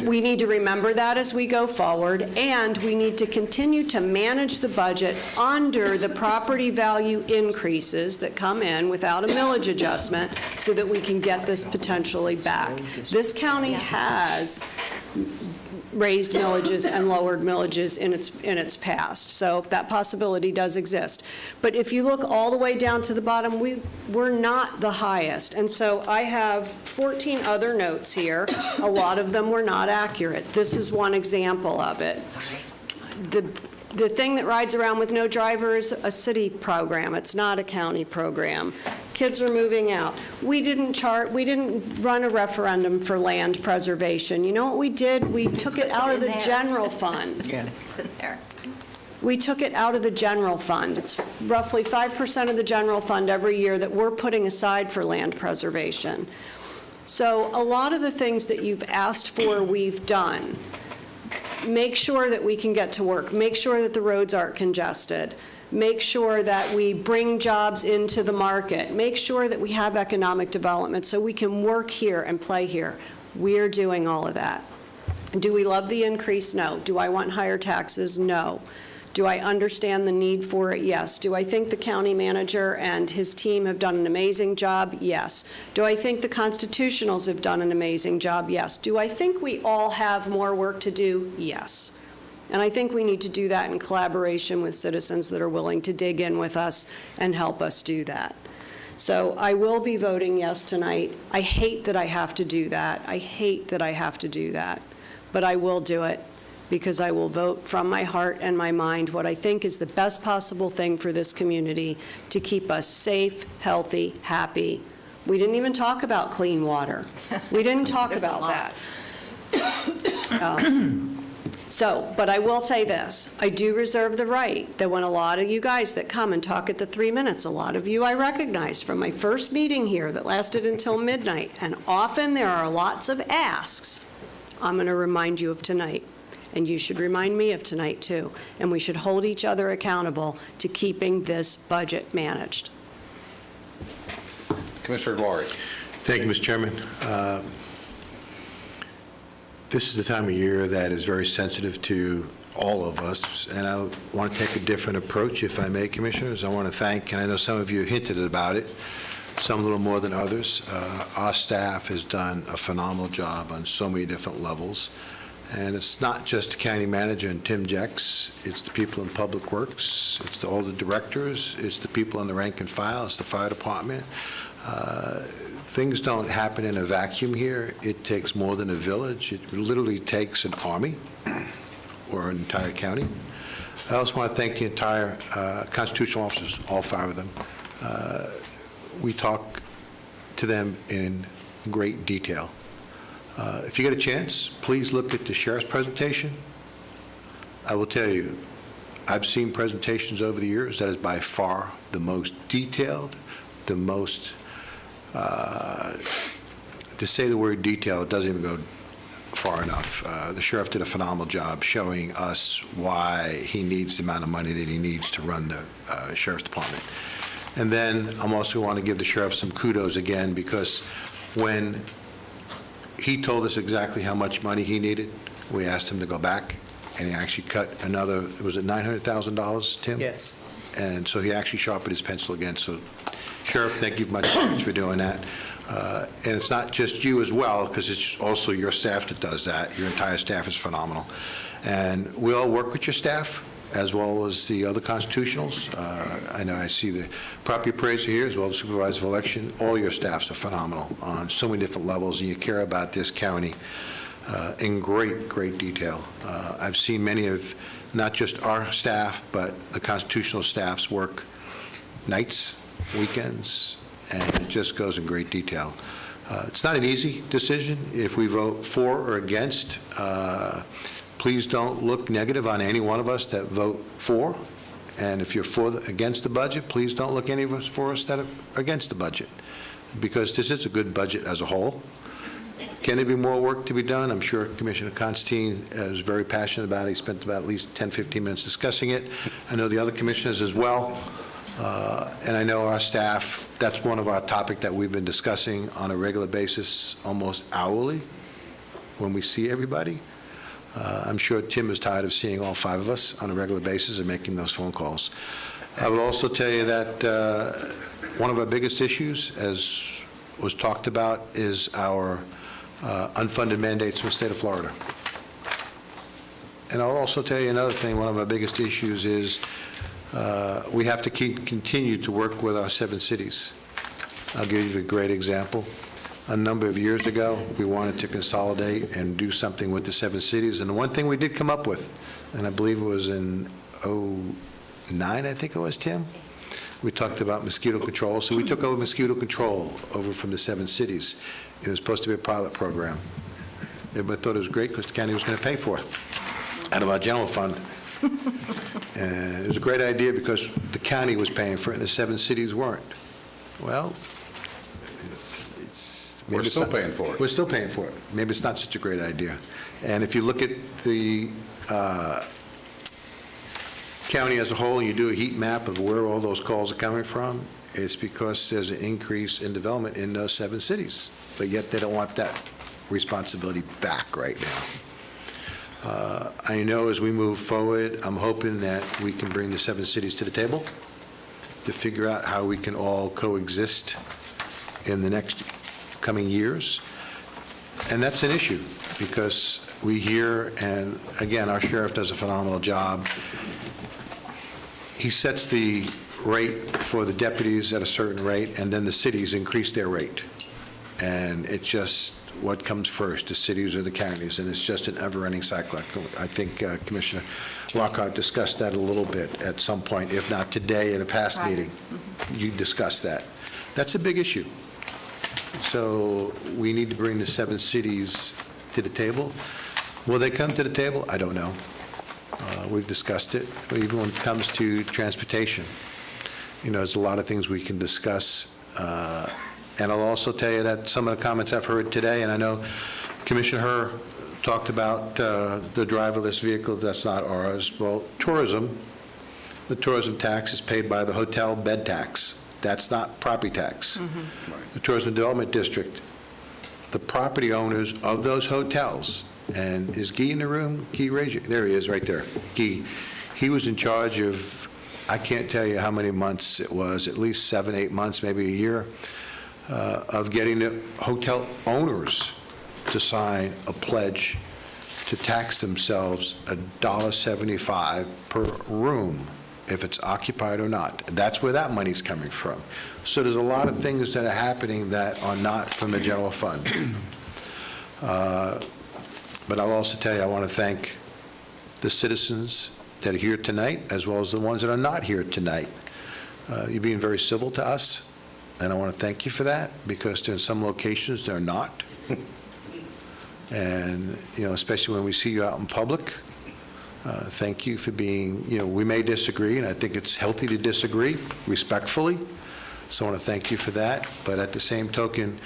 we need to remember that as we go forward, and we need to continue to manage the budget under the property value increases that come in without a millage adjustment so that we can get this potentially back. This county has raised millages and lowered millages in its past. So that possibility does exist. But if you look all the way down to the bottom, we're not the highest. And so I have 14 other notes here. A lot of them were not accurate. This is one example of it. The thing that rides around with no driver is a city program. It's not a county program. Kids are moving out. We didn't run a referendum for land preservation. You know what we did? We took it out of the general fund. Yeah. It's in there. We took it out of the general fund. It's roughly 5% of the general fund every year that we're putting aside for land preservation. So a lot of the things that you've asked for, we've done. Make sure that we can get to work. Make sure that the roads aren't congested. Make sure that we bring jobs into the market. Make sure that we have economic development so we can work here and play here. We're doing all of that. Do we love the increase? No. Do I want higher taxes? No. Do I understand the need for it? Yes. Do I think the county manager and his team have done an amazing job? Yes. Do I think the constitutionals have done an amazing job? Yes. Do I think we all have more work to do? Yes. And I think we need to do that in collaboration with citizens that are willing to dig in with us and help us do that. So I will be voting yes tonight. I hate that I have to do that. I hate that I have to do that. But I will do it, because I will vote from my heart and my mind what I think is the best possible thing for this community to keep us safe, healthy, happy. We didn't even talk about clean water. We didn't talk about that. But I will say this. I do reserve the right that when a lot of you guys that come and talk at the 3 minutes, a lot of you I recognize from my first meeting here that lasted until midnight, and often there are lots of asks, I'm going to remind you of tonight. And you should remind me of tonight, too. And we should hold each other accountable to keeping this budget managed. Commissioner Glory. Thank you, Mr. Chairman. This is the time of year that is very sensitive to all of us, and I want to take a different approach, if I may, Commissioners. I want to thank, and I know some of you hinted about it, some a little more than others. Our staff has done a phenomenal job on so many different levels. And it's not just the county manager and Tim Jex, it's the people in Public Works, it's all the directors, it's the people in the rank and file, it's the fire department. Things don't happen in a vacuum here. It takes more than a village. It literally takes an army or an entire county. I also want to thank the entire constitutional officers, all 5 of them. We talk to them in great detail. If you get a chance, please look at the sheriff's presentation. I will tell you, I've seen presentations over the years that is by far the most detailed, the most to say the word detail, it doesn't even go far enough. The sheriff did a phenomenal job showing us why he needs the amount of money that he needs to run the sheriff's department. And then I'm also want to give the sheriff some kudos again, because when he told us exactly how much money he needed, we asked him to go back, and he actually cut another, was it $900,000, Tim? Yes. And so he actually sharpened his pencil again. So Sheriff, thank you much for doing that. And it's not just you as well, because it's also your staff that does that. Your entire staff is phenomenal. And we all work with your staff, as well as the other constitutionals. I know I see the property appraiser here, as well as supervisor of election. All your staffs are phenomenal on so many different levels, and you care about this county in great, great detail. I've seen many of not just our staff, but the constitutional staff's work nights, weekends, and it just goes in great detail. It's not an easy decision. If we vote for or against, please don't look negative on any one of us that vote for. And if you're against the budget, please don't look any of us for us that are against the budget, because this is a good budget as a whole. Can there be more work to be done? I'm sure Commissioner Constantine is very passionate about it. He spent about at least 10, 15 minutes discussing it. I know the other commissioners as well. And I know our staff, that's one of our topics that we've been discussing on a regular basis, almost hourly, when we see everybody. I'm sure Tim is tired of seeing all 5 of us on a regular basis and making those phone calls. I will also tell you that one of our biggest issues, as was talked about, is our unfunded mandates from the state of Florida. And I'll also tell you another thing, one of our biggest issues is we have to continue to work with our 7 cities. I'll give you a great example. A number of years ago, we wanted to consolidate and do something with the 7 cities, and the one thing we did come up with, and I believe it was in '09, I think it was, Tim? We talked about mosquito control, so we took over mosquito control over from the 7 cities. It was supposed to be a pilot program. Everybody thought it was great because the county was going to pay for it out of our general fund. And it was a great idea because the county was paying for it and the 7 cities weren't. Well, we're still paying for it. We're still paying for it. Maybe it's not such a great idea. And if you look at the county as a whole, you do a heat map of where all those calls are coming from, it's because there's an increase in development in those 7 cities, but yet they don't want that responsibility back right now. I know as we move forward, I'm hoping that we can bring the 7 cities to the table to figure out how we can all coexist in the next coming years. And that's an issue because we hear, and again, our sheriff does a phenomenal job. He sets the rate for the deputies at a certain rate, and then the cities increase their rate. And it's just what comes first, the cities or the counties, and it's just an ever-ending cycle. I think Commissioner Lockhart discussed that a little bit at some point, if not today in a past meeting. You discussed that. That's a big issue. So we need to bring the 7 cities to the table. Will they come to the table? I don't know. We've discussed it, even when it comes to transportation. You know, there's a lot of things we can discuss. And I'll also tell you that some of the comments I've heard today, and I know Commissioner Herr talked about the driverless vehicles, that's not ours. Well, tourism, the tourism tax is paid by the hotel bed tax. That's not property tax. The Tourism Development District, the property owners of those hotels, and is Guy in the room? Guy, raise your, there he is, right there. Guy, he was in charge of, I can't tell you how many months it was, at least 7, 8 months, maybe a year, of getting the hotel owners to sign a pledge to tax themselves $1.75 per room, if it's occupied or not. That's where that money's coming from. So there's a lot of things that are happening that are not from the general fund. But I'll also tell you, I want to thank the citizens that are here tonight, as well as the ones that are not here tonight. You're being very civil to us, and I want to thank you for that, because in some locations they're not. And, you know, especially when we see you out in public, thank you for being, you know, we may disagree, and I think it's healthy to disagree respectfully. So I want to thank you for that. But at the same token,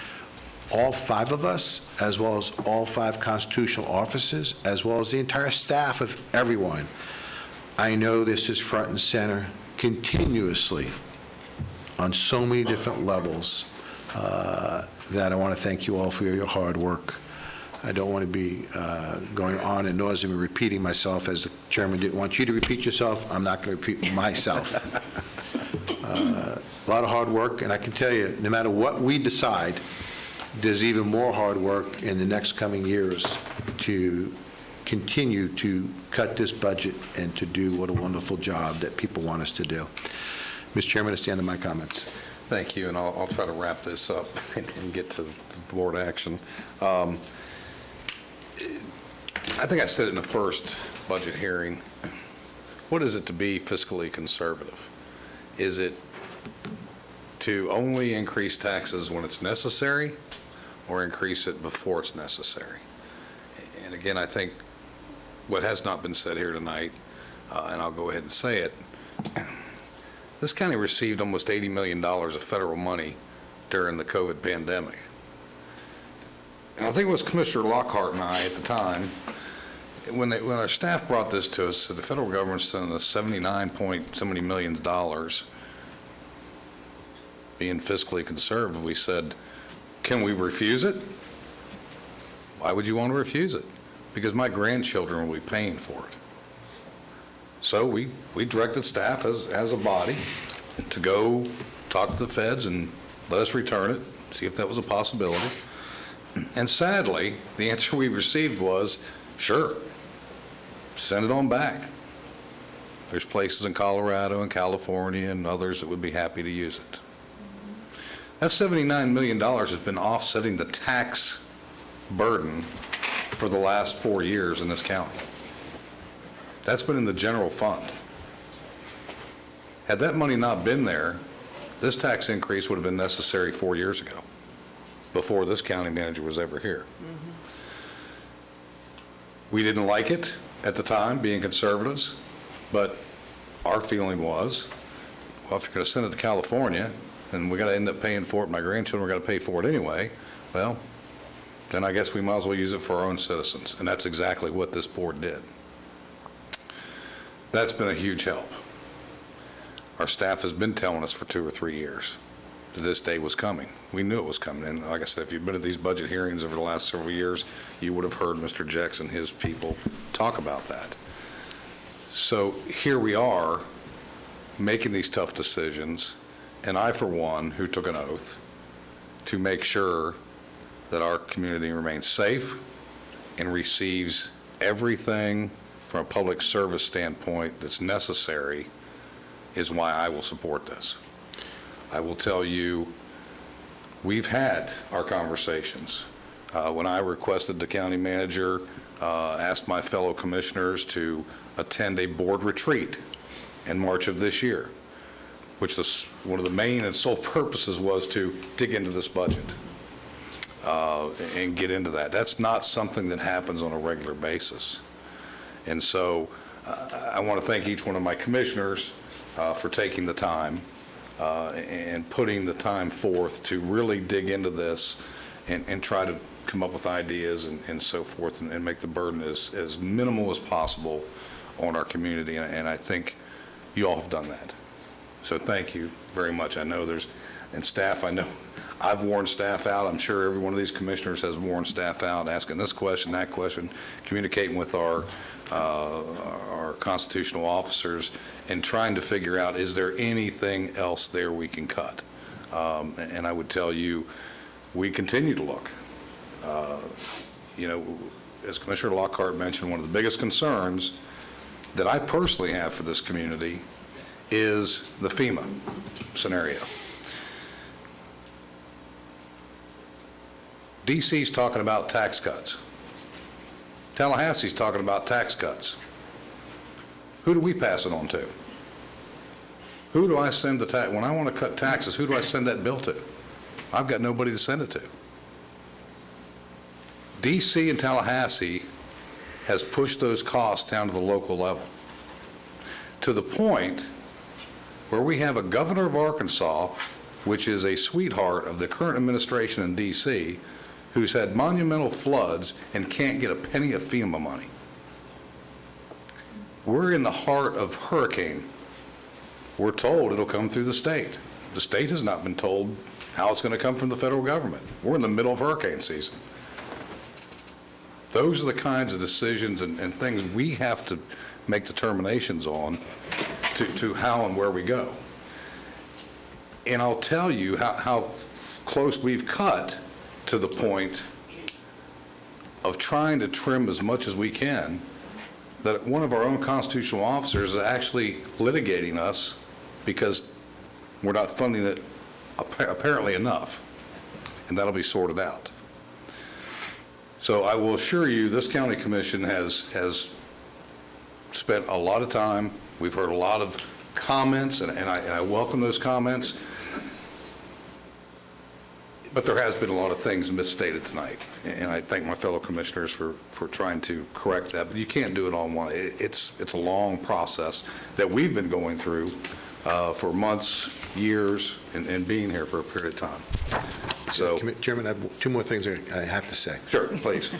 all 5 of us, as well as all 5 constitutional officers, as well as the entire staff of everyone. I know this is front and center continuously on so many different levels that I want to thank you all for your hard work. I don't want to be going on and nauseam and repeating myself, as the chairman didn't want you to repeat yourself. I'm not going to repeat myself. A lot of hard work, and I can tell you, no matter what we decide, there's even more hard work in the next coming years to continue to cut this budget and to do what a wonderful job that people want us to do. Mr. Chairman, that's the end of my comments. Thank you, and I'll try to wrap this up and get to the board action. I think I said it in the first budget hearing. What is it to be fiscally conservative? Is it to only increase taxes when it's necessary, or increase it before it's necessary? And again, I think what has not been said here tonight, and I'll go ahead and say it, this county received almost $80 million of federal money during the COVID pandemic. And I think it was Commissioner Lockhart and I at the time, when our staff brought this to us, the federal government's sending us 79 point so many millions dollars, being fiscally conservative, we said, can we refuse it? Why would you want to refuse it? Because my grandchildren will be paying for it. So we directed staff as a body to go talk to the feds and let us return it, see if that was a possibility. And sadly, the answer we received was, sure, send it on back. There's places in Colorado and California and others that would be happy to use it. That $79 million has been offsetting the tax burden for the last 4 years in this county. That's been in the general fund. Had that money not been there, this tax increase would have been necessary 4 years ago, before this county manager was ever here. We didn't like it at the time, being conservatives, but our feeling was, well, if you're going to send it to California, and we got to end up paying for it, my grandchildren are going to pay for it anyway, well, then I guess we might as well use it for our own citizens. And that's exactly what this board did. That's been a huge help. Our staff has been telling us for 2 or 3 years that this day was coming. We knew it was coming. And like I said, if you've been at these budget hearings over the last several years, you would have heard Mr. Jex and his people talk about that. So here we are making these tough decisions, and I, for one, who took an oath to make sure that our community remains safe and receives everything from a public service standpoint that's necessary, is why I will support this. I will tell you, we've had our conversations. When I requested the county manager, asked my fellow commissioners to attend a board retreat in March of this year, which was one of the main and sole purposes was to dig into this budget and get into that. That's not something that happens on a regular basis. And so I want to thank each one of my commissioners for taking the time and putting the time forth to really dig into this and try to come up with ideas and so forth and make the burden as minimal as possible on our community. And I think you all have done that. So thank you very much. I know and staff, I know I've worn staff out. I'm sure every one of these commissioners has worn staff out, asking this question, that question, communicating with our constitutional officers and trying to figure out, is there anything else there we can cut? And I would tell you, we continue to look. As Commissioner Lockhart mentioned, one of the biggest concerns that I personally have for this community is the FEMA scenario. DC's talking about tax cuts. Tallahassee's talking about tax cuts. Who do we pass it on to? Who do I send the tax? When I want to cut taxes, who do I send that bill to? I've got nobody to send it to. DC and Tallahassee has pushed those costs down to the local level, to the point where we have a governor of Arkansas which is a sweetheart of the current administration in D.C., who's had monumental floods and can't get a penny of FEMA money. We're in the heart of hurricane. We're told it'll come through the state. The state has not been told how it's going to come from the federal government. We're in the middle of hurricane season. Those are the kinds of decisions and things we have to make determinations on to how and where we go. And I'll tell you how close we've cut to the point of trying to trim as much as we can, that one of our own constitutional officers is actually litigating us because we're not funding it apparently enough, and that'll be sorted out. So I will assure you, this county commission has spent a lot of time. We've heard a lot of comments, and I welcome those comments. But there has been a lot of things misstated tonight, and I thank my fellow commissioners for trying to correct that. But you can't do it all in one. It's a long process that we've been going through for months, years, and being here for a period of time. So, Chairman, I have two more things I have to say. Sure, please.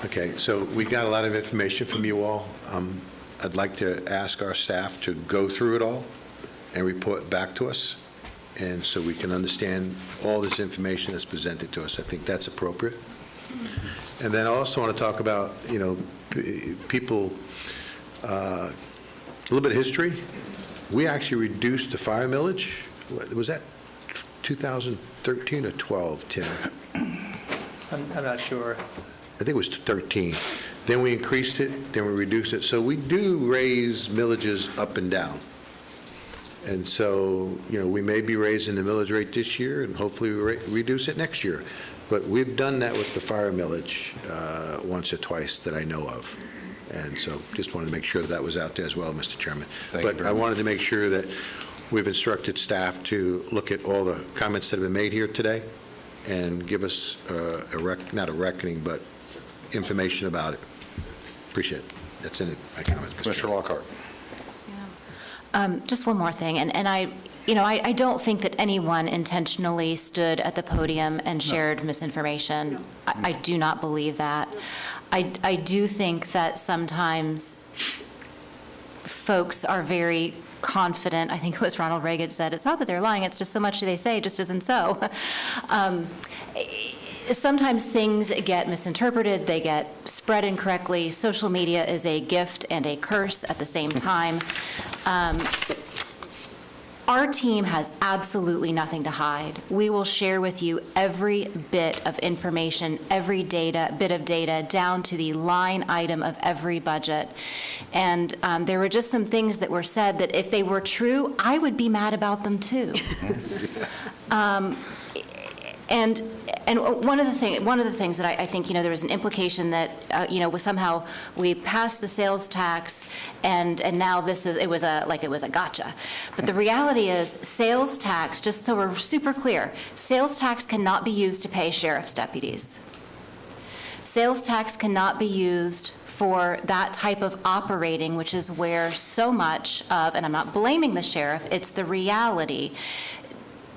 Okay, so we got a lot of information from you all. I'd like to ask our staff to go through it all and report back to us, and so we can understand all this information that's presented to us. I think that's appropriate. And then I also want to talk about, people, a little bit of history. We actually reduced the fire millage. Was that 2013 or 12, Tim? I'm not sure. I think it was 13. Then we increased it, then we reduced it. So we do raise millages up and down. And so, we may be raising the millage rate this year, and hopefully we reduce it next year. But we've done that with the fire millage once or twice that I know of. And so just wanted to make sure that was out there as well, Mr. Chairman. But I wanted to make sure that we've instructed staff to look at all the comments that have been made here today and give us not a reckoning, but information about it. Appreciate it. That's in it, my comments, Mr. Commissioner Lockhart. Just one more thing, and I don't think that anyone intentionally stood at the podium and shared misinformation. No. I do not believe that. I do think that sometimes folks are very confident. I think it was Ronald Reagan said, it's not that they're lying, it's just so much they say, it just isn't so. Sometimes things get misinterpreted, they get spread incorrectly. Social media is a gift and a curse at the same time. Our team has absolutely nothing to hide. We will share with you every bit of information, every bit of data, down to the line item of every budget. And there were just some things that were said that if they were true, I would be mad about them too. And one of the things that I think, there was an implication that, somehow we passed the sales tax and now it was a gotcha. But the reality is sales tax, just so we're super clear, sales tax cannot be used to pay sheriff's deputies. Sales tax cannot be used for that type of operating, which is where so much of, and I'm not blaming the sheriff, it's the reality.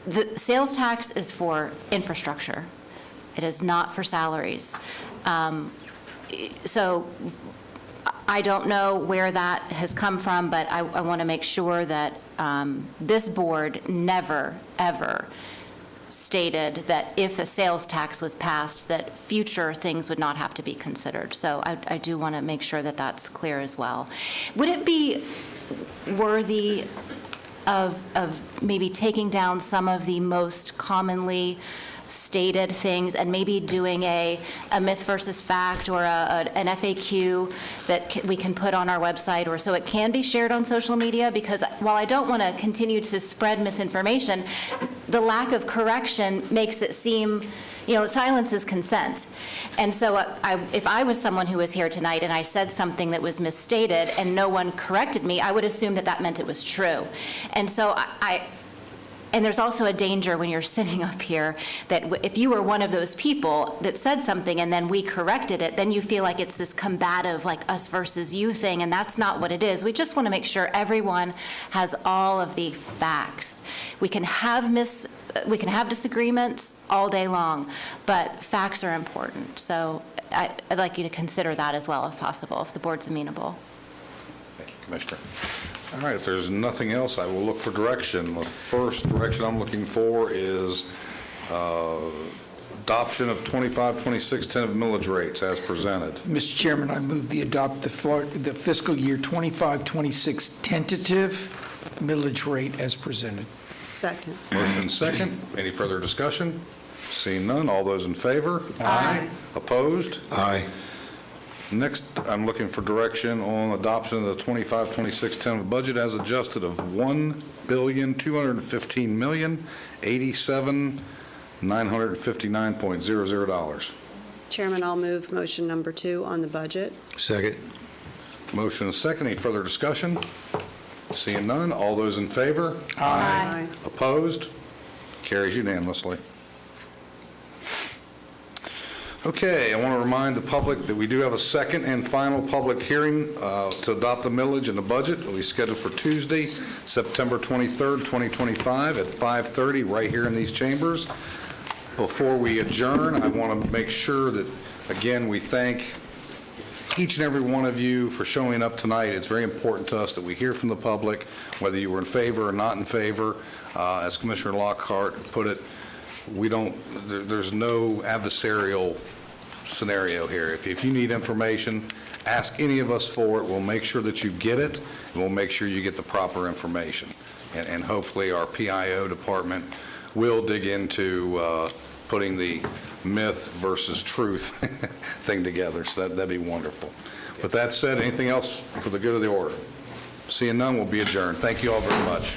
The sales tax is for infrastructure. It is not for salaries. So I don't know where that has come from, but I want to make sure that this board never, ever stated that if a sales tax was passed, that future things would not have to be considered. So I do want to make sure that that's clear as well. Would it be worthy of maybe taking down some of the most commonly stated things and maybe doing a myth versus fact or an FAQ that we can put on our website, or so it can be shared on social media? Because while I don't want to continue to spread misinformation, the lack of correction makes it seem, silence is consent. And so if I was someone who was here tonight and I said something that was misstated and no one corrected me, I would assume that meant it was true. And so and there's also a danger when you're sitting up here that if you were one of those people that said something and then we corrected it, then you feel like it's this combative, like us versus you thing, and that's not what it is. We just want to make sure everyone has all of the facts. We can have we can have disagreements all day long, but facts are important. So I'd like you to consider that as well if possible, if the board's amenable. Thank you, Commissioner. All right, if there's nothing else, I will look for direction. The first direction I'm looking for is adoption of 25-26 tentative millage rates as presented. Mr. Chairman, I move the adopt the fiscal year 25-26 tentative millage rate as presented. Second. Motion second. Any further discussion? Seeing none, all those in favor? Aye. Opposed? Aye. Next, I'm looking for direction on adoption of the 25-26 tentative budget as adjusted of $1,215,087,959.00. Chairman, I'll move motion number 2 on the budget. Second. Motion is second. Any further discussion? Seeing none, all those in favor? Aye. Opposed? Carries unanimously. Okay, I want to remind the public that we do have a second and final public hearing to adopt the millage and the budget. It'll be scheduled for Tuesday, September 23rd, 2025 at 5:30 right here in these chambers. Before we adjourn, I want to make sure that, again, we thank each and every one of you for showing up tonight. It's very important to us that we hear from the public, whether you were in favor or not in favor. As Commissioner Lockhart put it, there's no adversarial scenario here. If you need information, ask any of us for it. We'll make sure that you get it, and we'll make sure you get the proper information. And hopefully our PIO department will dig into putting the myth versus truth thing together. So that'd be wonderful. With that said, anything else for the good of the order? Seeing none, we'll be adjourned. Thank you all very much.